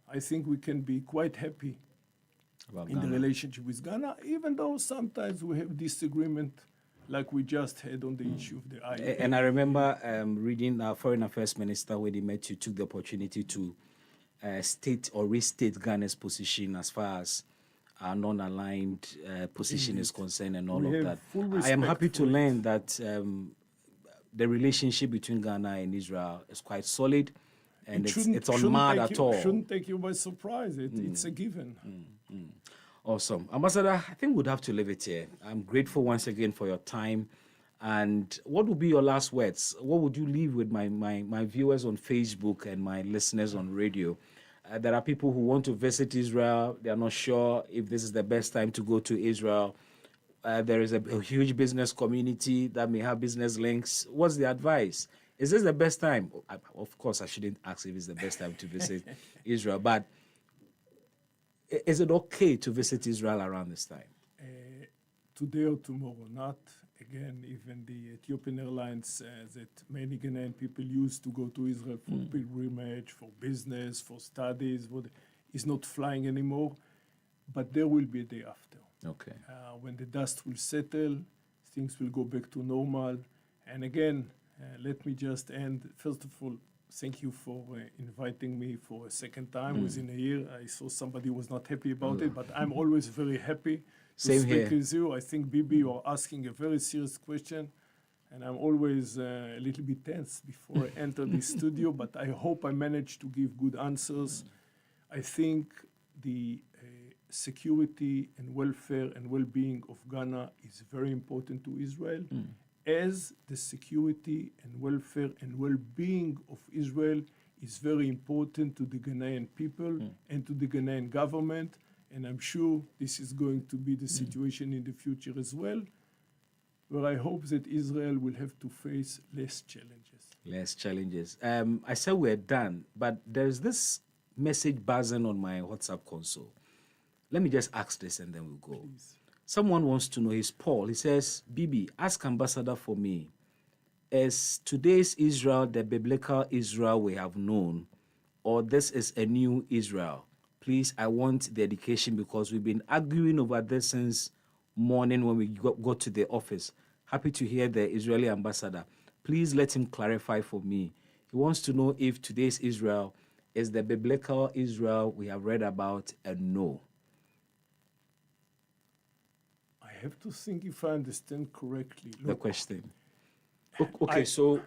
I think we can be quite happy in the relationship with Ghana, even though sometimes we have disagreement like we just had on the issue of the IEA. And I remember reading our Foreign Affairs Minister when he met you, took the opportunity to state or restate Ghana's position as far as our non-aligned position is concerned and all We of have that. full I am respect happy to for it. learn that the relationship between Ghana and Israel is quite solid, and it's on mad at all. Shouldn't take you by surprise. It's a given. Awesome. Ambassador, I think we'd have to leave it here. I'm grateful once again for your time. And what would be your last words? What would you leave with my viewers on Facebook and my listeners on radio? There are people who want to visit Israel. They are not sure if this is the best time to go to Israel. There is a huge business community that may have business links. What's the advice? Is this the best time? Of course, I shouldn't ask if it's the best time to visit Israel, but is it okay to visit Israel around this time? Today or tomorrow, not. Again, even the Ethiopian Airlines that many Ghanaian people use to go to Israel for pilgrimage, for business, for studies, is not flying anymore. But there will be a day after. Okay. When the dust will settle, things will go back to normal. And again, let me just end. First of all, thank you for inviting me for a second time within a year. I saw somebody was not happy about it, but I'm always very happy to Same speak here. with you. I think, Bibi, you are asking a very serious question, and I'm always a little bit tense before I enter the studio, but I hope I manage to give good answers. I think the security and welfare and well-being of Ghana is very important to Israel, as the security and welfare and well-being of Israel is very important to the Ghanaian people and to the Ghanaian government. And I'm sure this is going to be the situation in the future as well, where I hope that Israel will have to face less challenges. Less challenges. I said we're done, but there's this message buzzing on my WhatsApp console. Let me just ask this and then we'll go. Please. Someone wants to know, he's Paul. He says, Bibi, ask Ambassador for me. Is today's Israel the biblical Israel we have known, or this is a new Israel? Please, I want the education because we've been arguing over this since morning when we got to the office. Happy to hear the Israeli ambassador. Please let him clarify for me. He wants to know if today's Israel is the biblical Israel we have read about, and no. I have to think if I understand correctly. The question. Okay, so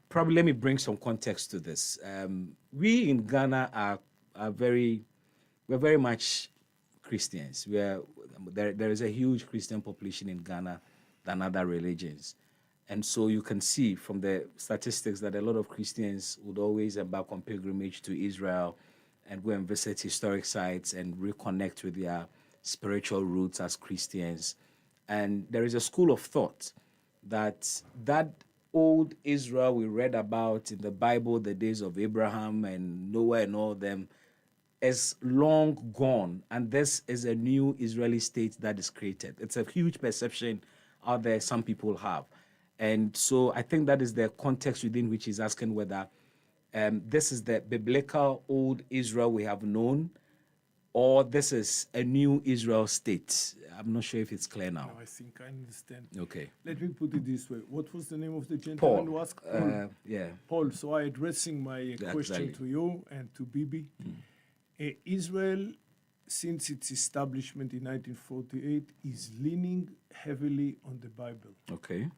probably let me bring some context to this. We in Ghana are very much Christians. There is a huge Christian population in Ghana than other religions. And so you can see from the statistics that a lot of Christians would always embark on pilgrimage to Israel and go and visit historic sites and reconnect with their spiritual roots as Christians. And there is a school of thought that old Israel we read about in the Bible, the days of Abraham and Noah and all them, is long gone, and this is a new Israeli state that is created. It's a huge perception out there some people have. And so I think that is the context within which he's asking whether this is the biblical old Israel we have known, or this is a new Israel state? I'm not sure if it's clear now. No, I think I understand. Okay. Let me put it this way. What was the name of the gentleman who asked? Paul. Yeah. Paul, so I addressing my question to you and to Bibi. Israel, since its establishment in 1948, is leaning heavily on the Bible. Okay.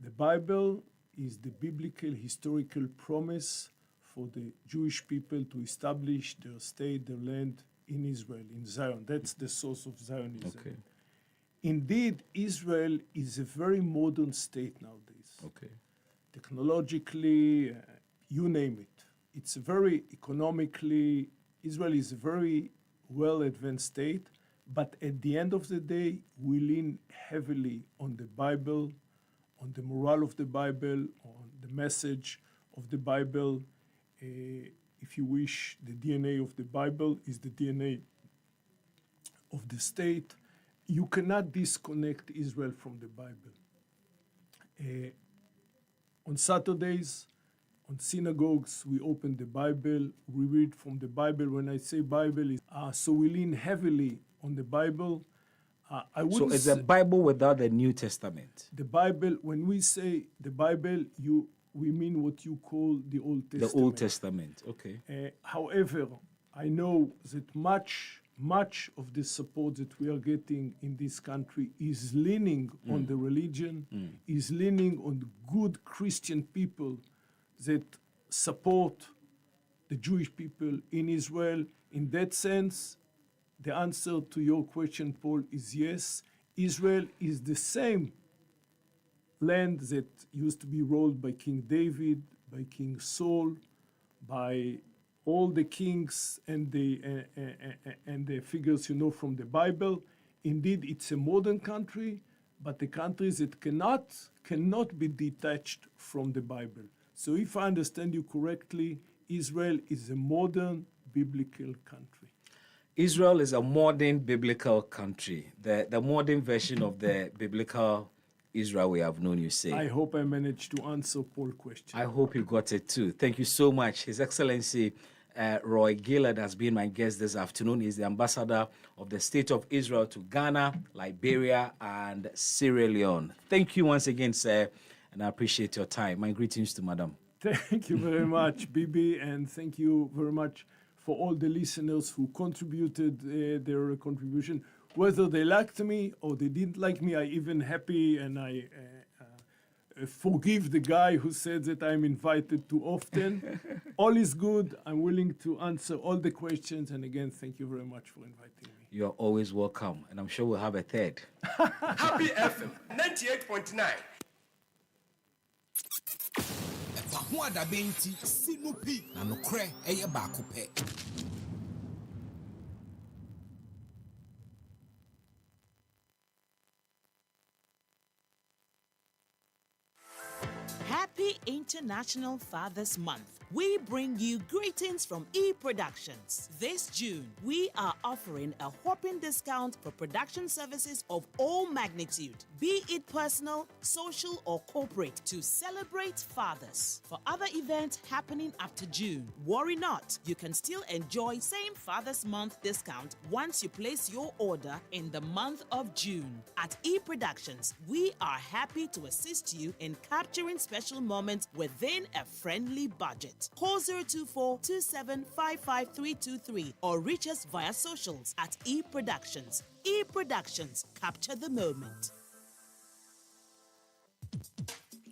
The Bible is the biblical historical promise for the Jewish people to establish their state, their land in Israel, in Zion. That's the source of Zionism. Okay. Indeed, Israel is a very modern state nowadays. Okay. Technologically, you name it. It's a very economically, Israel is a very well-advanced state, but at the end of the day, we lean heavily on the Bible, on the morale of the Bible, on the message of the Bible. If you wish, the DNA of the Bible is the DNA of the state. You cannot disconnect Israel from the Bible. On Saturdays, on synagogues, we open the Bible, we read from the Bible. When I say Bible, so we lean heavily on the Bible. So it's a Bible without the New Testament. The Bible, when we say the Bible, we mean what you call the Old Testament. The Old Testament, okay. However, I know that much of the support that we are getting in this country is leaning on the religion, is leaning on good Christian people that support the Jewish people in Israel. In that sense, the answer to your question, Paul, is yes. Israel is the same land that used to be ruled by King David, by King Saul, by all the kings and the figures you know from the Bible. Indeed, it's a modern country, but a country that cannot be detached from the Bible. So if I understand you correctly, Israel is a modern biblical country. Israel is a modern biblical country, the modern version of the biblical Israel we have known, you say. I hope I managed to answer Paul's question. I hope you got it too. Thank you so much. His Excellency Roy Gillard has been my guest this afternoon. He's the ambassador of the State of Israel to Ghana, Liberia, and Sierra Leone. Thank you once again, sir, and I appreciate your time. My greetings to Madam. Thank you very much, Bibi, and thank you very much for all the listeners who contributed their contribution. Whether they liked me or they didn't like me, I even happy and I forgive the guy who said that I'm invited too often. All is good. I'm willing to answer all the questions. And again, thank you very much for inviting me. You're always welcome. And I'm sure we'll have a third. Happy FM 98.9. EpaHoaDaben ti Sinupi na nokre eye baako pe. Happy International Fathers Month. We bring you greetings from E Productions. This June, we are offering a whopping discount for production services of all magnitude, be it personal, social, or corporate, to celebrate fathers. For other events happening up to June, worry not. You can still enjoy same Fathers Month discount once you place your order in the month of June. At E Productions, we are happy to assist you in capturing special moments within a friendly budget. Call 024-2755-323 or reach us via socials at E Productions. E Productions, capture the moment.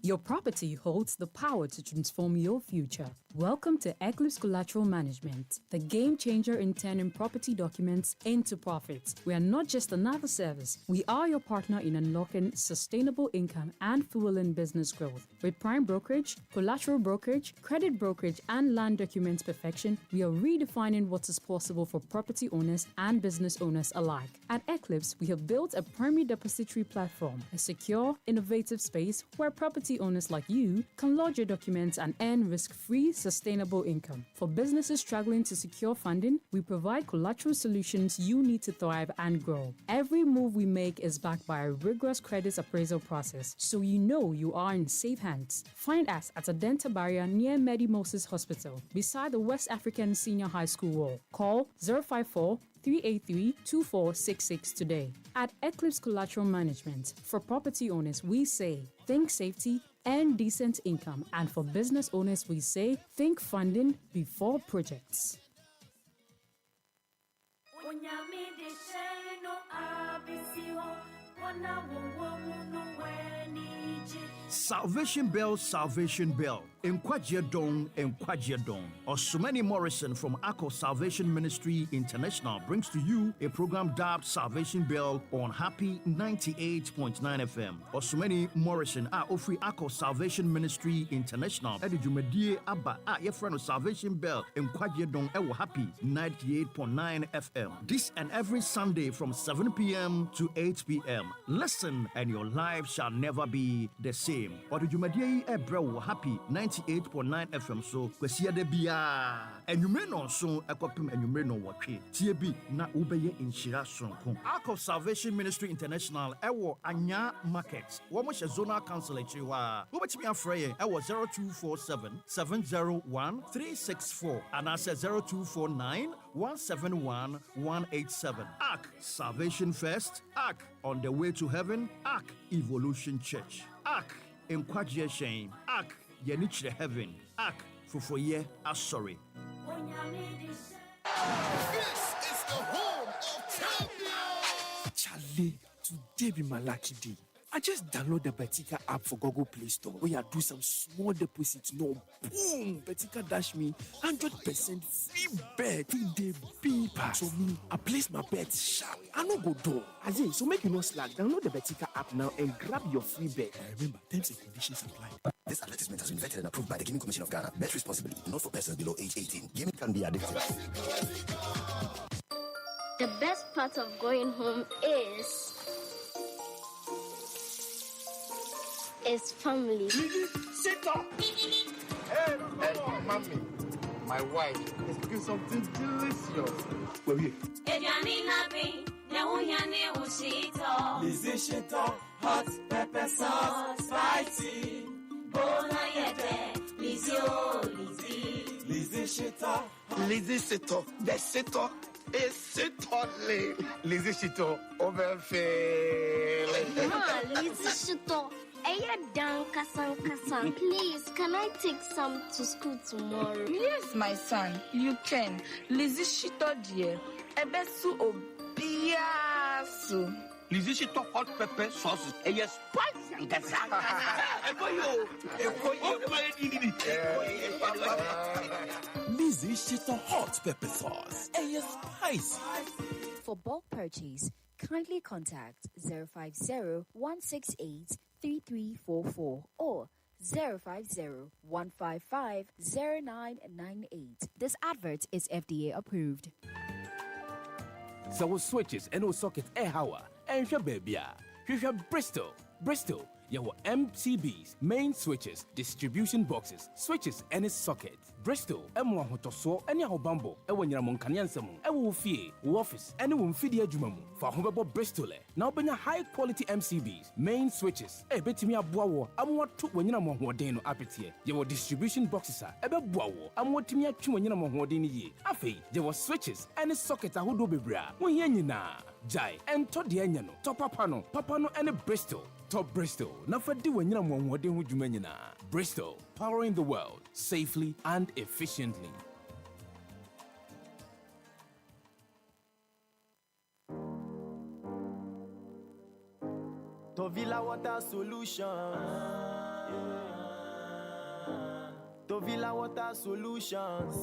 Your property holds the power to transform your future. Welcome to Eclipse Collateral Management, the game changer in turning property documents into profits. We are not just another service. We are your partner in unlocking sustainable income and fueling business growth. With prime brokerage, collateral brokerage, credit brokerage, and land documents perfection, we are redefining what is possible for property owners and business owners alike. At Eclipse, we have built a primary depository platform, a secure, innovative space where property owners like you can lodge your documents and earn risk-free, sustainable income. For businesses struggling to secure funding, we provide collateral solutions you need to thrive and grow. Every move we make is backed by a rigorous credit appraisal process, so you know you are in safe hands. Find us at Adenta Barrier near Medi Moses Hospital, beside the West African Senior High School wall. Call 054 383-2466 today. At Eclipse Collateral Management, for property owners, we say think safety and decent income. And for business owners, we say think funding before projects. Salvation Bell, Salvation Bell. Nkwajiedong. Osumani Morrison from Akko Salvation Ministry International brings to you a program dubbed Salvation Bell on Happy 98.9 FM. Osumani Morrison ofri Akko Salvation Ministry International. Edi jumedie aba your friend of Salvation Bell Nkwajiedong ewo Happy 98.9 FM. This and every Sunday from 7 p.m. to 8 p.m. Listen and your life shall never be the same. Odi jumedie ebrewo Happy 98.9 FM so kwesi de bia enyume no so ekopem enyume no wotwe tie bi na ubeye inshira sonko. Akko Salvation Ministry International ewo Anya Market wo mo she zonal council echiwa wo betimi afreye ewo 0247 701 364 and I said 0249 171 187. Ark Salvation First, Ark on the way to heaven, Ark Evolution Church, Ark Nkwajiye Shame, Ark Yenichre Heaven, Ark Fufoye Asori. This is the home of champions. Charlie, today be my lucky day. I just download the Betika app for Google Play Store where I do some small deposits. No, boom, Betika dash me 100% free bet in the paper. So me, I place my bet sharp. I no go door. As in, so make you no slack. Download the Betika app now and grab your free bet. Remember, terms and conditions apply. This advertisement has been vetted and approved by the Gaming Commission of Ghana. Bet responsibly, not for persons below age 18. Gaming can be addictive. The best part of going home is family. Sit up. Hey, mommy, my wife is cooking something delicious. Where are you? Hot pepper sauce, spicy. Lizzie Shito, the Shito is Shito. Lizzie Shito, overfilling. Lizzie Shito. Please, can I take some to school tomorrow? Yes, my son, you can. Lizzie Shito dear. Ebesu obiasu. Lizzie Shito hot pepper sauce. Yes, spicy. Lizzie Shito hot pepper sauce. Spicy. For bulk purchase, kindly contact 050-168-3344 or 050-155-0998. This advert is FDA approved. So we switches and we socket air hour and your baby. Here's Bristol. Your MCBs, main switches, distribution boxes, switches, and its socket. Bristol, M1 Hotoso, and your bambo, and when you're Moncanyansam, and will fee, office, and will feed your jumamu for Humble Bristol. Now, bring a high quality MCBs, main switches, a bit me a boawo, I'm what took when you're more deno appetite. Your distribution boxes are a boawo, I'm what to me a chew when you're more deni ye. Afe, there was switches, and its socket a hodo bebra, when yen na. Jai, and Todiano, Top Papano, and a Bristol. Top Bristol, Nafadi when you're more than Jumenina. Bristol, powering the world safely and efficiently. Tovilla Water Solutions. Tovilla Water Solutions.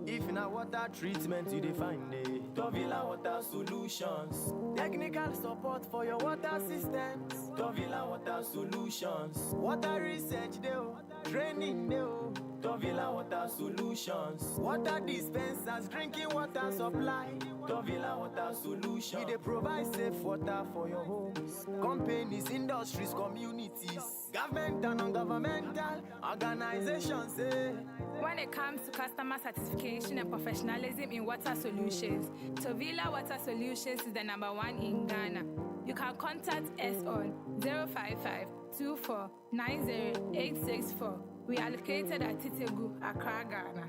If in a water treatment you define it. Tovilla Water Solutions. Technical support for your water systems. Tovilla Water Solutions. Water research deo, training deo. Tovilla Water Solutions. Water dispensers, drinking water supply. Tovilla Water Solutions. We provide safe water for your homes, companies, industries, communities, government and non-governmental organizations. When it comes to customer satisfaction and professionalism in water solutions, Tovilla Water Solutions is the #1 in Ghana. You can contact us on 055-2490-864. We are located at Titegu, Accra, Ghana.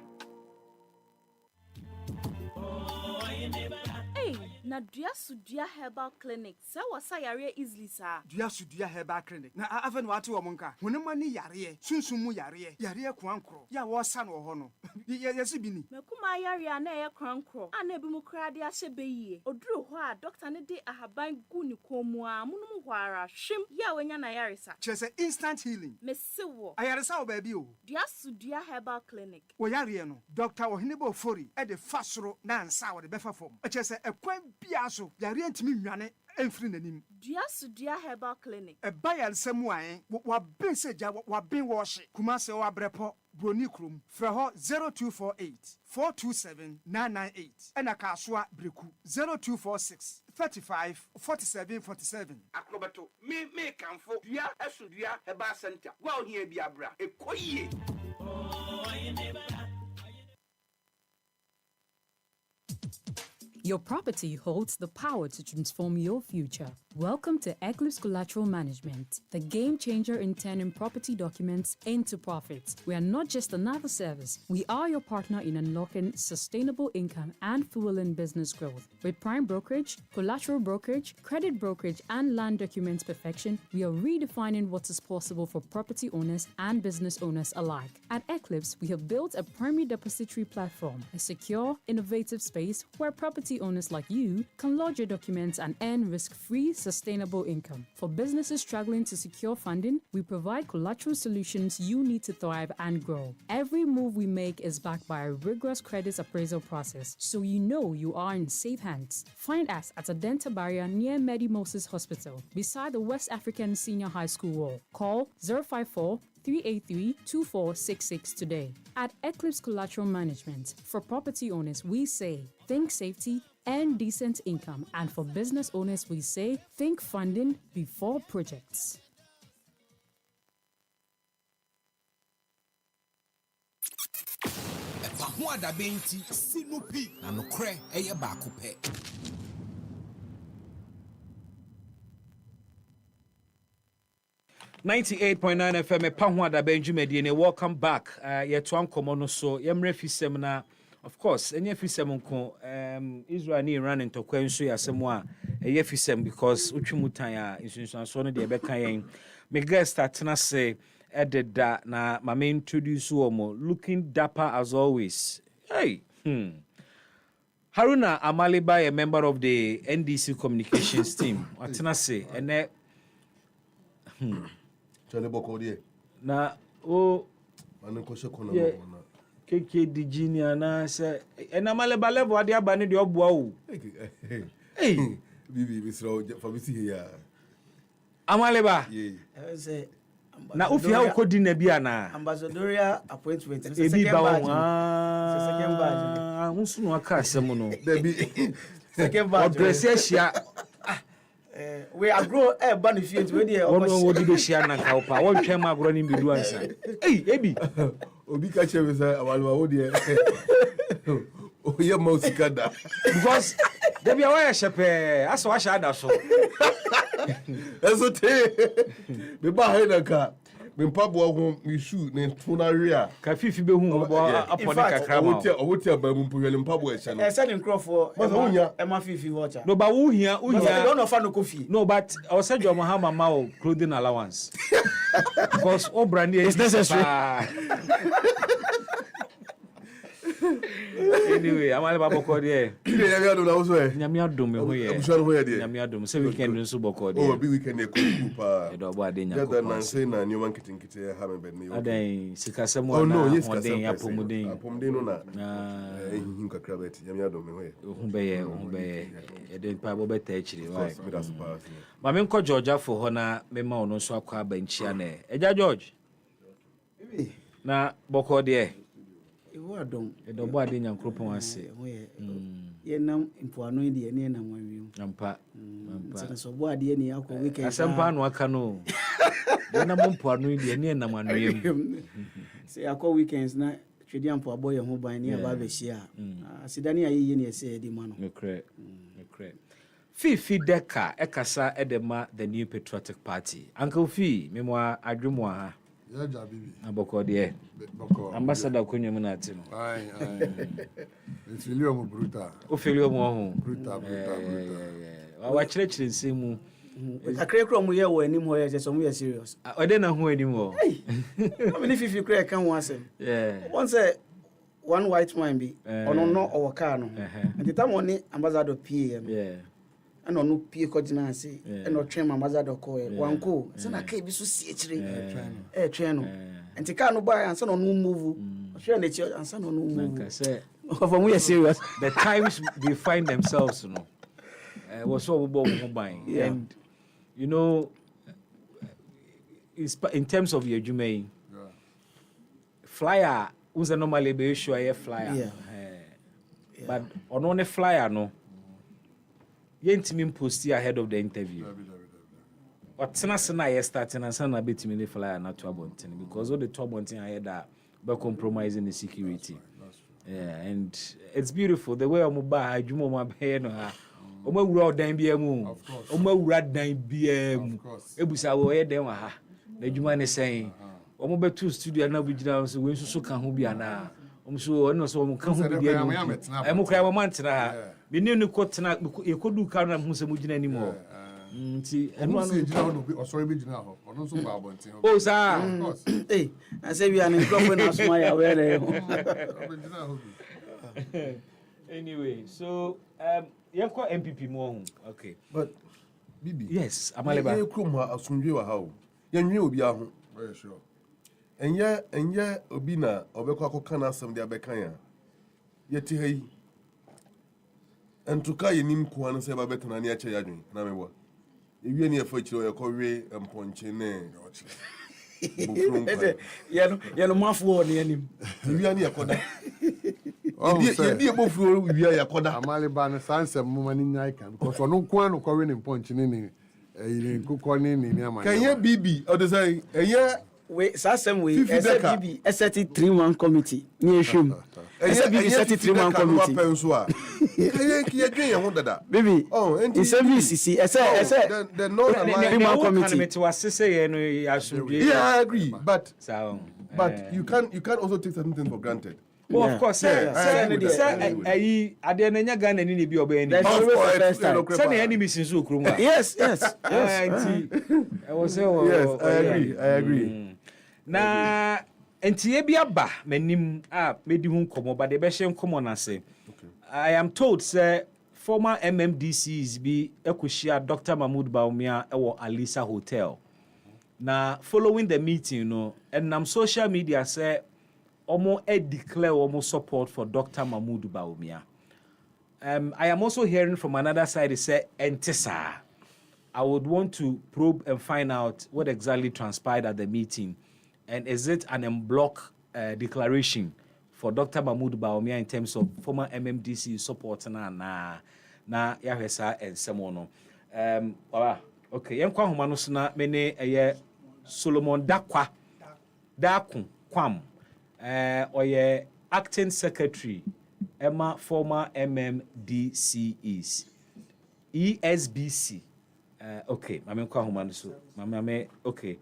Hey, na dua herbal clinic. Sa wasa yare easily sa. Dua herbal clinic. Na aven watu wa monka. Honema ni yare, sunsumu yare kwankro. Ya wasa no ho no. Yesi bini. Mekuma yare na ye kwankro. Ana bi mu kra de ahye beyi. Oduru ho a doctor ne de ahaban gu ni komu a munum ho ara hwem ya wanya na yare sa. Chese instant healing. Mesiwo. Ayare sa obabi o. Dua herbal clinic. Wo yare no. Doctor Ohinebo Fori e de fasoro na ansa wo de befa fom. Chese ekwan bia so yare ntimi nwane enfri nanim. Dua herbal clinic. E bayal semu an wa ben seja wa ben wo hye. Kuma se wa brepo Broni Krum, Freho 0248 427 998. And Akaswa Breku 0246 35 47 47. Akrobato, me kamfo, dua esudua heba center. Wa ohia bi abra. Ekoyie. Your property holds the power to transform your future. Welcome to Eclipse Collateral Management, the game changer in turning property documents into profits. We are not just another service, we are your partner in unlocking sustainable income and fueling business growth. With prime brokerage, collateral brokerage, credit brokerage, and land documents perfection, we are redefining what is possible for property owners and business owners alike. At Eclipse, we have built a primary depository platform, a secure, innovative space where property owners like you can lodge your documents and earn risk-free, sustainable income. For businesses struggling to secure funding, we provide collateral solutions you need to thrive and grow. Every move we make is backed by a rigorous credit appraisal process, so you know you are in safe hands. Find us at Adenta Barrier near Medi Moses Hospital, beside the West African Senior High School wall. Call 054 383-2466 today. At Eclipse Collateral Management, for property owners, we say, think safety and decent income. And for business owners, we say, think funding before projects. EpaHoaDaben ti Sinupi na nokre eye baako pe. .9 FM EpaHoaDaben dwumadi ne welcome back. Yetwan komo no so yemre fisem na of course enye fisem nko Israel ni Iran ntokwa nso yasem a eye fisem because utwimutan a insunsuanso no de beka yen me guest atena se ededa na mama introduce wo looking dapper as always. Hey Haruna Amaliba, a member of the NDC communications team atena se ene na o anekoshe kono na keke diginia na se Amaliba level ade aba ne de oboa o hey bibi misro famisi here Amaliba say na ofi ha ukodi na bia na ambassadorial appointment second badge second badge hunsu no aka asem no second badge odresia we agro ban if you we dey ono wodi be share na ka opa won twem agro ni bidu ansa ebi obi ka chewe say awalwa wodi o ye mausikada because there be a shepe aso wa sha da so eso te be ba he na ka me mpabo ho me shoe ne tuna ria ka fifi be hu apone kakra ma o wotia ba mu mpwe ne mpabo e che no send microphone e ma fifi watcher no ba wo hia don't offer no coffee no but I was said your Muhammad ma clothing allowance because all brand is necessary. Anyway, Amaliba boko there. Nyamiadum na wo e. Nyamiadum ho ye. Abushano ho ye there. Nyamiadum say weekend nso boko there. Oh, big weekend e kuku pa. E do bo ade nyako. That na say na new marketing kite ha me bed me. Adan sikasem wa na odin ya pomuden. Pomuden no na. Ehim kakra bet. Nyamiadum me ho ye. Ohun be ye. E den pa bo beta achiri wa. Me da super. Ma me nko Georgia for ho na me ma ono so akwa abanchia na. Eja George. Na boko there. Ewo adom edobo ade nyankropon ase ye nam impoano ide ne nam wanwiem ampa so bo ade ne akọ weekend asempa no aka no ye nam impoano ide ne nam wanwiem se akọ weekends na twedi ampo aboye ho ban ne aba be hia asidane ayi ne ese edi ma no mekre Fifi Deka ekasa edema the new patriotic party Uncle Fi memo adwemo ha ya jabibi aboko de boko ambassador konyo mu na ati no ai Filio brutal. O filio mo Brutal. Wa chire nsemu. Akrekro mu ye wo anim ho ye je so mu ye serious. O de na ho anim ho. How many fifi kra kan ho asem? Yeah. One say one white man be ono no o car no. And the money ambassador PM. Yeah. And ono pie ko gina ase. And o twem ambassador ko e. Wan ko. Se na ka bi so si akire. Twem no. And the car no buy and so no move. Sure na chi and so no move. For me serious. The times they find themselves, you know. Was so buying. And you know, in terms of your Jume, flyer was normally be sure a flyer. But on a flyer, no. You ain't me post ahead of the interview. But Senasana starting and Sana bit me the flyer not to abontin because all the top one thing I had that by compromising the security. Yeah, and it's beautiful the way I'm buy Jumo my pen or her. Oma wura dan bia mu. Oma wura dan bia mu. Ebusa wo ye den wa ha. Na adwuma ne sen. Omo betu studio na bugina so we nso ka ho bia na. Omo so no so omo ka ho bia ni. E mo kra mo mantena ha. Bi ni ni ko tena e ko du ka na hu se mo gina ni mo. Nti enu anu gina ho do osori be gina ho. Ono so ba abonten ho. Oh sa. Eh, I say we are in crop na so ya we there. Anyway, so Yanko MPP mo. Okay. But Bibi. Yes, Amaleba. Ye krom ha asundwe wa ha o. Yanwe obi aho. Very sure. Enye obi na obekwa akoka na asem de abeka ya. Ye ti hayi. Entuka yenim ko an se ba betana ne ache yadwen na mewa. Ewie ne efo chiro ye kowe emponche ne. Yelo mafu ne anim. Ewie ne yakoda. Yedi ebofu wia yakoda. Amaleba no sansem muma ni nyai kan because ono ko an ko we ne ponche ne ile nkukọ ni amanya. Can you bibi or say we sansem we bibi ST31 committee ni ehwem. bibi ST31 committee. Bibi. Oh, in service the no committee. Yeah, I agree, but you can't also take certain things for granted. Well, of course, sir. I didn't know Ghana any be obeying. Send enemies in Zukruma. Yes. I was I agree. Na Entiebia ba menim medi hu komo but the beshen komo na say. I am told sir former MMDCs be ekoshia Dr. Mahmoud Baumia ewo Alisa Hotel. Na following the meeting, you know, and on social media say Omo declare almost support for Dr. Mahmoud Baumia. I am also hearing from another side, they say, Entesa. I would want to probe and find out what exactly transpired at the meeting. And is it an en bloc declaration for Dr. Mahmoud Baumia in terms of former MMDC support? Na yahwesa and Semono. Okay, Yankwa Humanusna, mene Solomon Daku Kwam. Or acting secretary, Emma former MMDCs, ESBC. Okay, I'm in okay.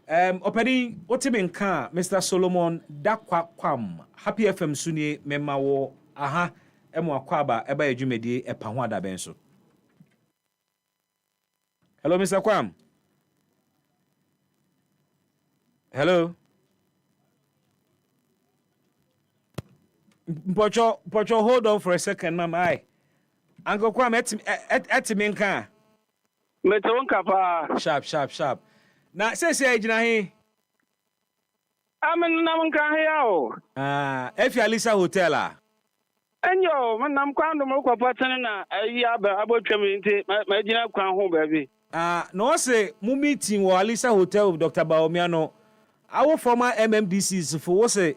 Operating Otimen Ka, Mr. Solomon Dakwa Kwam, Happy FM Sunni, Memawo, aha, Emwa Kwaba, Eba Jumedi, EpaHoaDaben so. Hello, Mr. Kwam. Hello. Pocho, hold on for a second, ma'am. Uncle Kwam, etiminka. Metonka pa. Sharp. Na say ejina he. Amen nam kan he o. Efi Alisa Hotel a. Enyo, man nam kwan do mo kwapatene na ayi abotwam nti ma ejina kwan ho ba bi. No say mu meeting wo Alisa Hotel with Dr. Baumia no. Our former MMDCs for what say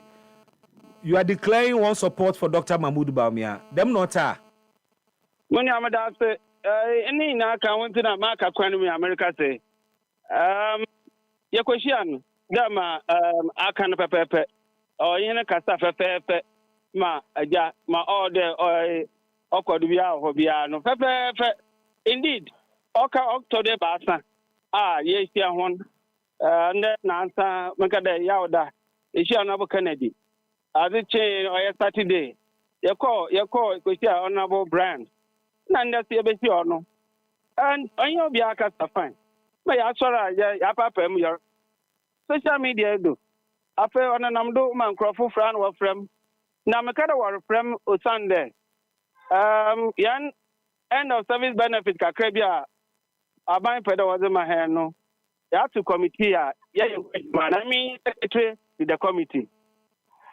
you are declaring one support for Dr. Mahmoud Baumia. Them not When you amada say any na ka won na maka kwanu me America say yekwesian dama aka no pepepe o yin kasa pepepe ma aja ma order okodu bia ho bia no pepepe indeed oka october basa yes ya hon and na answer maka da yawda issue na bo Kennedy as it change or Saturday you call honorable brand. Nanda see be no. And on your biaka fine. But I saw ya papa your social media do. I feel on an amdo man crofo fran or from Namakada war from Sunday. Yan end of service benefit kakrabia. Aban peda was in my hand no. You have to committee man. I mean secretary to the committee.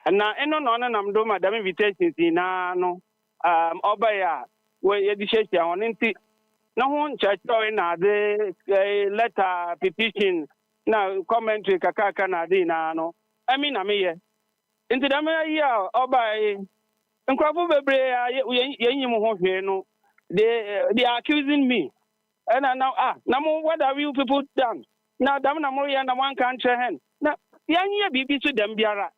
And now eno no na amdo madam invitations na no obaya we education on inti na ho church na the letter petition na commentary kakaka na dey na no I mean na me ye inti da me ya obaya nkrofo bebre yenyim ho hwe no they are accusing me and now now what have you people done now dam na mo ya na one can hen na yanye bibi to dem biara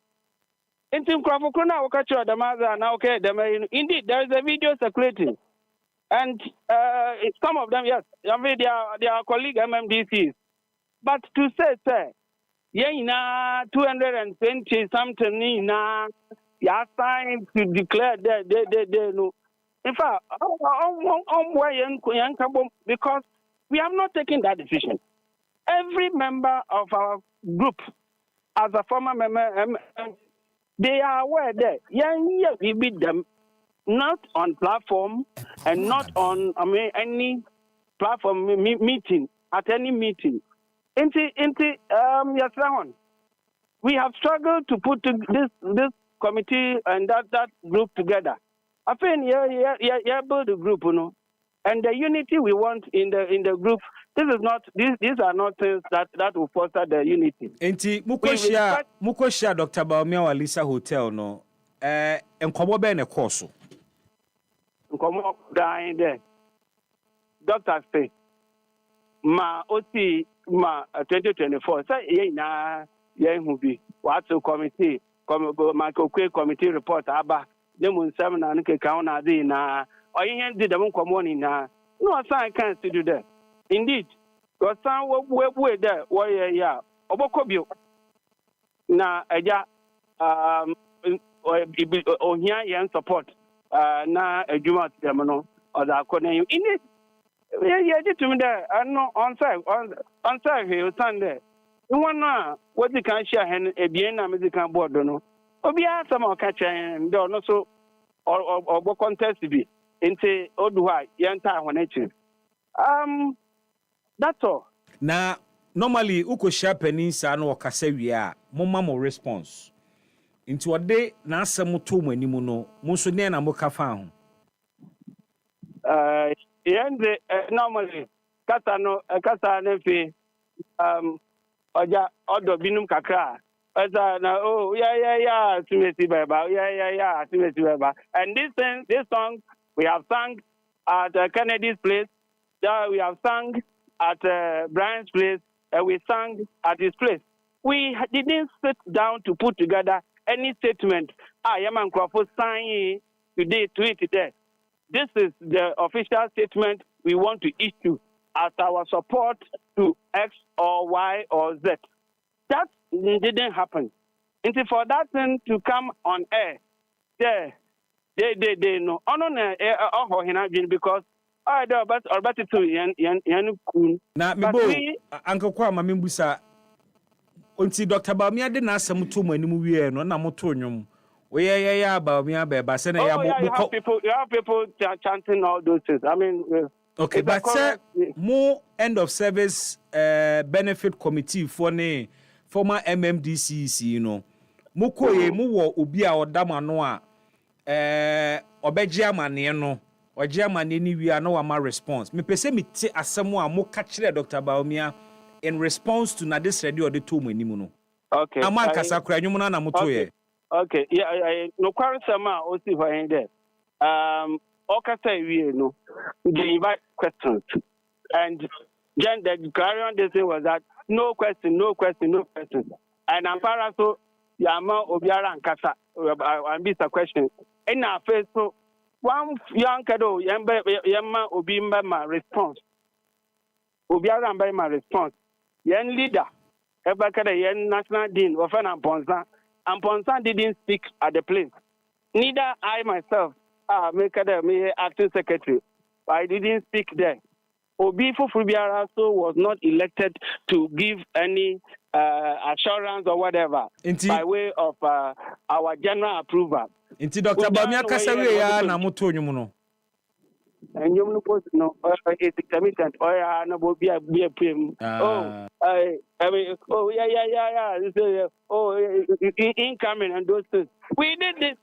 inti nkrofo kro na wakacho da maza na okay dem indeed there is a video circulating. And some of them, yes, I mean, they are colleague MMDCs. But to say, yeah, 220 something, yeah, signed to declare they no. In fact, because we have not taken that decision. Every member of our group, as a former member, they are aware that, we beat them. Not on platform and not on any platform meeting at any meeting. Yes, we have struggled to put this committee and that group together. I think build a group, and the unity we want in the group. These are not things that will foster the unity. Mukoshia Dr. Baumia Walisa Hotel no. Nkomo be ne course. Nkomo dying there. Doctor say ma 2024 say ye na ye hu bi what committee committee report aba dem nsam na nke kan na dey na oyin di dem nkomo ni na no sign can to do that. Indeed, because some we there we ya obokobio na eja ohia yen support na adwuma dem no oda akona you in it ye to me there no on side he Sunday one na what you can share hen ebien na musical board no obi asama o ka chen do no so or contest bi ente odu ha yen ta honechi that's all. Na normally ukoshia penisa na wakasa wia moma mo response into ode na asem to mo animu no mo so ne na mo ka fa ho yende normally kata na fi oja odo binum kakra asa na simesi baba simesi baba and this song we have sung at Kennedy's place, we have sung at Brian's place, and we sang at his place. We didn't sit down to put together any statement. Yaman Crawford sign today, tweet there. This is the official statement we want to issue as our support to X or Y or Z. That didn't happen. And for that thing to come on air, they know. Because na mebo Uncle Kwa mamimbusa onti Dr. Baumia de na asem to mo animu wie no na moto nwom we ya Baumia beba se na ya mo you have people chanting all those things. I mean okay, but more end of service benefit committee for ne former MMDCC you know mukoye mu wo obi a odama no a obeji amane no oje amane ni wi na wa ma response me pese me ti asem a mo ka kire Dr. Baumia in response to na this ready or the to manimu no okay amanka sakura nwum na moto ye okay yeah no kwansama o si ho hen there okata wi no they invite questions and then the carry this was that no question and ampara so yama obiara nkasa and be a question in our face so one young kado yama obi ma response obiara mba ma response yen leader eba kada yen national dean of an Amponsa didn't speak at the place neither I myself, make me acting secretary, I didn't speak there. Obi Fufubiara was not elected to give any assurance or whatever by way of our general approval. Inti Dr. Bamia Kasawe ya na moto nyumu no. And you post no it's intermittent or no be a PM. Oh, I mean, oh yeah. Oh, incoming and those things. We did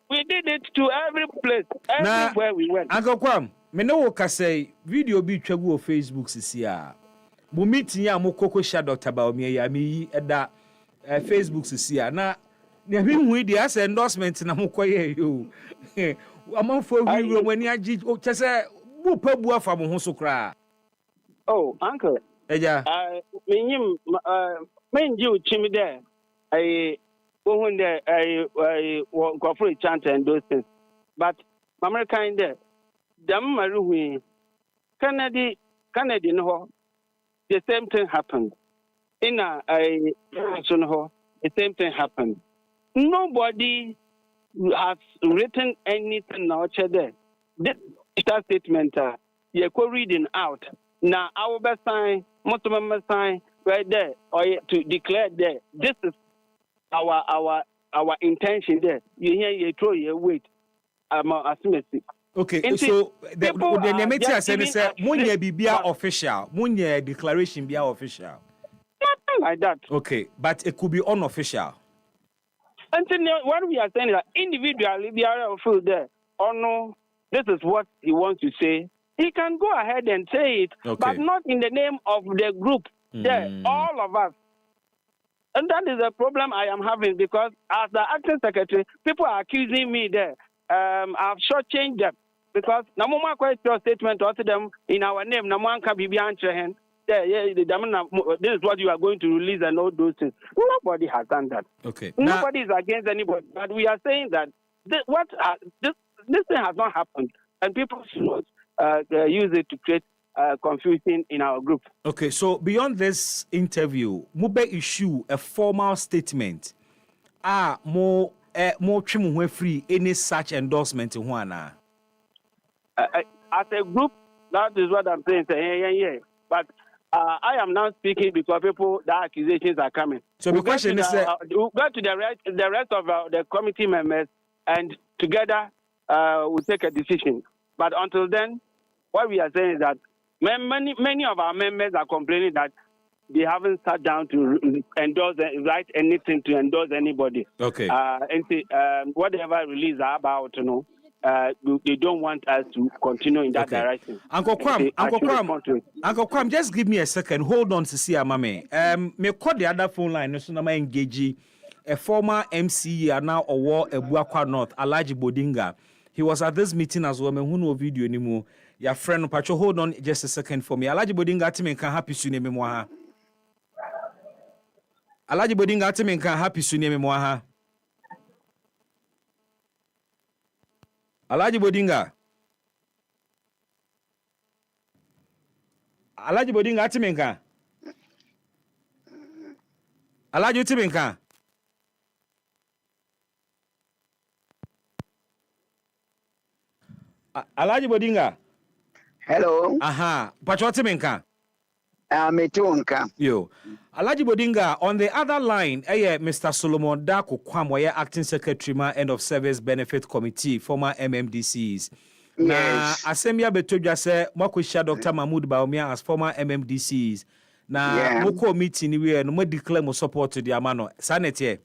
it to every place, everywhere we went. Uncle Kwam, me no ka say video bi twagu o Facebook sisi a. Mo meeting ya mo koko sha Dr. Bamia ya mi eda Facebook sisi a na ne bi hu di as endorsement na mo koye yo. Amanfo wi wi mo ni agi o chese bu pabu afa mo ho so kra. Oh, uncle. Eja. Menyim menji uchimi there. Ohun there go for a chant and those things. But American there them maruhi Canada no the same thing happened. In the same thing happened. Nobody has written anything now there. This statement you could reading out. Now our best sign, most of them sign right there or to declare there. This is our intention there. You hear you throw your weight. Okay, so the limit say munya bibia official, munya declaration bia official. Nothing like that. Okay, but it could be unofficial. Until what we are saying that individually the area of food there, or no, this is what he wants to say. He can go ahead and say it, but not in the name of the group. There, all of us. And that is a problem I am having because as the acting secretary, people are accusing me there. I've shortchanged them because Namuma quite your statement to them in our name. Naman can be answering. This is what you are going to release and all those things. Nobody has done that. Okay. Nobody is against anybody, but we are saying that this thing has not happened, and people should use it to create confusion in our group. Okay, so beyond this interview, Mube issue a formal statement. More trimu free any such endorsement in Juana. As a group, that is what I'm saying. Yeah. But I am now speaking because the accusations are coming. So the question is, we'll go to the rest of the committee members, and together we'll take a decision. But until then, what we are saying is that many of our members are complaining that they haven't sat down to write anything to endorse anybody. Okay. And whatever release are about, they don't want us to continue in that direction. Uncle Kwam, just give me a second. Hold on to see Amame. Me call the other phone line. So na engage a former MC now or Ebuakwa North, Alhaji Bodinga. He was at this meeting as well. Me who no video anymore. Your friend Pacho, hold on just a second for me. Alhaji Bodinga team can happy soon me moha. Alhaji Bodinga team can happy soon me moha. Alhaji Bodinga. Alhaji Bodinga atimenka. Alhaji atimenka. Alhaji Bodinga. Hello. Aha. Pacho atimenka. Metunka. Yo. Alhaji Bodinga, on the other line, Mr. Solomon Dako Kwam, acting secretary, end of service benefit committee, former MMDCs. Yes. Na Asemia Betoja say, Mokwisha Dr. Mahmoud Baumia as former MMDCs. Na moko meeting we no declare mo support to the amano. Sanete.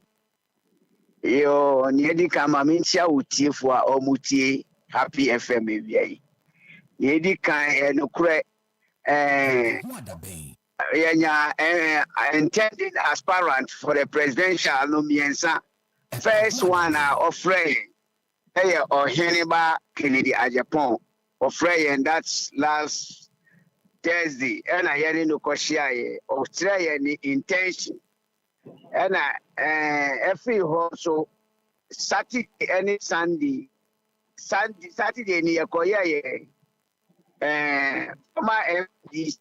Yo, niedi kama mincha utie for omutie Happy FM ebiai. Niedi kan no kure intending aspirant for the presidential nomiensa. First one offering or Hannibal Kennedy at Japan offering, and that's last Thursday. And I hear no question of trying intention. And every also Saturday any Saturday near Koya. My MD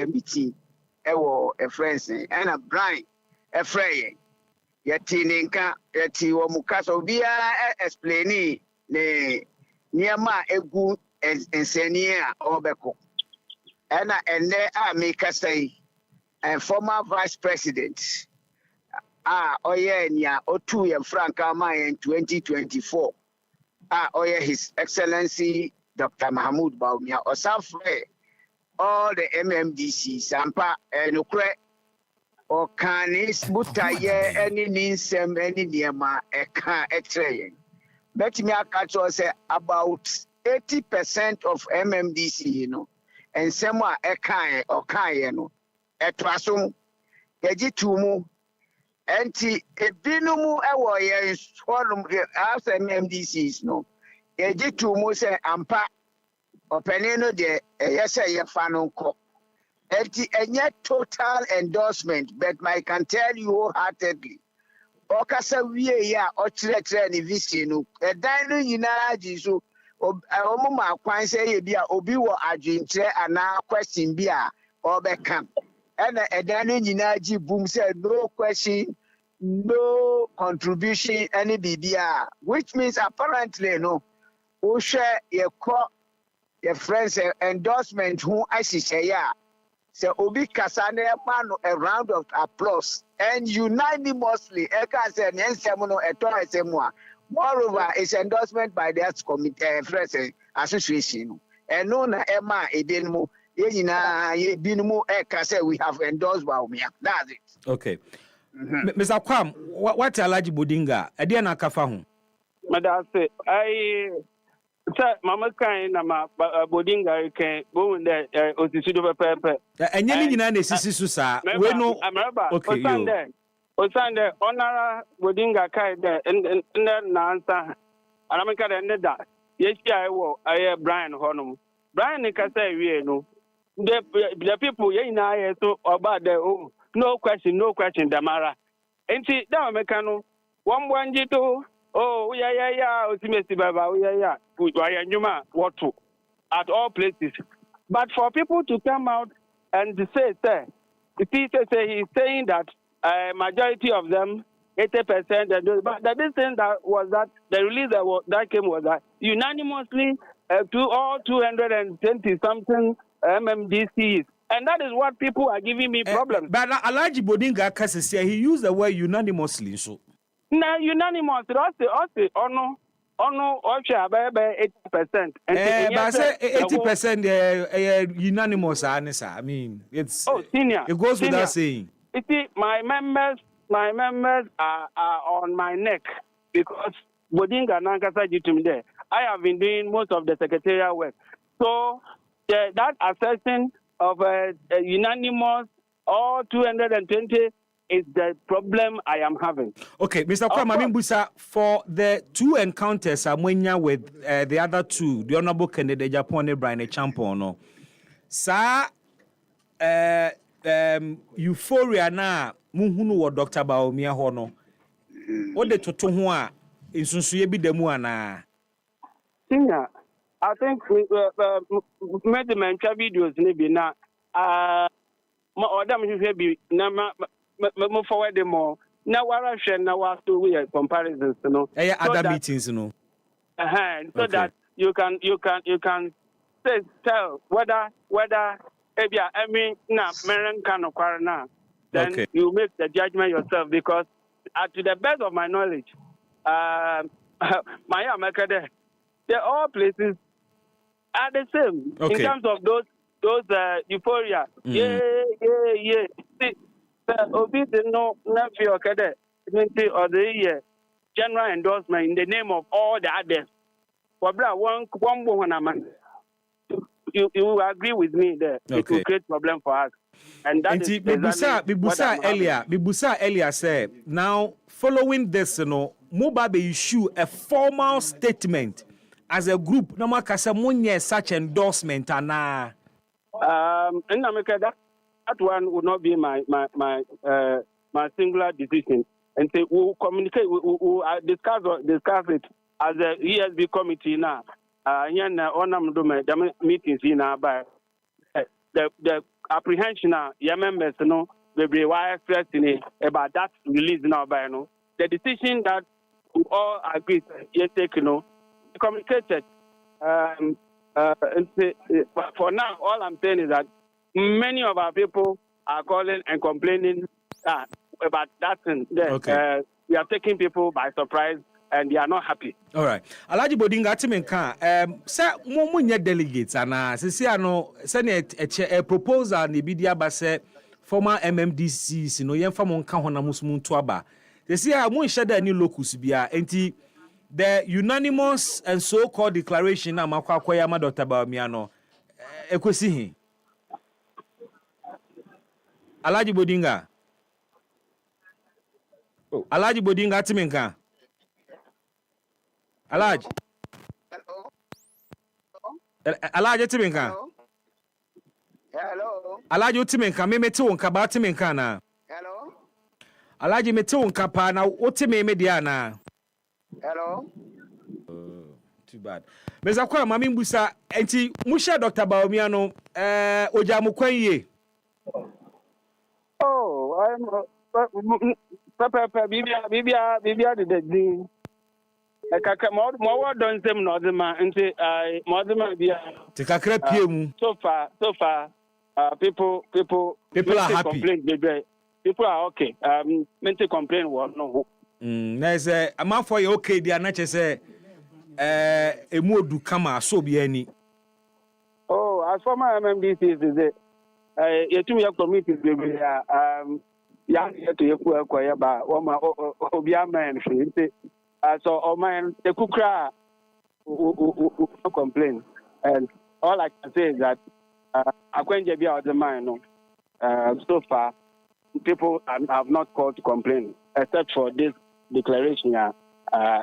meeting a friend and a blind a friend yɛte ne nka yɛte wɔ mu ka so obiara explaini ne nneɛma a egu nsani a ɔbɛkɔ ɛna ɛnɛ a mekasa yi former vice president ɔyɛ nea ɔtu yɛn frankaa ma yɛn 2024 His Excellency Dr. Mahmoud Bawumia ɔsan frɛ all the MMDC sampa nokora ɔka ne butayɛ ɛne ne nsɛm ɛne nneɛma ɛka ɛkyerɛ yɛn bɛtumi aka kyerɛ sɛ about 80% of MMDC nsɛm a ɔkaeɛ no ɛtoa so yɛgye to mu enti ebinom ɛwɔ yɛn hɔnom as MMDCs no yɛgye to mu sɛ ampa ɔpanin no deɛ ɛyɛ sɛ yɛfa no nkɔ enti ɛnyɛ total endorsement but I can tell you wholeheartedly ɔkasa wie a ɔkyerɛkyerɛ ne vision no ɛdan no nyinaa gye so ɔmo ma kwan sɛ yɛ bi a obi wɔ adwenkyerɛ anaa question bi a ɔbɛka ɛna ɛdan no nyinaa gye boom sɛ no question no contribution any biribi which means apparently no wohwɛ yɛkɔ your friends endorsement ho ahyehyɛeɛ a sɛ obi kasa na ɛma no a round of applause and unanimously ɛka sɛ ne nsɛm no ɛtɔ ɛsɛm a moreover it's endorsement by the committee friends association ɛno na ɛma ebinom yɛnyinaa ɛka sɛ we have endorsed Bawumia. That's it. Okay. Mr. Kwam, what Alaji Bodinga? Ɛdeɛ na aka fa ho? Madase, sɛ mama kan na ma Bodinga kan bo de osisi do pepepe. Ɛnyɛ ne nyinaa na esisi so saa. We no. Okay, Osande onara Bodinga kai de na ansa. Anamika de ne da. Yehia ɛwɔ Brian honom. Brian ka sɛ wie no. The people yɛnyinaa so about the no question damara. Enti da meka no wambwanji to osimesi baba wayanyuma watu at all places. But for people to come out and to say he's saying that majority of them 80%, but the this thing that was that the release that came was that unanimously to all 220 something MMDCs. And that is what people are giving me problems. But Alaji Bodinga Kassia, he used the word unanimously. So now unanimous, also, ono, 80%. But I say 80% unanimous. I mean, it's senior. It goes senior. without saying. You see, my members are on my neck because Bodinga Nankasa Jitum there. I have been doing most of the secretarial work. So that assessing of a unanimous all 220 is the problem I am having. Okay, Mr. Kwame, I mean, Busa, for the two encounters Amwenya with the other two, the Honorable Kennedy Japan Brian Champono, sa euphoria na muhunu wo Dr. Bawumia hono. What the toto ho a insunsuye bi demu ana? Senior, I think made the mental videos maybe na order me be na mo forward them more. Now what share now was to we comparisons, you know. Other meetings, you know. So that you can tell whether I mean na American kind of quarana. Then you make the judgment yourself because to the best of my knowledge, my America they're all places are the same in terms of those euphoria. Yeah. See, Obi no feel or the year general endorsement in the name of all the others. You agree with me there. It will create problem for us. And that is Bibusa earlier said, now following this, Mubabe issue a formal statement as a group. No more Kasamunya such endorsement and in America that one would not be my singular decision. And say we'll communicate, we'll discuss it as a ESB committee now. Here the meetings in our the apprehension your members we were expressing about that release now by the decision that we all agreed to take, communicated. For now, all I'm saying is that many of our people are calling and complaining about that thing. We are taking people by surprise and they are not happy. All right. Alaji Bodinga Timenka, sir, Momunya delegates, and a proposal, Nibidia Basse, former MMDCs, Yemfamon Kahona Tuaba. They say, I won't share any locus bia, and the unanimous and so-called declaration, Amakwa Koyama Dr. Bamiano, Ekwesihi. Alaji Bodinga. Alaji Bodinga Timenka. Alaj. Alaj Timenka. Hello. Alaj Timenka, me mete wonka ba Timenka na. Hello. Alaj mete wonka pa na wote me media na. Hello. Too bad. Meza kwa mami mbusa enti musha Dr. Baomiano oja mukwenye. Oh, Papa Bibia the Kaka more don't them Nodema and Modema Bia. Tikakre piemu. So far, people are happy. Complain, baby. People are okay. Meant to complain what no. There's a man for you okay, they are not just a modu kama so be any. Oh, as for my MMDC is it you two your committee baby young to your poor ba obia man so man the kukra complain and all I can say is that akwenje bia the man no so far people have not called to complain except for this declaration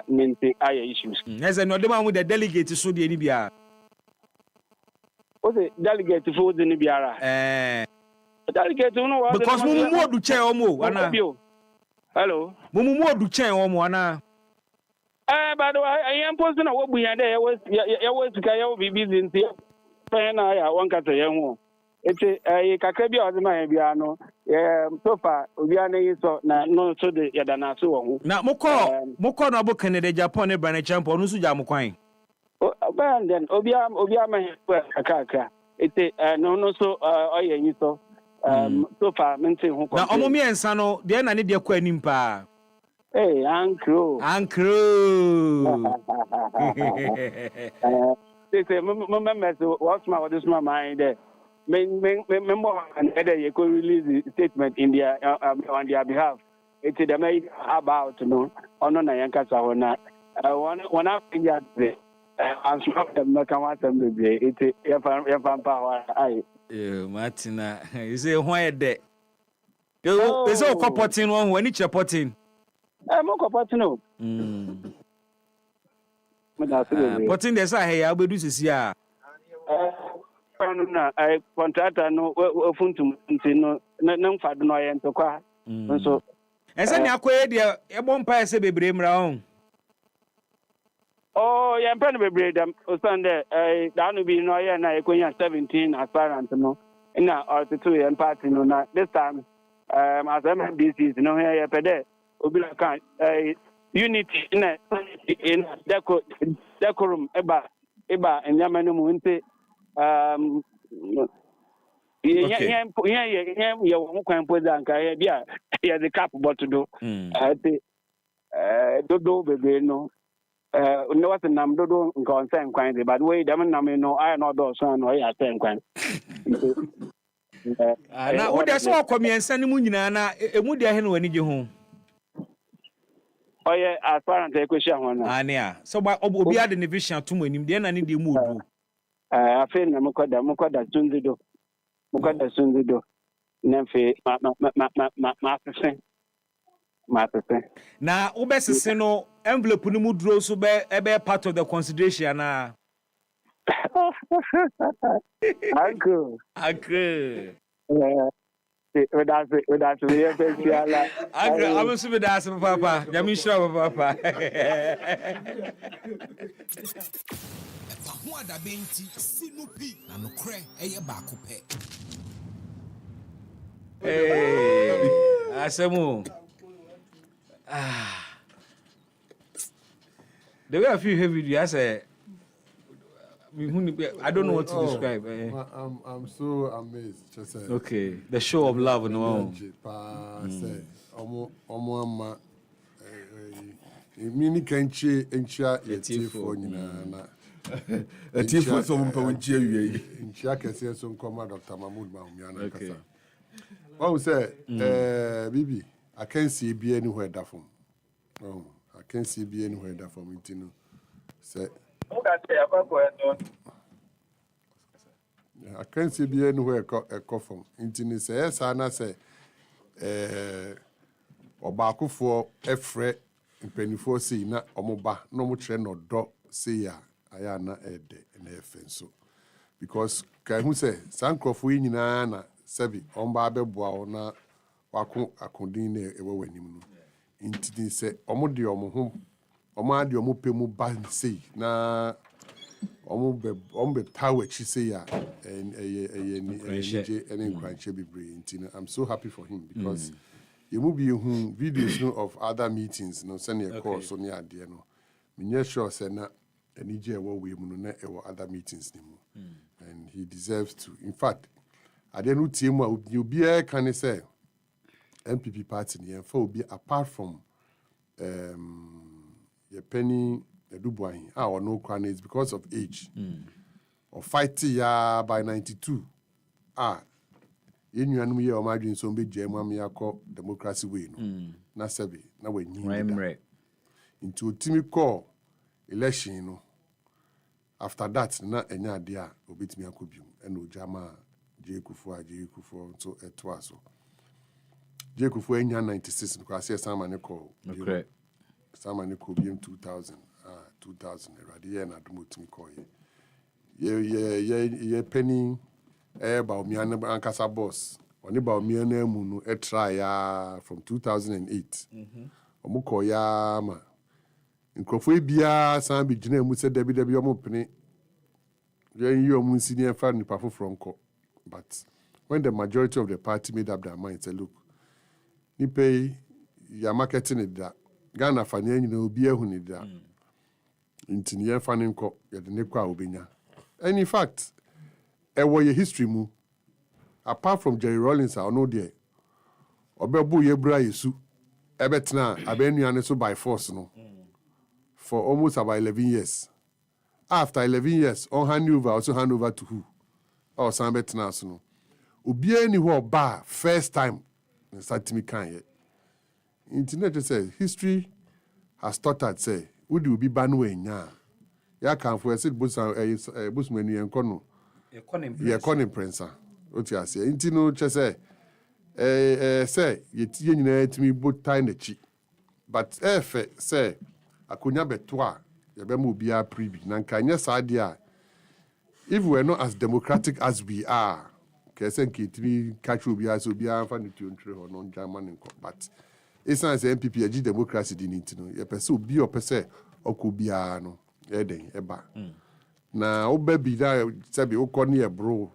means higher issues. As I know the man with the delegate so the Nibia. What's the delegate for the Nibiara? Delegate, because Mumu do chair omo. Hello. Mumu do chair omo. By the way, I am posting a what we had there was be busy in the pen. I want to say, it's a Kakabi or the Mayabiano. So far, we are no so the Yadana so. Now, Moko no book in the Japan brand champion, Nusuja Mukwain. Well, then, Obiama, Kaka. It's no so, so far, mentioning who. Now, Omomi and Sano, then I need your quenimpa. Hey, Uncle. They say, what's my mind there? Remember, and you could release the statement in their on their behalf. It's the made about on Nayanka Sawana. One up in that day. I'm sure them not come out and be it's a power. Martina, you say, why that? There's all copotting one when it's a potting. I'm a copotino. Potting the side, I'll be doing here. I contract no funtum no fad no yen to kwa so ese ni akoye dia e bon pa ese bebre mra oh ya pen bebre dem o sande da no bi no yen na ekonya 17 aspirant no na or to yen party no na this time as MDC no here ya pede obi la kan unity in decorum eba enyama no mu nte yeah, one can put down the cap but to do dodo baby no what's the name dodo concern quite but wait them no I not those son or I think quite now what there's all come and send mu nyina na emu dia he no ani je ho oh yeah as far as the question one ania so obi ade ne vision to mu anim de na ne de mu odu I feel mukoda sunzido nemfe ma na ubesese no envelope no mu duro so be part of the consideration na uncle that's we especially uncle I'm so that's papa jami sure papa EpaHoaDaben sinupi na nokre eye baako pe. Asemu. The way I feel heavy, I say, I don't know what to describe. I'm so amazed. Just say, okay, the show of love, no. Mini kanchi enchia etifo nyina na etifo so mpa wonchia wie enchia kese so nkoma Dr. Mahmoud Mahumia na kasa. What say Bibi, I can't see be anywhere that from. Oh, I can't see be anywhere that from intino. Say I can't see be anywhere a from intino say yes ana say Obakufo efre mpanifo sei na omoba na omo kire no do sei ya aya na ede na efenso because kai hu say sankrofo yi nyina na sebi omba abeboa o na wako akondin na ewo wanim no intini say omo de omo ho omo ade omo pemu ba sei na omo be power chi sei ya ni nkranche bebre intini I'm so happy for him because you will be videos of other meetings, no send a course on your idea. No, me sure say na any day we no other meetings and he deserves to. In fact, I didn't team you be a can say MPP party and for be apart from your penny Dubois or no crown is because of age or 50 by 92 Yenuanum ye o madwin so be jam am yakọ democracy way no na sebe na wanyi into timi call election no after that na enya ade a obetimi akobium ena ojama Jekufu so eto aso Jekufu enya 96 because say sama ne call sama ne call biem 2000 erade ye na domotimi call ye penny ba omiane ankasa boss oni ba omiane mu no try ya from 2008 omuko ya ma nkrofo ebia san bi gina mu se dabi omopene yen yi omu senior fan nipa foforo nko but when the majority of the party made up their mind say look ni pay ya marketing it that Ghana fa ne nyina obi ehu ni da intini ye fa ne nko ye de ne kwa obenya and in fact your history mu apart from Jerry Rawlings I know there obebu yebra yesu ebetena abenuane so by force no for almost about 11 years after 11 years on hand over to who or some betena so no obi ani ho ba first time in satimi kan ye internet says history has started say would you be ban we nya ya kan for said busmanu enkono ye konim prensa oti ase nti no che say say ye nyina timi botai na chi but efe say akonya beto a ye be ma obi a pribi na nka nya saade a if we are not as democratic as we are kese nke timi catch obi as obi a fa ne tiontre ho no njama ne nko but it's not MPP agi democracy di nti no ye pese obi o pese okobia no eden eba na oba bi da sabi ukoni e bro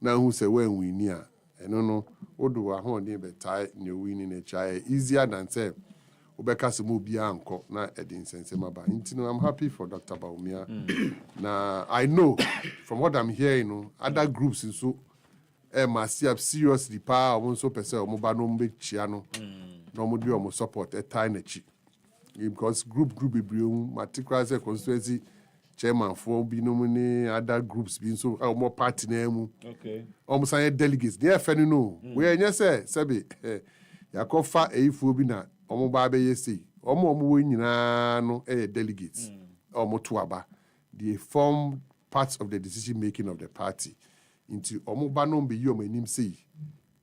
na hu se wen wini a eno no odo wa ho ni betai ne wini ne chai easier than say obeka se mo bia anko na edin sense maba ntino I'm happy for Dr. Baumia na I know from what I'm hearing no other groups so must have seriously pa o so pese o mo ba no mbe chia no no mo di o mo support na chi because group bibrium particularly constituency chairman for binomine other groups being so more party name almost say delegates they fani no we enya say sabi yakofa eifu bi na omo ba be yesi omo wo nyina no delegates omo to aba they form parts of the decision making of the party into omo ba no be yo manim say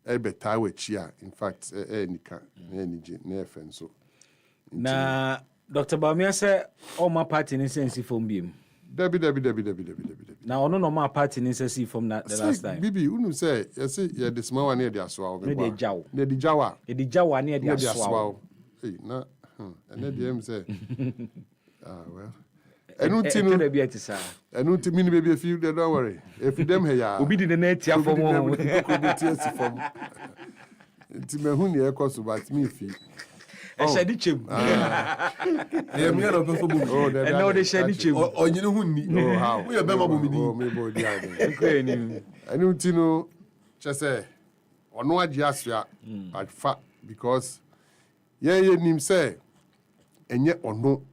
beta we chia in fact nika enije na efen so na Dr. Baumia say all my party in sense from bim Debbie. Now, no my party in sense from that the last time. Bibi, unu say, you see, you the small one near the aswao. Ne the jaw. Ne the jawa. The jawa near the aswao. Hey, na, and then the say, well. Enunti no be at sa. Enunti mini baby if you don't worry. If you them here, obi di net ya for mo. Nti me hu ne ekoso but me fi. Shady chim. I am here of people. Oh, And now they shady chim. Oh, you know who need. Oh, how? We are Bema Bumidi. Oh, me body. I know Tino. Just say, or no adjustment at fact because him say, and yet or no,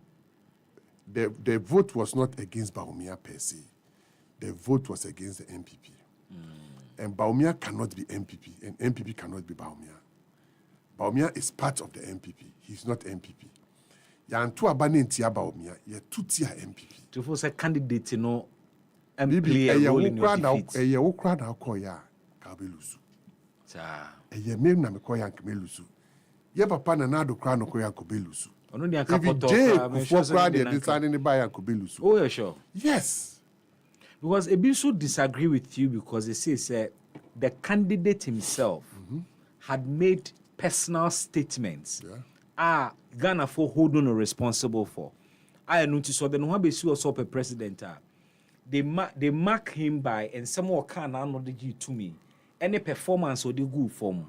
the vote was not against Baumia per se. The vote was against the MPP. And Baumia cannot be MPP, and MPP cannot be Baumia. Baumia is part of the MPP. He's not MPP. Yantu abane ntia Baumia, ye tutia MPP. To force a candidate, you know, and play a role in your defeat. Eye okra na akoya ka belusu. Sa. Eye mem na mekoya ka belusu. Ye papa na na do kra no koya ka belusu. Ono ni akapoto ka me sure say they deciding to buy ka belusu. Oh, yeah, sure. Yes. Because Ebisu disagree with you because they say the candidate himself had made personal statements. Ghana for holding responsible for. I noticed so the Nwabesu also a president. They mark him by and someone can acknowledge to me. Any performance or the good form.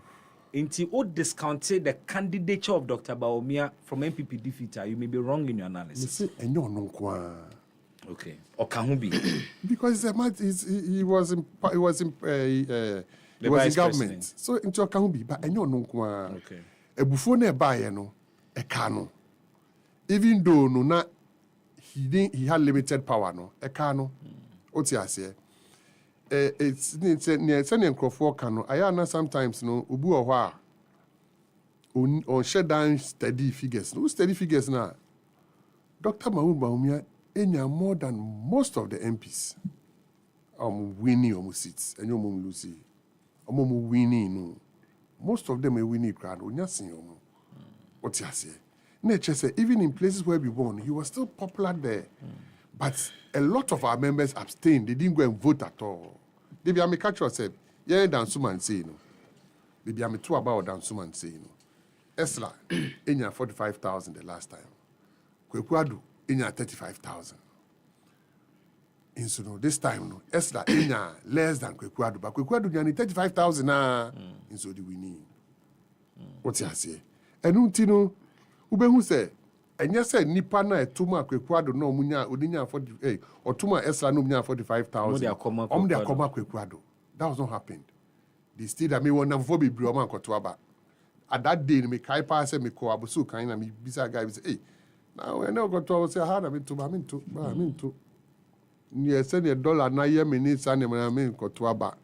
Until all discounted the candidature of Dr. Baumia from MPP defeater, you may be wrong in your analysis. Okay. Or can be? Because he was in government. President. So into can be, but I know no kwa. Okay. A buffon buy no a cano. Even though no na he had limited power no a cano. What's ya say? It's near sending Crawford cano. I know sometimes no ubu or on shut down steady figures. No steady figures now. Dr. Mahmoud Baumia more than most of the MPs. Winning almost seats and you're losing. Winning, no. Most of them are winning crowd. What's your say? Nature say, even in places where we won, he was still popular there. But a lot of our members abstained. They didn't go and vote at all. They be a catch yourself. Yeah, Dan Suman say no. They be a two about Dan Suman say no. Esla, in 45,000 the last time. Kwekuadu, in 35,000. And so this time, no, Esla in less than Kwekuadu, but Kwekuadu you 35,000 and so do we need. What's your say? And Untino, Ubehu say, and yes, said Nipana Tuma Kwekuadu no munya Udinya 48 or Tuma Esla no munya 45,000. Their coma Kwekuadu. That was not happened. They still that me one of Fobi Broma Kotuaba. At that day, me kai pass me ko abusu kind of me bisa guy say, hey. Now I know got to say hard I mean to near send $1 na year minutes and I mean got to aba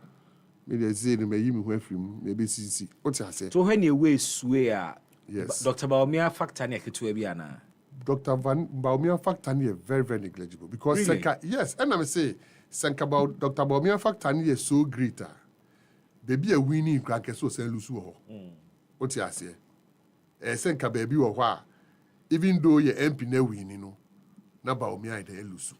me dey say me yimi ho afim maybe CC what you say so when you way swear yes Dr. Baumia factor na ketu bi ana Dr. Baumia factor is very very negligible because really? Yes and I say about Dr. Baumia factor is so greater baby a winning crack so say lusu ho what you say senka baby wo ho even though your MP na win no na Baumia dey lusu.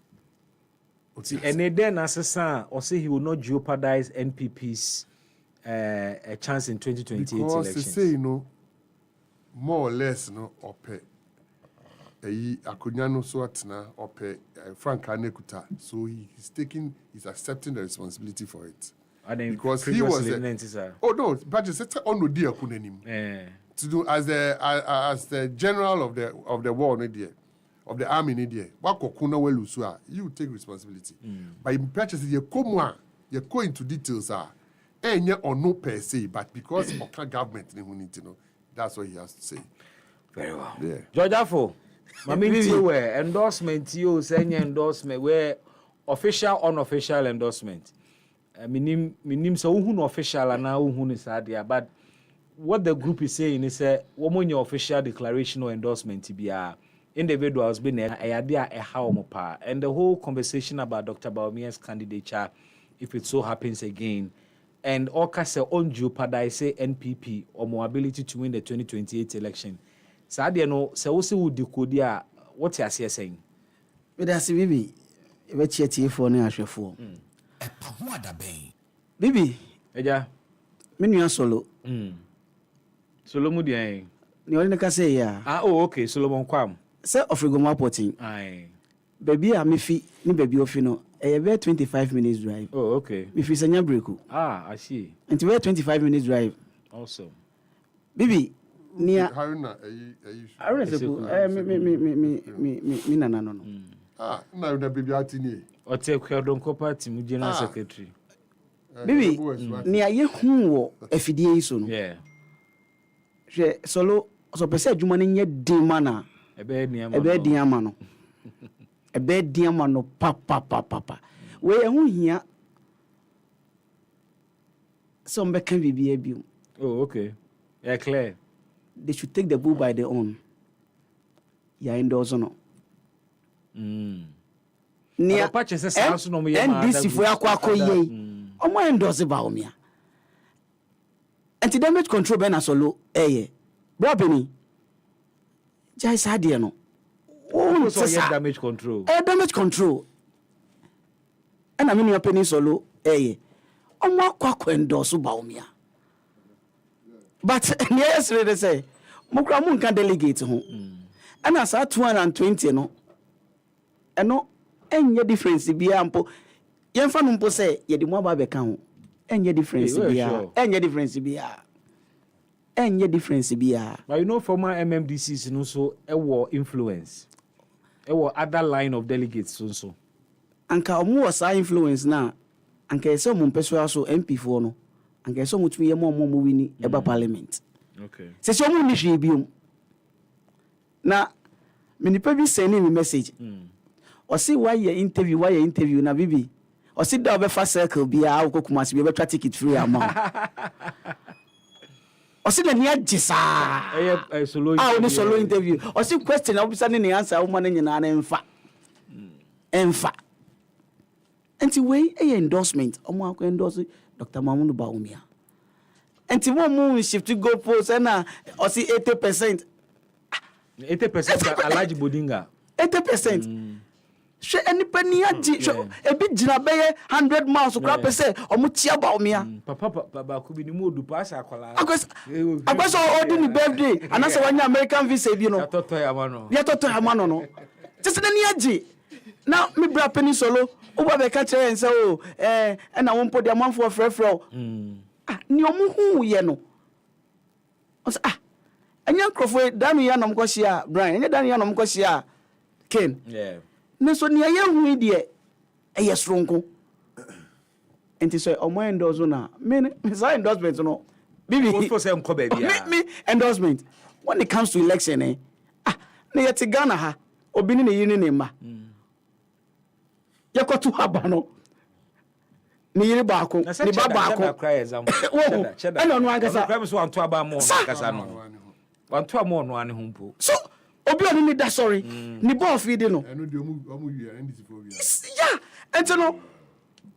And then Assassin or say he will not jeopardize NPP's a chance in 2028 because elections. Because they say, more or less, ope. Akunyano so atna ope Frank Anekuta. So he's accepting the responsibility for it. Because he was but just on the dear kunenim. To do as the general of the war of the army in India, you take responsibility. By purchasing your come you go into details or no per se, but because of government they need to know. That's what he has to say. Very well. Yeah. George Afo, endorsement you send endorsement where official unofficial endorsement. Minim so who official and now who is there, but what the group is saying is woman your official declaration or endorsement to be individuals been a how mopa and the whole conversation about Dr. Baumia's candidature, if it so happens again, and Okase on jeopardize NPP or more ability to win the 2028 election. Sadia no se wosi would decodia what you are saying. But that's Bibi, a chetty for an asher for. EpaHoaDaben. Bibi, Eja, Minu solo. Solomudia. You only can say, yeah. Oh, okay, Solomon Quam. Sir of Rigoma potting. Aye. Baby, I'm if ni baby of a very 25 minutes drive. Oh, okay. If it's a new break. I see. And to 25 minutes drive. Awesome. Baby, Nia Haruna Haruna Seku me nana no. Na una baby atini. O te Kwadonko party mu general secretary. Bibi nia ye hu wo afidie yi so no. Yeah. Hwe solo so pese adwuma no nye din mana. Ebe diama no. Ebe diama no papa. We ehun hia some be can be abi. Oh, okay. Yeah, clear. They should take the bull by their own. Ya endorse no. Nia patches say sanso no me and this if we akwa ye. Omo endorse ba omia. Anti damage control be na solo bro Benny. Jai sadie no. Oh, so damage control. Damage control. And I mean your penny solo omo akwa endorse ba omia. But yes, they say, Mokramun can delegate home. And as at 220, no, and no, any difference be ample. Yan Fanumpo say, ye the mobile account, any difference be any difference be any difference be. But you know, former MMDCs and also a war influence, a war other line of delegates also. And Kamu was influence now, and Kaisam Mumpeswa so MP4 no. And get so much more movie about parliament. Okay. Say so much bium. Na many people sending me message. Or see why you interview na bibi. Or sit down be fast circle be a ko kuma be better ticket free amount. Or see the near jisa. Solo interview. Or see question obisa ni answer woman nyina na emfa. Enti we endorsement omo akọ endorse Dr. Mamudu Baumia. And to one move shift to go post and or see 80%. 80% a large bodinga. 80%. She any penny a bit jinabe 100 miles crap say or mutia Baumia. Papa could be the mood to pass a collar. I was ordinary birthday and that's when American visa, you know. Yatoto Hamano. No. Just an yaji. Now me bra penny solo. Oba be catch and say oh and I won't put the amount for frefro. Ni omu hu ye no. O say anya krofo danu ya no mko shia Brian anya danu ya no mko shia Ken. Yeah. Ne so ni ye hu de sronko. Enti so omo endorse na me say endorsement no. Bibi for say mko ba bia. Me endorsement when it comes to election na yete Ghana ha obi ni ne yini ne ma. Yakotu habano ni yiri baako ni ba baako ana no angasa crime so anto aba mo angasa no anto amo no ane humpo so obi oni ni da sorry ni ball feed no eno de omu wi ndc for wi yeah ento no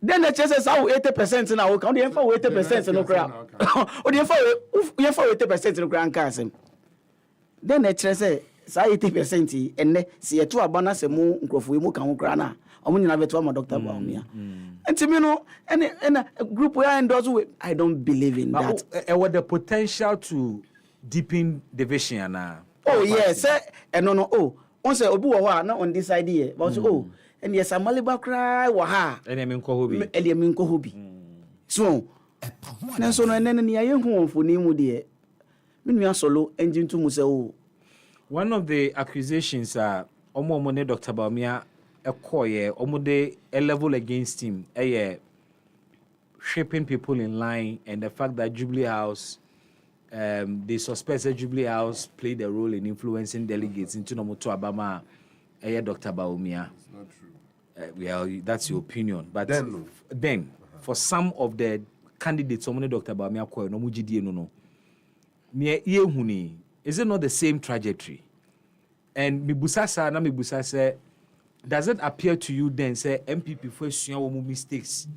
then the chances how 80% na o kan dey for 80% no kra o dey for 80% no kra anka then the chances say 80% enne se yeto abana se mu nkrofo emu kan kra na omo nyina beto ama Dr. Baumia and me no and a group where I endorse with I don't believe in that. What the potential to deepen division na. Oh yes, and no on say obi wo ha na on this idea but and yes amaliba cry wo ha eliamin ko hobi so na so no enen ne aye hu onfoni mu de me nua solo engine to mu say one of the accusations omo ne Dr. Baumia ekoye omude a level against him shaping people in line and the fact that Jubilee House they suspect that Jubilee House played a role in influencing delegates into Nomoto Abama Dr. Baumia. It's not true. Well, that's your opinion, but then for some of the candidates omune Dr. Baumia ko no mugidie no ne yehuni is it not the same trajectory? And mibusa say does it appear to you then say MPP for sure mistakes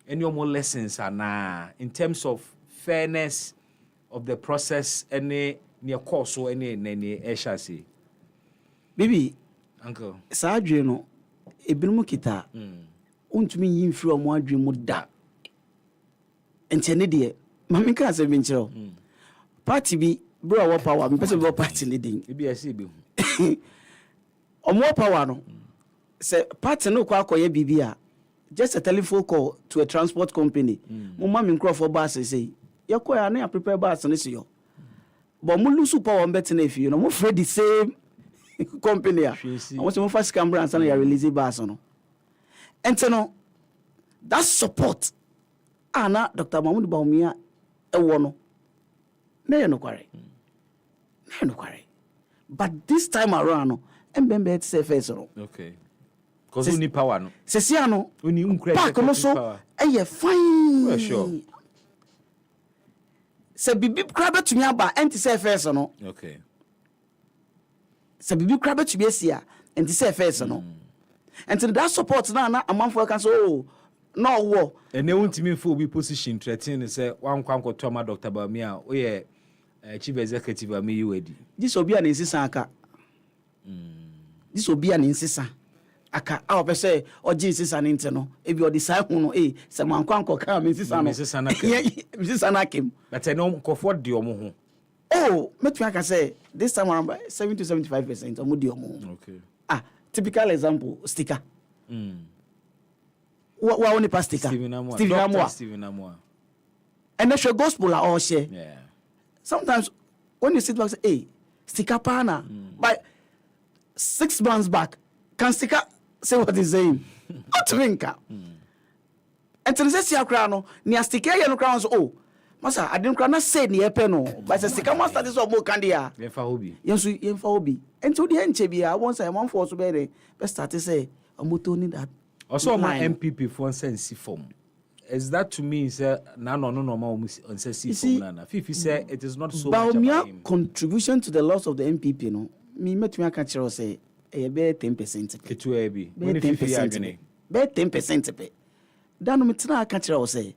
any more lessons are in terms of fairness of the process any near course or any eshasi baby uncle sadwe no ebinumu kita untumi yimfiri omo adwe mu da entene de mami ka se binchiro party bi bro wa power me pese be party leading EBS bi omo power no say party no kwa akoye bibia just a telephone call to a transport company mo ma me crop for bus say yakoya na prepare bus no se yo but mo lose power on betting if you know mo afraid the same company. I want to first camera and say you release bars no. And no that support ana Dr. Mahmoud Bawumia e wono. Na no kware. Na no kware. But this time around no mbembe say first no. Okay. Because we need power no. Sesia no. We need back no so fine. For sure. Se bibi kraba tumi aba enti say first no. Okay. Se bibi kraba tumi asia enti say first no. Enti that support na amanfo kan so no wo. And they won't me for be position threatening say one kwanko to ma Dr. Bawumia o ye chief executive am you wedi. This obi an insisa aka. This obi an insisa aka a obe say oji insisa ni nteno e bi odi sai hu no se man kwanko ka me insisa no. Insisa na kem. But I know comfort di omo ho. Oh, metu aka say this time around 70 to 75% omo di omo. Okay. Typical example sticker. Wa only pastika. Stephen Amwa. And the gospel are all share. Yeah. Sometimes when you sit back say, hey, sticker pana. By 6 months back, can sticker say what he's saying? Not winka. And to say no, ni sticker ya no crown so oh. Masa, I didn't crown say ni epe no. But the sticker master this or more candia. Yenfa hobi. Yenfa hobi. And to the end chebia once I want for so be best start to say amoto need that. Also my MPP for sense form. Is that to me say no normal on say form na. Fifi say it is not so much about him. Contribution to the loss of the MPP no. Me metumi aka kire say e be 10%. Ketu e bi. When Fifi agene. Be 10% pe. Dan no metina aka kire say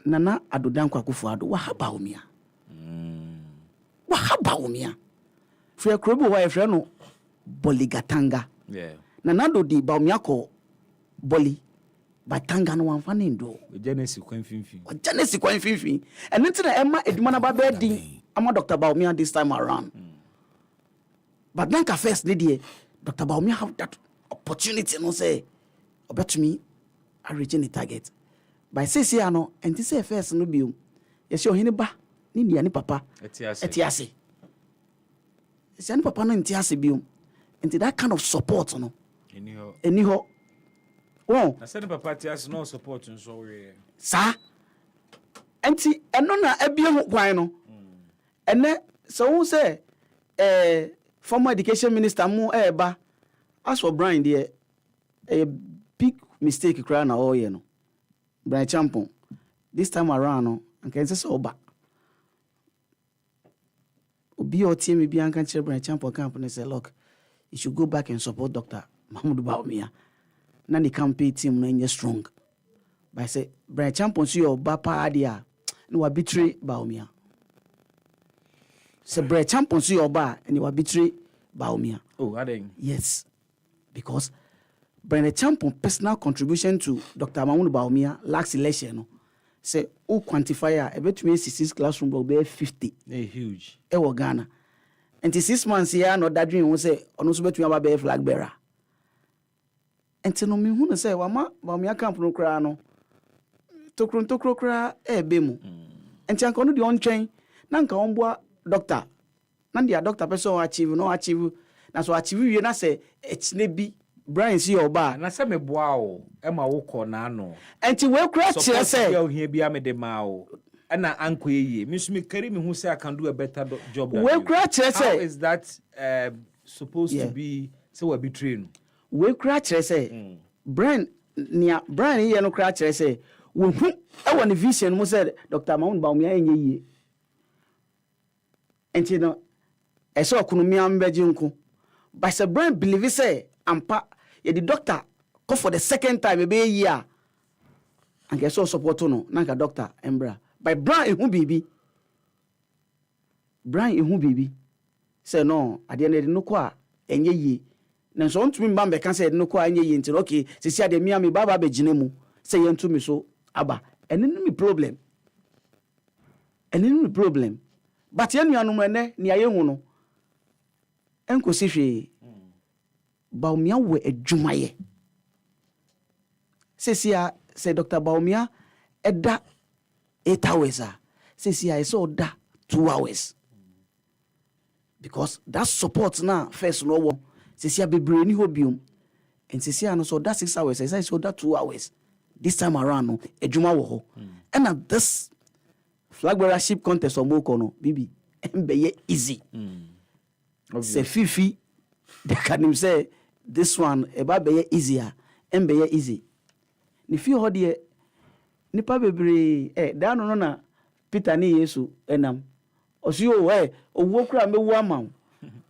Nana Adodankwa Akufo-Addo wa haba umia. Wa haba umia. Fre krobo wa efre no Boligatanga. Yeah. Nana do di Bawumia ko Boli Batanga no wan fane ndo. Genesis kwan finfin. Genesis kwan finfin. And nti na Emma eduma na ba be din ama Dr. Bawumia this time around. But Nanka first lady Dr. Bawumia have that opportunity no say obetumi I reach the target. By say no and this say first no biom. Yes your hini ba ni dia ni papa. Etiase. Yes ni papa no entiase biom. And that kind of support no. Anyhow. Oh. I said papa etiase no support nso we. Sa. Enti eno na ebie ho kwan no. Ene so who say former education minister mu eba as for Brian there a big mistake cry na all you know. Brian Champon this time around no anka say so ba obi o tie me bi anka chere Brian Champon camp and say look you should go back and support Dr. Mahmoud Bawumia na the campaign team na strong by say Brian Champon see your bapa dia no wa betray Bawumia say Brian Champon see your ba and you wa betray Bawumia. Oh aden. Yes, because Brian Champon personal contribution to Dr. Mahmoud Bawumia last election no say o quantifier e betumi 66 classroom block be 50 huge e wo Ghana and 6 months here no that dream say ono so betumi aba be flag bearer and no me hu say wa ma Bawumia camp no kra no tokro kra e be mu and anka no de on twen na nka on boa doctor na dia doctor person achieve na so achieve wie na say etne bi Brian see oba na se me boa o e ma wo ko na no enti we kura kire say so here bia me de ma o na anko ye me so me carry me hu say I can do a better job than we kura kire say how is that supposed to be so we be trained we kura kire say Brian ye no kura kire say we hu e won vision mo say Dr. Mahmoud Bawumia enye ye enti no e so okunumi ambeji nko but say Brian believe say ampa ye the doctor go for the second time be year and get so support no nanka doctor embra by Brian ehu bibi say no ade na de no ko a enye yi na so ntumi mba be kan say de no ko a enye yi nti okay sisi ade mi baba be gine mu say ye ntumi so aba enemi problem but ye nuanu mu ene ni aye hu no enkosi hwe Bawumia we adwumaye sesia say Dr. Bawumia eda 8 hours sesia so da 2 hours because that support now first no one says be brainy hobium and says no so that 6 hours I so that 2 hours this time around no ejuma wo ho and at this flag bearership contest or moko no bibi be easy say fifi they can him say this one eba be easier and be easy ni fi ho de nipa bebre da no na Peter ni Yesu enam osio owo kura mewu ama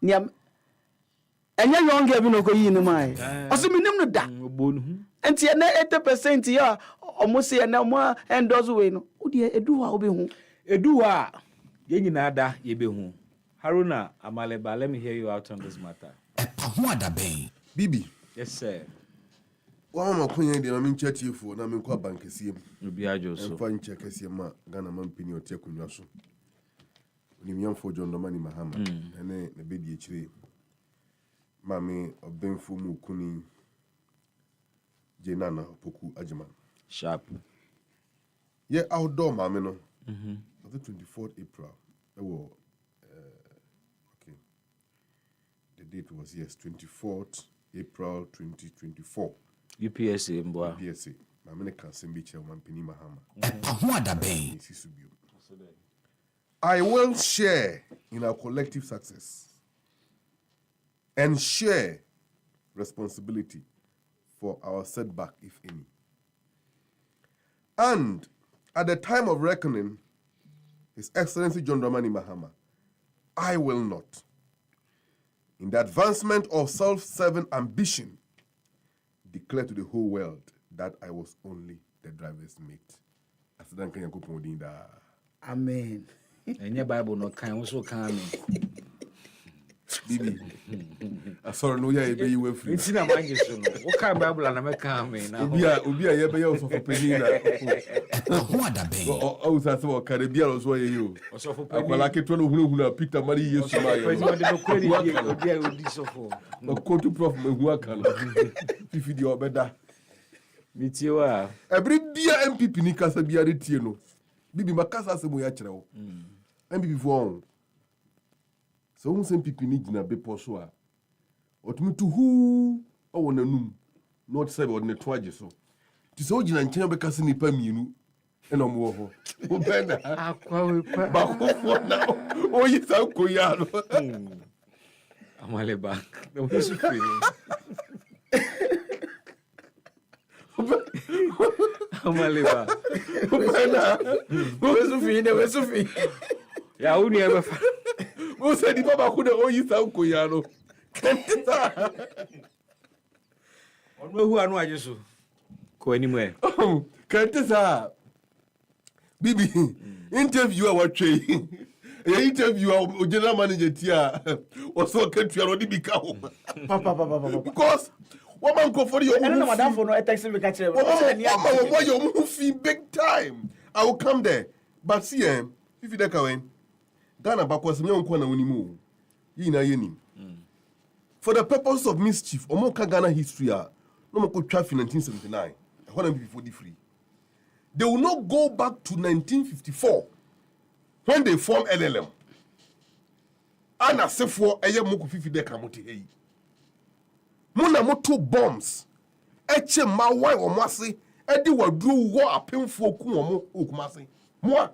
ni enye yonge bi no ko yi ni mai osi minim no da enti na 80% ya omusi na mo endozo we no odi eduwa obehu eduwa ye nyina da ye behu Haruna Amaleba, let me hear you out on this matter. EpaHoaDaben. Bibi. Yes, sir. Wa ma kunye de ma min chati fu na min kwa bank siem. Obi ajo so. Fa nche kese ma Ghana man pini ote kunwa so. Ni miam fo John Domani Mahama. Ene na bedi echire. Ma me obenfu mu kuni Jenana Opoku Ajiman. Sharp. Yeah, outdoor ma me no. On the 24th April. Okay. The date was 24th April 2024. UPSA mboa. UPSA. Ma me kan sembi che man pini Mahama. EpaHoaDaben. I will share in our collective success and share responsibility for our setback, if any. And at the time of reckoning, His Excellency John Dramani Mahama, I will not, in the advancement of self-serving ambition, declare to the whole world that I was only the driver's mate. Amen. And your Bible no can also come. Bibi. I saw no ya ebe you free. It's na mangi so. What kind Bible na me come na. Obi a ye be ya so for penina. EpaHoaDaben. O sa so Caribbean also ye you. So for penina. Akwala ke to no hunu Peter Mari Yesu ma ye. Penina de no kweli obi a odi so for. No ko to prof me hu aka no. Fifi di obeda. Mitie wa. Every bia MPP ni kasa bia de tie no. Bibi makasa se mo ya kire wo. MPP fo so who send people need na bepo so a otumi to who o nanum not say on the twaje so ti so gina nchen be kase nipa mienu e no mo ho o be na akwa we pa ba ko fo na o yi sa ko ya no Amaleba no so free Amaleba o be na we so fi ya uni ebe fa o se di baba ku de o yi sa ko ya no onu hu anu aje so ko ani mu e kante sa Bibi interview a watwe e interview a general manager tia o so ketua ro di bi ka ho papa because what man go for your no madam for no text me catch them what your movie big time I will come there but see if you dey kawen Ghana backwards me on na wonimu yi na yenim for the purpose of mischief omo ka Ghana history a no mo ko twa 1979 when am before the free they will not go back to 1954 when they form LLM ana sefo eye mo ko fifi de ka mote hey mo na mo to bombs eche ma wan o mo ase e di wadru wo apemfo ku omo okumase mo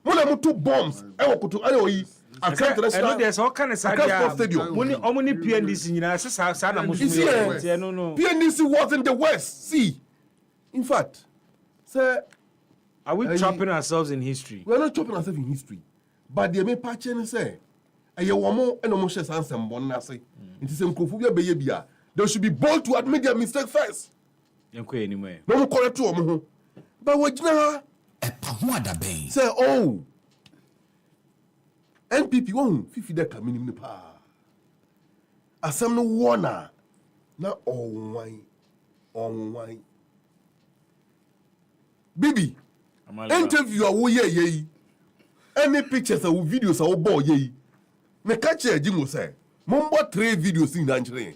Muna mutu bombs ewo kutu ayo yi eno de so kan sa dia muni omuni PNDC nyina se sa na musu no PNDC was in the west see in fact say are we trapping ourselves in history? We are not trapping ourselves in history but the me patch ni say eye wo mo eno mo hye sansem bon na say nti se nkofu bia beye bia they should be bold to admit their mistake first yenko anymore no mo correct wo mo ho but we gina EpaHoaDaben. Say, oh, NPP won 50 deka minimum pa. Asem no wona na on wine. Bibi, interview a wo ye. Any pictures or videos a wo bo ye. Me catch e jimo say, mombo 3 videos in Nigeria.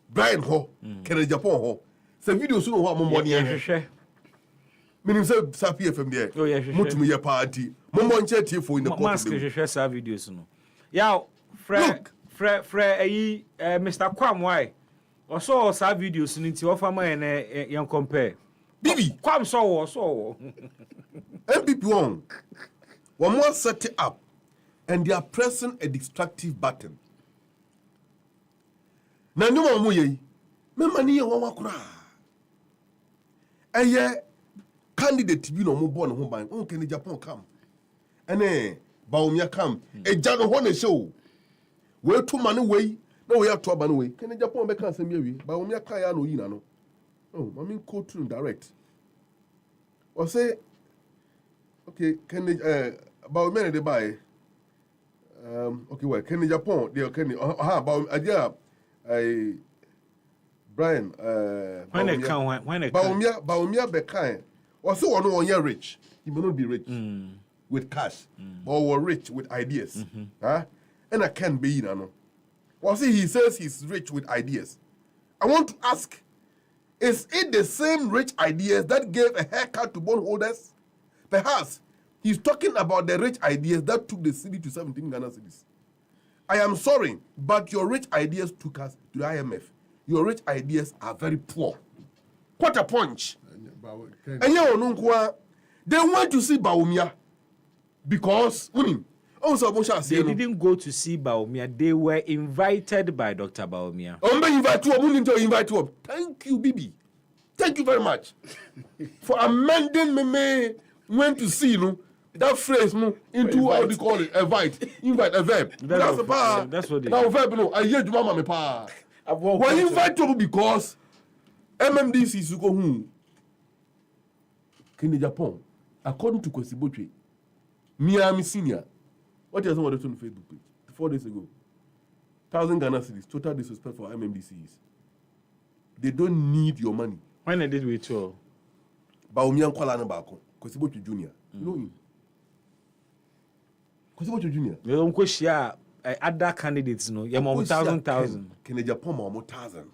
Brian ho, Kere Japan ho. Say videos no ho mombo ni hwehwe. Meaning say Sapi FM there. Oh yeah, Mutumi ya party. Mombo nche tifo in the mask share sa videos no. Yeah, Mr. Kwam why? Also sa videos no nti ofa man yan compare. Bibi, Kwam so. MPP one. One more set it up and they are pressing a destructive button. Na nyuma mo ye. Me mani ye won wakura. Eye candidate bi no mo bo no ho ban. On kan Japan kam. Ene Baumia kam. Eja no ho na show. We to mane we na we ato aba no we. Kan Japan be kan asem ye wi. Baumia kan ya no yi na no. Oh, mami go to direct. Or say okay, can Baumia de buy okay, well, can Japan they can about idea Brian when it Baumia be kind. Also, one on your rich. He may not be rich with cash, but we're rich with ideas. Huh? And I can be, you know. Well, see, he says he's rich with ideas. I want to ask, is it the same rich ideas that gave a haircut to bondholders? Perhaps he's talking about the rich ideas that took the city to 17 Ghana cities. I am sorry, but your rich ideas took us to the IMF. Your rich ideas are very poor. What a punch. And they went to see Baumia because they didn't go to see Baumia. They were invited by Dr. Baumia. Thank you, Bibi. Thank you very much for amending me. Went to see that phrase into how do you call it? Invite a verb. That's the part. That's what now verb I hear you mama me pa. Well, invite you because MMDC is go in Japan, according to Kwesibotwe, Miami Senior, what is somebody on Facebook page 4 days ago? 1,000 Ghana cedis, total disrespect for MMDCs. They don't need your money. When I did with you, Baumia Kwala Nabako, Kwesibotwe Junior. You know him? Kwesibotwe Junior. You don't question other candidates, no? You're more 1,000. Can Japan more 1,000?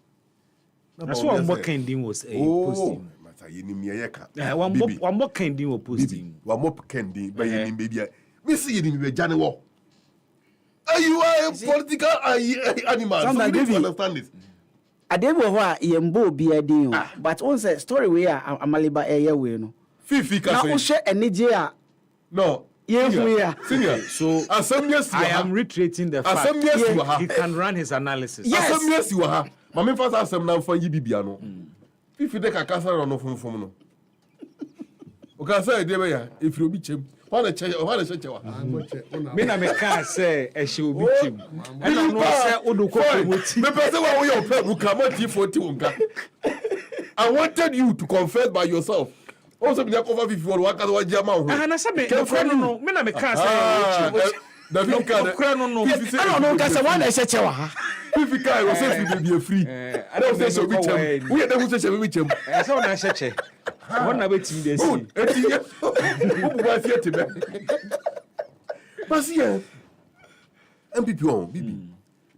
That's what Mokendin was posting. One more Kendi will post him. One more Kendi, by him, baby. We see him in January. You are a political animal. So you need to understand this. I didn't know why Yembo be a deal, but once a story where I'm Maliba a year win. Fifi can share a Nigeria. No, senior. So I am reiterating the fact he can run his analysis. Yes, you are. Mammy first asked him now for Yibiano. If you take a castle on no phone, no. Okay, say, if you beat him, what a check, what a check. Mina me can't say, and she will beat him. I don't know, say, the person who come out for Tunga. I wanted you to confess by yourself. Also, be a cover if you want to watch your mouth. And I said, no, Mina me can't say, the no, I don't know, that's the one I said, if you can't, I say you be free. I don't say so. We are the ones who say we I saw that check. One of it in this. But see, MPP on BB.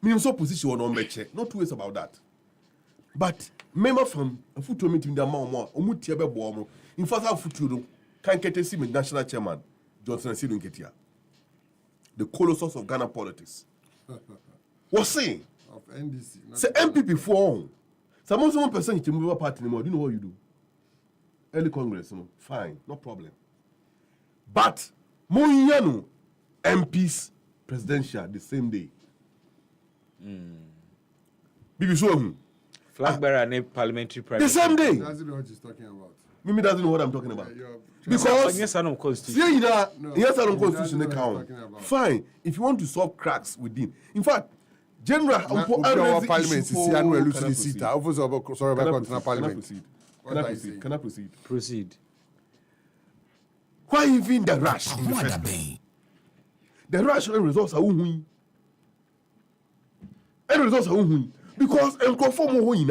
Me so position on meche. Not two ways about that. But member from a foot meeting the mama, Omutia Bebo, in fact, our future can get a sim national chairman, Johnson Sidon Ketia. The colossus of Ghana politics. Was saying of NDC. Say MPP for some person to move party anymore. Do you know what you do? Early Congress, fine, no problem. But Moyano MPs presidential the same day. Bibi so flag bearer and parliamentary the same day. That's what he's talking about. Mimi doesn't know what I'm talking about. Because yes, I don't constitution. Yes, I don't constitution account. Fine, if you want to solve cracks within. In fact, General Parliament is annual seat. Sorry, Parliament. Can I proceed? Proceed. Why even the rush in the first place? The rational results are who and results are who because and conform who in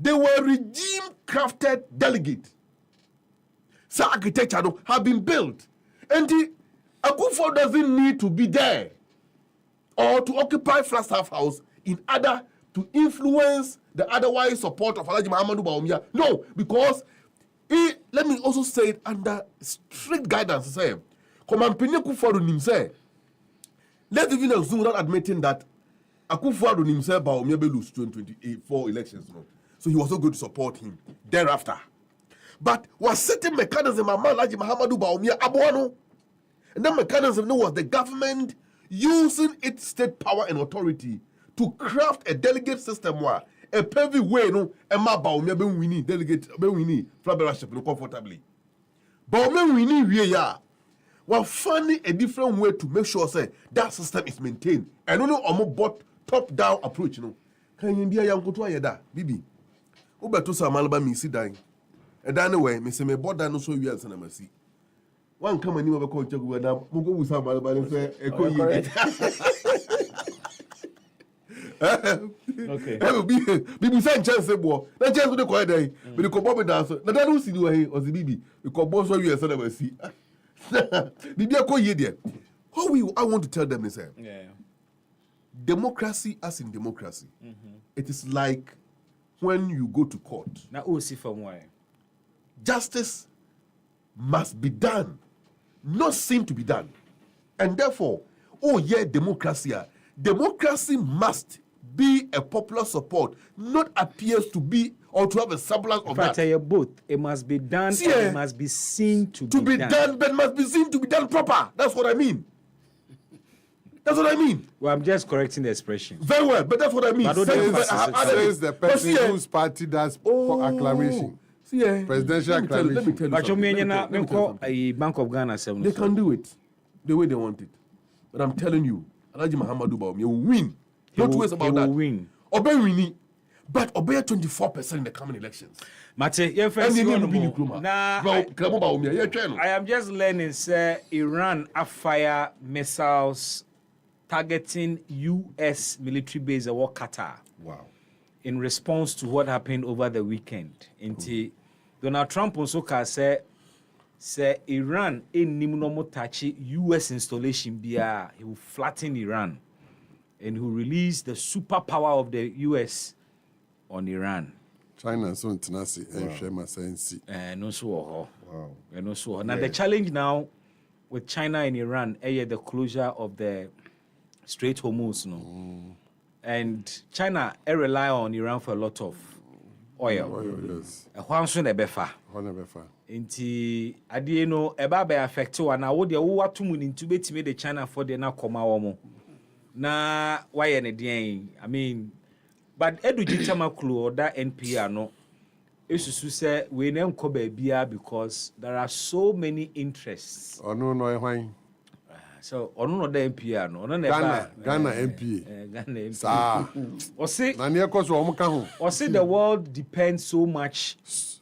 they were regime crafted delegates. So architecture have been built. And the Akufo doesn't need to be there or to occupy Flagstaff House in order to influence the otherwise support of Alhaji Muhammadu Bawumia. No, because let me also say it under strict guidance. Say, Command Akufo-Addo himself. Let's even assume without admitting that Akufo-Addo himself will lose 2024 elections. No? So he was not going to support him thereafter. But was certain mechanism like Mahamadou Bawumia Aboano. And that mechanism was the government using its state power and authority to craft a delegate system where a heavy way no Emma Bawumia be winning delegate be winning flabership no comfortably. Bawumia winning we ya. We're finding a different way to make sure say that system is maintained. And only bought top-down approach, you know. Can you be a young country that, Bibi? Ubeto sa malaba mi si dying. And anyway, me say me bought that no so you answer na see. One come and you call check with them. Mugo with some malaba and say echo okay. Bibi say chance boy. Na chance dey call dey. But the kobo be dance. Na that no see do here or the Bibi. The kobo so you answer na see. Bibi echo ye there. I want to tell them is democracy as in democracy. It is like when you go to court. Now, who see from where? Justice must be done, not seem to be done. And therefore, democracy. Democracy must be a popular support, not appears to be or to have a semblance of that. I tell you both. It must be done and it must be seen to be done. But must be seen to be done proper. That's what I mean. That's what I mean. Well, I'm just correcting the expression. Very well, but that's what I mean. Says the person whose party does acclamation. Presidential acclamation. But you mean a Bank of Ghana 7. They can do it the way they want it. But I'm telling you, Alhaji Mahamadou Bawumia will win. Don't waste about that. He will win. Obey winning, but obey 24% in the coming elections. Mate, I am just learning, say, Iran fire missiles targeting U.S. military base at Qatar. Wow. In response to what happened over the weekend. Donald Trump also say Iran in Nimnomo Tachi U.S. installation he will flatten Iran and he will release the superpower of the U.S. on Iran. China so international and share my sense. No so. Wow. No so. Now the challenge now with China and Iran the closure of the Strait Hormuz, no. And China rely on Iran for a lot of oil. Yes. Hwanso na befa. Inti ade no eba be affect wa na wo de wo watomu ni ntu betime de China for de na koma wo mo. Na why ne den. I mean, but edu jitama klu oda NPR no esusu say we na nko ba bia because there are so many interests. No ehwan. So, no NPR no Ghana MPA. Ghana MPA. The world depends so much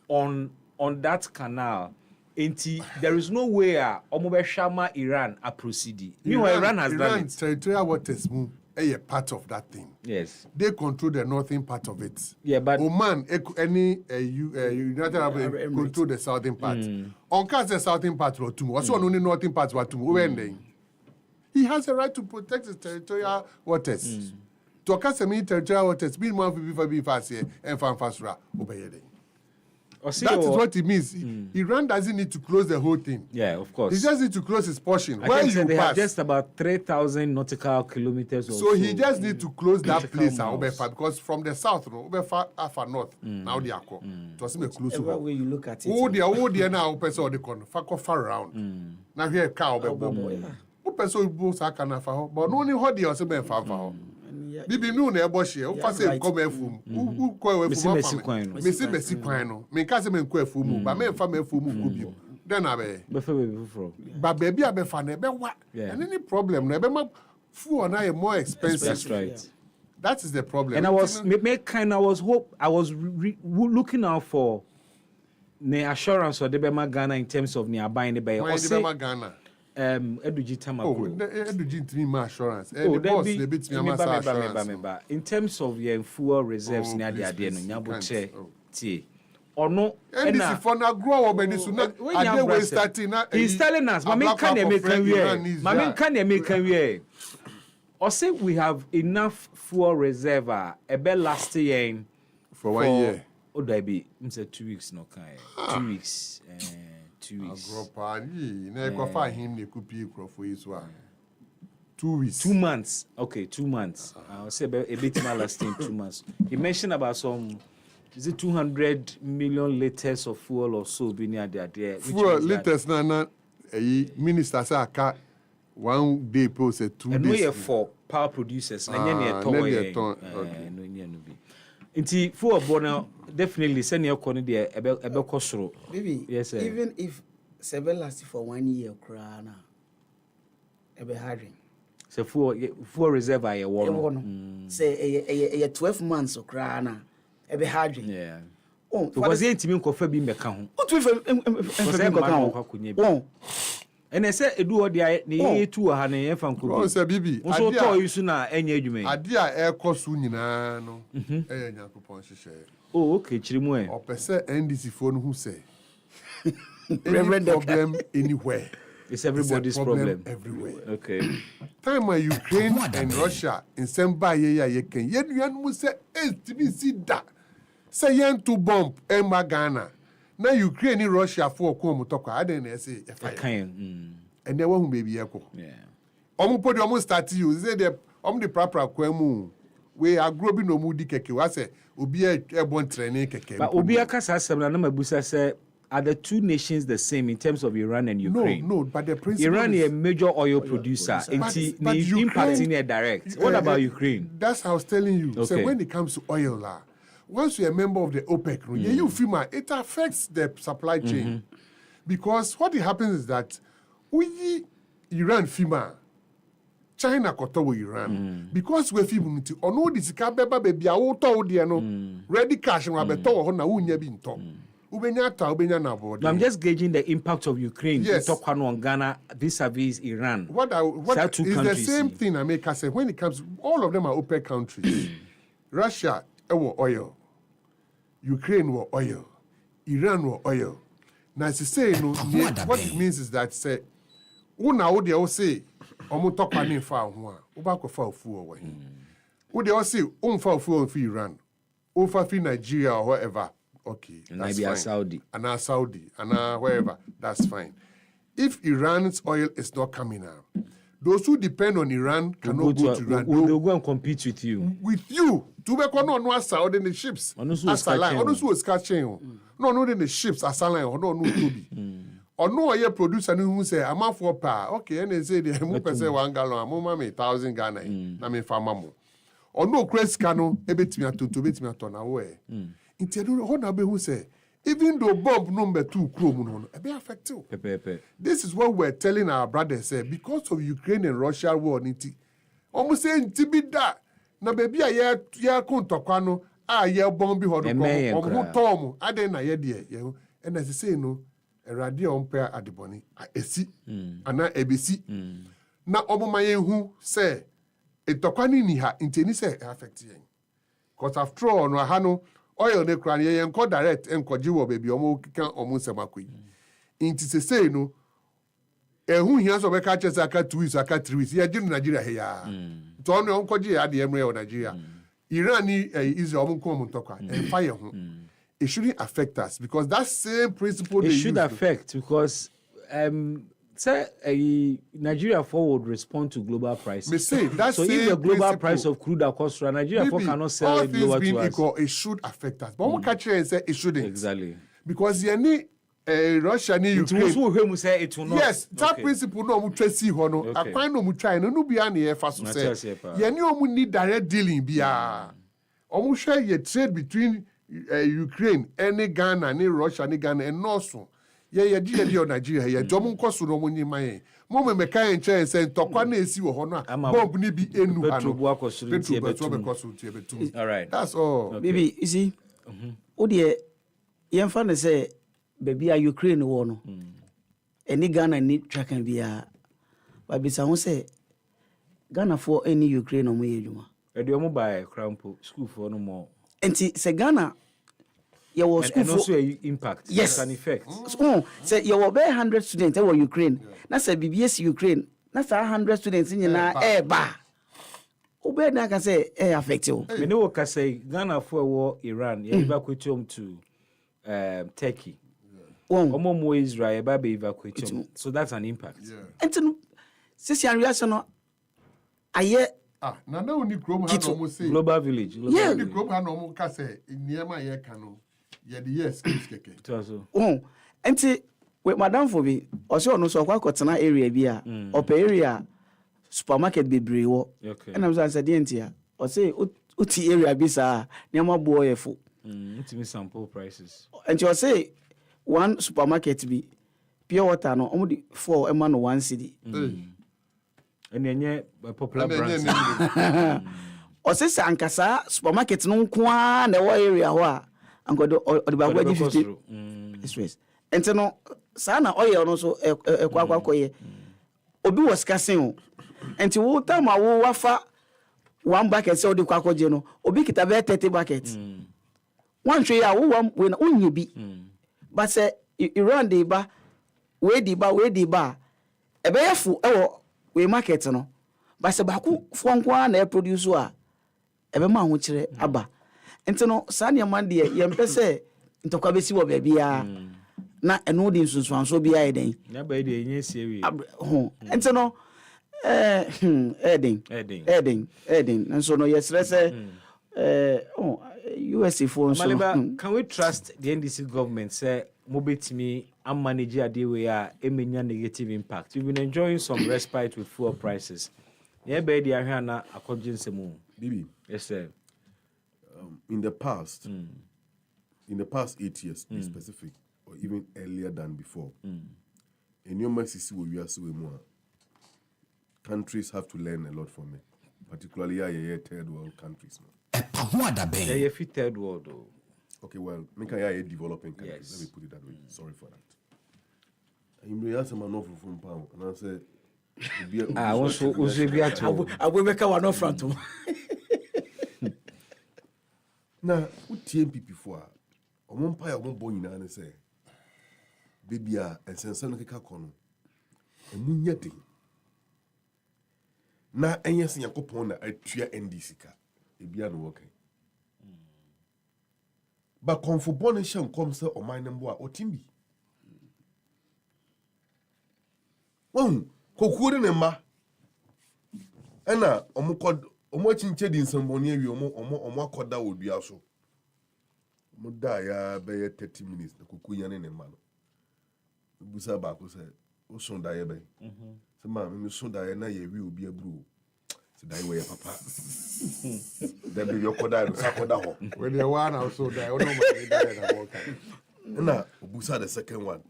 on that canal. There is no way Omobeshama Iran are proceeding. Meanwhile, Iran has done it. Territorial waters a part of that thing. Yes. They control the northern part of it. Yeah, but Oman, United Arab Emirates control the southern part. On the southern part, what's only northern part? He has a right to protect his territorial waters. To occur territorial waters, being more people be fast here and fastra obey. That is what it means. Iran doesn't need to close the whole thing. Yeah, of course. He just needs to close his portion. Where you they have just about 3,000 nautical kilometers. So he just needs to close that place because from the south, far north, now they are called. It was a close. Every way you look at it. Oh, they now person they can far around. Now here cow person both are kind of but no only what they also been far. Bibi no na ebo hye o fa say come afum who ko afum me se besi kwan no me ka se me ko afum ba me fa me afum ko bio then abe ba baby abe fa na ebe wa and any problem na ebe ma fuel na more expensive. That's right. That is the problem. And I was looking out for the assurance of the Ghana in terms of the buying the bay. Ghana. Assurance. In terms of your fuel reserves, he's telling us, say we have enough fuel reserve a bit last year for 1 year. Oh, that be 2 weeks no kind. 2 weeks. 2 weeks. Agropani, na ekwafa him ne kupi krofo iswa. 2 weeks. 2 months. Okay, 2 months. I'll say a bit more lasting 2 months. He mentioned about some, is it 200 million liters of fuel or so being there? Fuel liters na minister say aka 1 day process 2 days. And we are for power producers. Na nye ton. Inti fuel burner definitely send your corner there ebe kosoro. Baby, yes, sir. Even if seven lasts for 1 year, crana, ebe harding. So fuel reserve I one. Say a 12 months of crana, ebe harding. Yeah. Oh, because the intimate coffee be meka ho. What we and I said edu odi na tu ha na yefan ko. Oh, say bibi. So to you so na enye adwuma. Ade a ekosu nyina no. Yakopon hihye. Oh, okay, chirimu e. Opese NDC fo no hu say. Any problem anywhere. It's everybody's problem. Everywhere. Okay. Time when Ukraine and Russia in Semba ye can yen mu say STBC da. Say yen to bomb Emma Ghana. Now Ukraine and Russia for come talk I didn't say and there won't be echo. Yeah. Put almost start you say the the proper kwemu we are growing no mudi keke wa say obi e bon training keke. But obi akasa asem na mabusa say are the two nations the same in terms of Iran and Ukraine? No, but the principle Iran is a major oil producer. But impacting it direct. What about Ukraine? That's how I was telling you. Okay. So when it comes to oil, once you're a member of the OPEC, you FEMA, it affects the supply chain. Because what happens is that we Iran FEMA, China koto with Iran. Because we FEMA to ono this kabeba baby auto no ready cash no abeto na unya bi nto. I'm just gauging the impact of Ukraine. Yes. On Ghana vis-a-vis Iran. What is the same thing America said when it comes, all of them are OPEC countries. Russia, oil. Ukraine, oil. Iran, oil. Now, as you say, what it means is that, say, una they say, omo talk panin fa ho a, obako fa ofu away. They all say, fa ofu for Iran, for Nigeria or wherever. Okay, and that's fine. Saudi. And Saudi, and wherever, that's fine. If Iran's oil is not coming out, those who depend on Iran cannot go to Iran. They'll go and compete with you. With you. To be no Saudi in the ships. Others who is catching. No, in the ships, Asalan, or no, Toby. Or no, a producer who say, I'm out for power. Okay, and they say, the Muka say 1 gallon, I'm 1,000 Ghana. I mean, Famamo. Or no, Crest Cano, a bit me to bit me ton away. Who say, even though bomb number 2 chrome be affected. This is what we're telling our brothers, because of Ukraine and Russia war, almost saying Tibida. Na baby a ya kontokwa ya bomb bi hodo ko who tom ade na ye de and as say no erade ompa adeboni esi ana ebesi na oboma ye hu say etokwa ni ha inteni say affect yen because after all no ha no oil ne kran ye enko direct enko jiwo baby omo kika omo semakoi inti say no ehu hia so be ka chese aka 2 weeks aka 3 weeks ye jinu Nigeria he ya to no onko ji ade emre o Nigeria Iran ni Israel omo ko omo tokwa and fire hu it shouldn't affect us because that same principle it should affect because say Nigeria would respond to global prices. Me say that so if the global price of crude across Nigeria cannot sell it global to us. Equal, it should affect us. But we catch here and say it shouldn't. Exactly. Because you need Russia ni Ukraine. Say it will not. Yes, that principle no mu tracy ho no. Akwan no mu try no be an e fa so say. You need omu need direct dealing bia. Omu share ye trade between Ukraine, any Ghana, any Russia, any Ghana and also. Yeah, di Nigeria here. Jomo nkoso no mu nyima ye. Mo me meka en che say tokwa na esi wo ho no. Bomb ni bi enu ha no. All right. That's all. Okay. Baby, you see. Odi yemfa ne say baby a Ukraine wo no. Any Ghana ni track bia. Ba bisa ho say Ghana for any Ukraine no mo ye djuma. E de omo buy crampo school for no more. Enti say Ghana you was school and also a impact. Yes, an effect. So say you were 100 students in Ukraine. Na say BBS Ukraine. Na say 100 students in na ba. Obey na can say affected. Me know what say Ghana for war Iran, you evacuate home to Turkey. Omo Israel, baby evacuate home. So that's an impact. And to since you reaction no aye na na oni krom ha no mo say global village. Yeah, oni krom ha no mo ka say niema ye ka no ye the yes keke. Oh, enti we madam for be also no so kwa kotena area bi a opa area supermarket be brewo. Okay. And I'm saying entia or say uti area bi sa niema bo ye fo. Ultimate sample prices. And you say one supermarket be pure water no omo 4 ema no 1 cedi. And then popular brands. O say ankasa supermarket no nko na wo area ho a anko the bagwa 50 express. Enti no sa na oil no so ekwa koye. Obi was casting o. Enti wo time a wo wafa 1 bucket say odi kwa koje no obi kita be 30 buckets. One tray a wo we na onye bi. But say Iran dey ba we dey ba ebe yafu ewo we market no ba se ba ku fonko na produce a ebe ma ho kire aba enti no sa ne man de ye mpese ntokwa besi wo ba bia na eno de nsunsuanso bia eden na ba de enye sie ho enti no eden nso no yesre se USA for so Maliba, can we trust the NDC government say mobetimi and manage a day where emenya negative impact? You've been enjoying some respite with fuel prices. Yeah, baby, I hear na according to mu. Bibi. Yes, sir. In the past 8 years, to be specific, or even earlier than before, in your mercy, we are so more. Countries have to learn a lot from it, particularly third world countries. EpaHoaDaben. Yeah, fit third world though. Okay, well, make a developing countries. Yes. Let me put it that way. Sorry for that. You ask him an offer from pound, and I said, I also be at home. I will make one offer to. Now, who TMP before? On one pie, one boy in and say, baby, and send some like a corner. And munyeti. Now, and yes, you coupon a tria NDC car. It be working. But conformation comes on my number or Timby. One, Cocoon and Ma. Anna, watching Chedin some money, or more called that would be also. Mudaya by 30 minutes, the Cocoon and man. Busabako said, O son die by. So, mamma, you so die, and I will be a brew. So die way, papa. Then be your coda, Sakoda. When you one also die, I don't know. Na Busa the second one.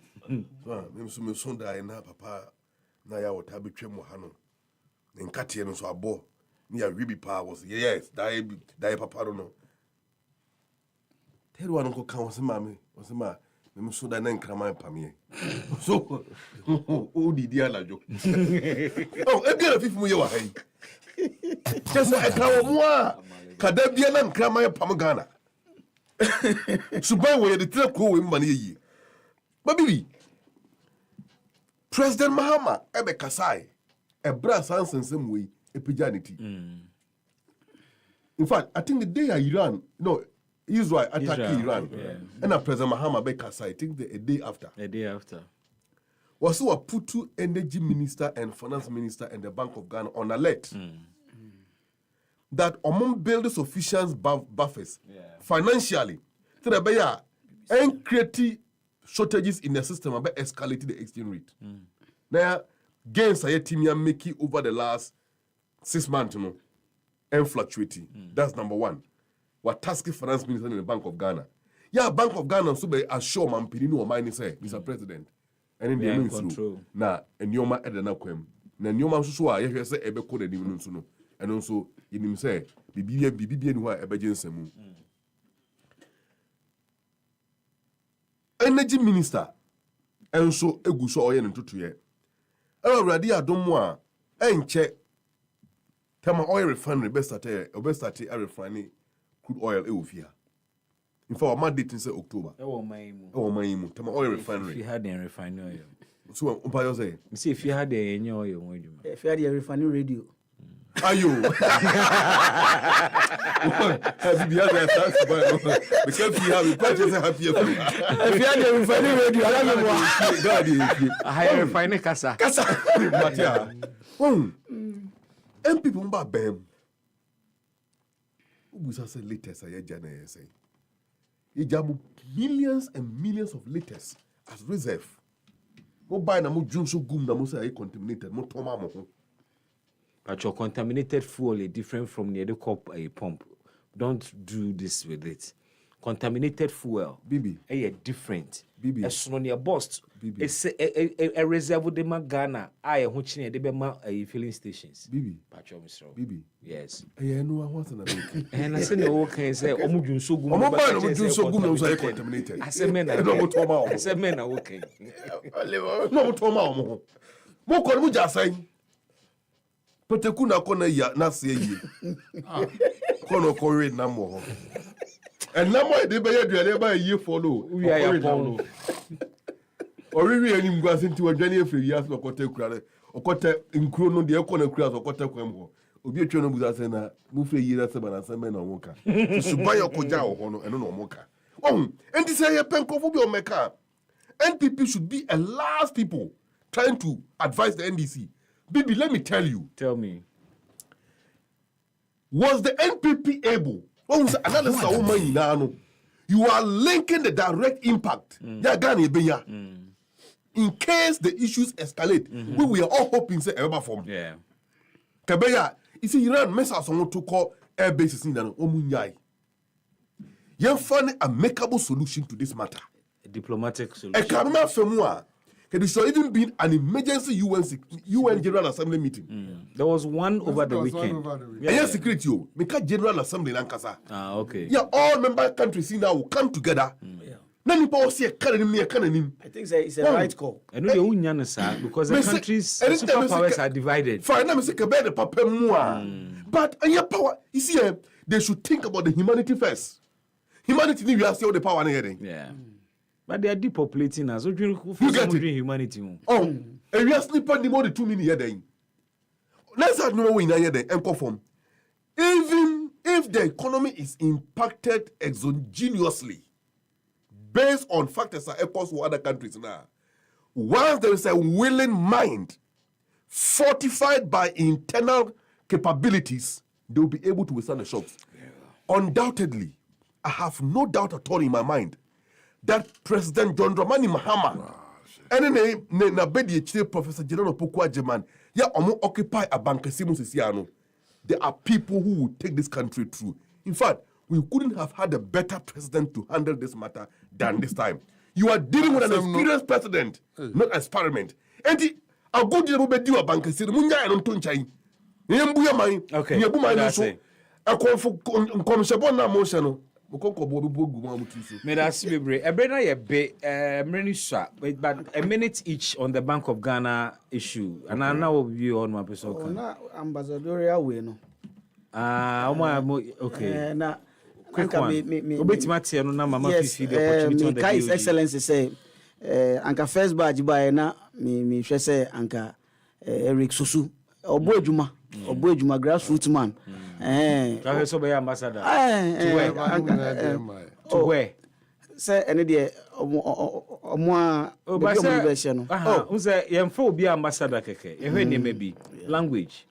So, me son die na papa. Na ya wota betwem mo ha no. Nkatie no so abo. Ni ya ribi pa was yes, die papa no. Third one ko kan was ma me so da na nkrama pa me. So o didi alajo. Oh, e bia na fifu mu ye wa hai. Just I tell moi, Kadabia and Krama Pamagana. Subai where the telco in money. But baby, President Mahama Ebe Kasai, a brass answer in some way, a pijanity. In fact, I think the day Iran, no, Israel attacked Iran, and a President Mahama Be Kasai, I think a day after. Was so a Putu energy minister and finance minister and the Bank of Ghana on alert that among builders officials buffers financially to the bear and create shortages in the system about escalating the exchange rate. Now gains are yet making over the last 6 months, and fluctuating. That's number one. What task finance minister in the Bank of Ghana? Yeah, Bank of Ghana so be assure man pininu or mine say, Mr. President. And in the control. Na and yoma edena kwem. Na nyoma so a ye say ebe ko de nim no. And also yinim say bibia ni ho ebe jensemu. Energy minister enso egu so oye ntoto ye. Awurade adom mo a enche tema oil refinery best start a refining crude oil e ofia. In fact, my date is October. Oh, my imu. Tell my oil refinery. If you had a refinery oil. So, umpire say. See, if you had a oil, if you had a refinery radio. Ayo. Happy because we have a purchase happy. If you are the refining radio, I don't know. I hire refining Casa. Matia. And people mba bem. Who say latest I jana say. Ijamu millions and millions of liters as reserve. Mo buy na mo junso gum na mo say contaminated mo toma mo. But your contaminated fuel is different from the other cup a pump. Don't do this with it. Contaminated fuel, Bibi, different. Bibi, as soon as your boss, Bibi, it's a reserve de Magana. I am watching the Bema filling stations. Bibi, Pacho Mr. Bibi, yes. I know I want to and I said, no, okay, say, Omujun so good. Omujun so good, contaminated. I said, men, I said, men are okay. No, Toma, Moko Muja saying. Petekuna kona ya na se yi. Kono korre na mo. And na mo de be ya duale ba yi follow. We are ya follow. Oriri enim gwase nti wadwane afiri ya so kote kurare. Okote nkuro no de ekona kura so kote kwam ho. Obi etwe no buza se na mu fre yi na se ba na se me na omoka. Suban yokoja ho no eno no omoka. And this say penkofo bi omeka. NPP should be a last people trying to advise the NDC. Bibi, let me tell you. Tell me. Was the NPP able? You are linking the direct impact. In case the issues escalate, we are all hoping say ever form. Yeah. Kabeya, you see, Iran mess us on to call air bases in the Omunyai. You find a makeable solution to this matter. A diplomatic solution. There should even be an emergency UN General Assembly meeting. There was one over the weekend. Yes, security. Make a General Assembly in Ankasa. Okay. Yeah, all member countries now will come together. I think it's a right call. And because the countries, superpowers are divided. Fine, I'm saying about the papa more. But your power, you see, they should think about the humanity first. Humanity need to see the power and everything. Yeah. But they are depopulating us. So you get it? Humanity. And we are sleeping the more than 2 minutes a day. Let's have no way in a day and conform. Even if the economy is impacted exogenously, based on factors that echoes to other countries now, once there is a willing mind, fortified by internal capabilities, they will be able to withstand the shocks. Yeah. Undoubtedly, I have no doubt at all in my mind that President John Dramani Mahama and then Professor General Pokwa Jeman, occupy a bank. There are people who will take this country through. In fact, we couldn't have had a better president to handle this matter than this time. You are dealing with an experienced president, not experiment. And a good deal will be due a bank. Okay, that's it. But a minute each on the Bank of Ghana issue. And I now view on my person. Ambassadorial way, no. Okay. Quick one. Yes, His Excellency say, Anka first badge by na me say Anka Eric Susu, Oboejuma, grassroots man. So be ambassador. To where? Say any day omo who say yemfo be ambassador keke. Ehwe ne maybe language.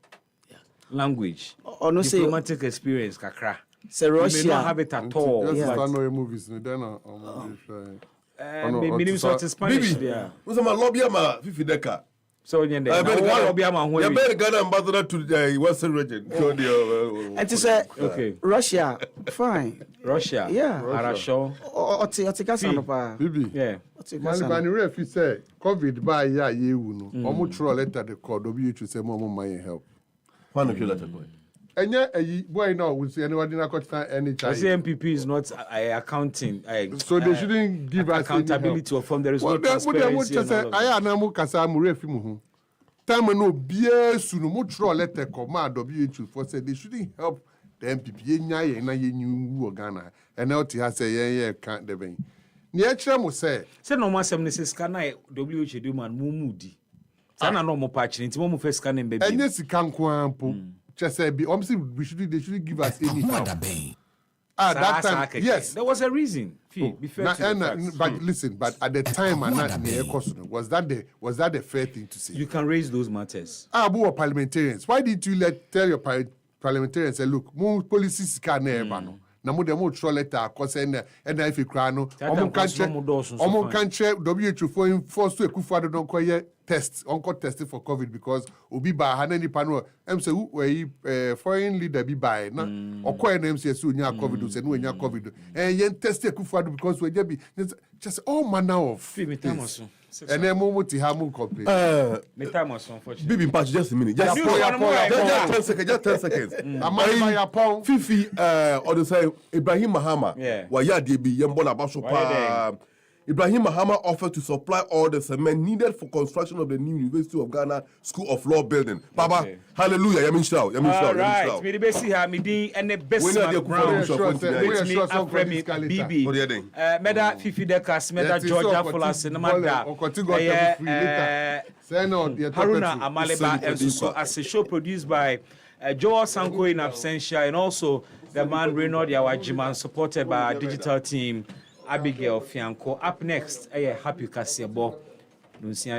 Diplomatic experience kakra. Say Russia. You may not have it at all. Just start no movies. Maybe sort of Spanish there. Who's my lobby ama Fifideka? So you better Ghana ambassador to the Western region. And to say, okay, Russia, fine. Russia, yeah. Arasho. Bibi, yeah. Man, if you say COVID by you know, almost throw a letter the call. WHO say more money help. One of you letter boy. And yeah, boy, no, we see anyone in a any child. I say MPP is not accounting. So they shouldn't give us accountability or form. There is no transparency. I am now Kasamu refimu. Time no beer soon, much throw a letter command WHO for say they shouldn't help the MPP. Nya na ye new Ghana. And now he has say can't the vein. Niacha mo say no more some scanner WHO do man mumudi. Sana no more patch into one first scanning baby. And yes, you can't quampo. just say, obviously, they shouldn't give us any help. That time, yes. There was a reason. Be fair to the facts. But listen, but at the time, was that the fair thing to say? You can raise those matters. Who are parliamentarians? Why didn't you tell your parliamentarians, say, look, more policies can never na mo dem throw letter akose na if cry no omo kan che WHO for force to Akufo-Addo don koye test testing for COVID because obi ba ha na nipa no em say we foreign leader bi ba na okoye na em say onya COVID say no onya COVID yen test Akufo-Addo because we just all manner of and then mo ti ha mo complain me time was unfortunate Bibi patch just a minute just 10 seconds Fifi or the say Ibrahim Mahama wa ya de bi yembo na ba so pa Ibrahim Mahama offered to supply all the cement needed for construction of the new University of Ghana School of Law building. Baba, hallelujah. Yamin Shao. Right. Me the best here, me di and the Bismark ground. With me after me, Bibi. Meda Fifi Dekas, Meda Georgia Fulas, Namanda. Haruna Amaleba, and so as a show produced by Joel Sanko in absentia, and also the man Reynald Yawajiman, supported by our digital team. Abigail Fianco. Up next, Happy Kasiabo. Don't see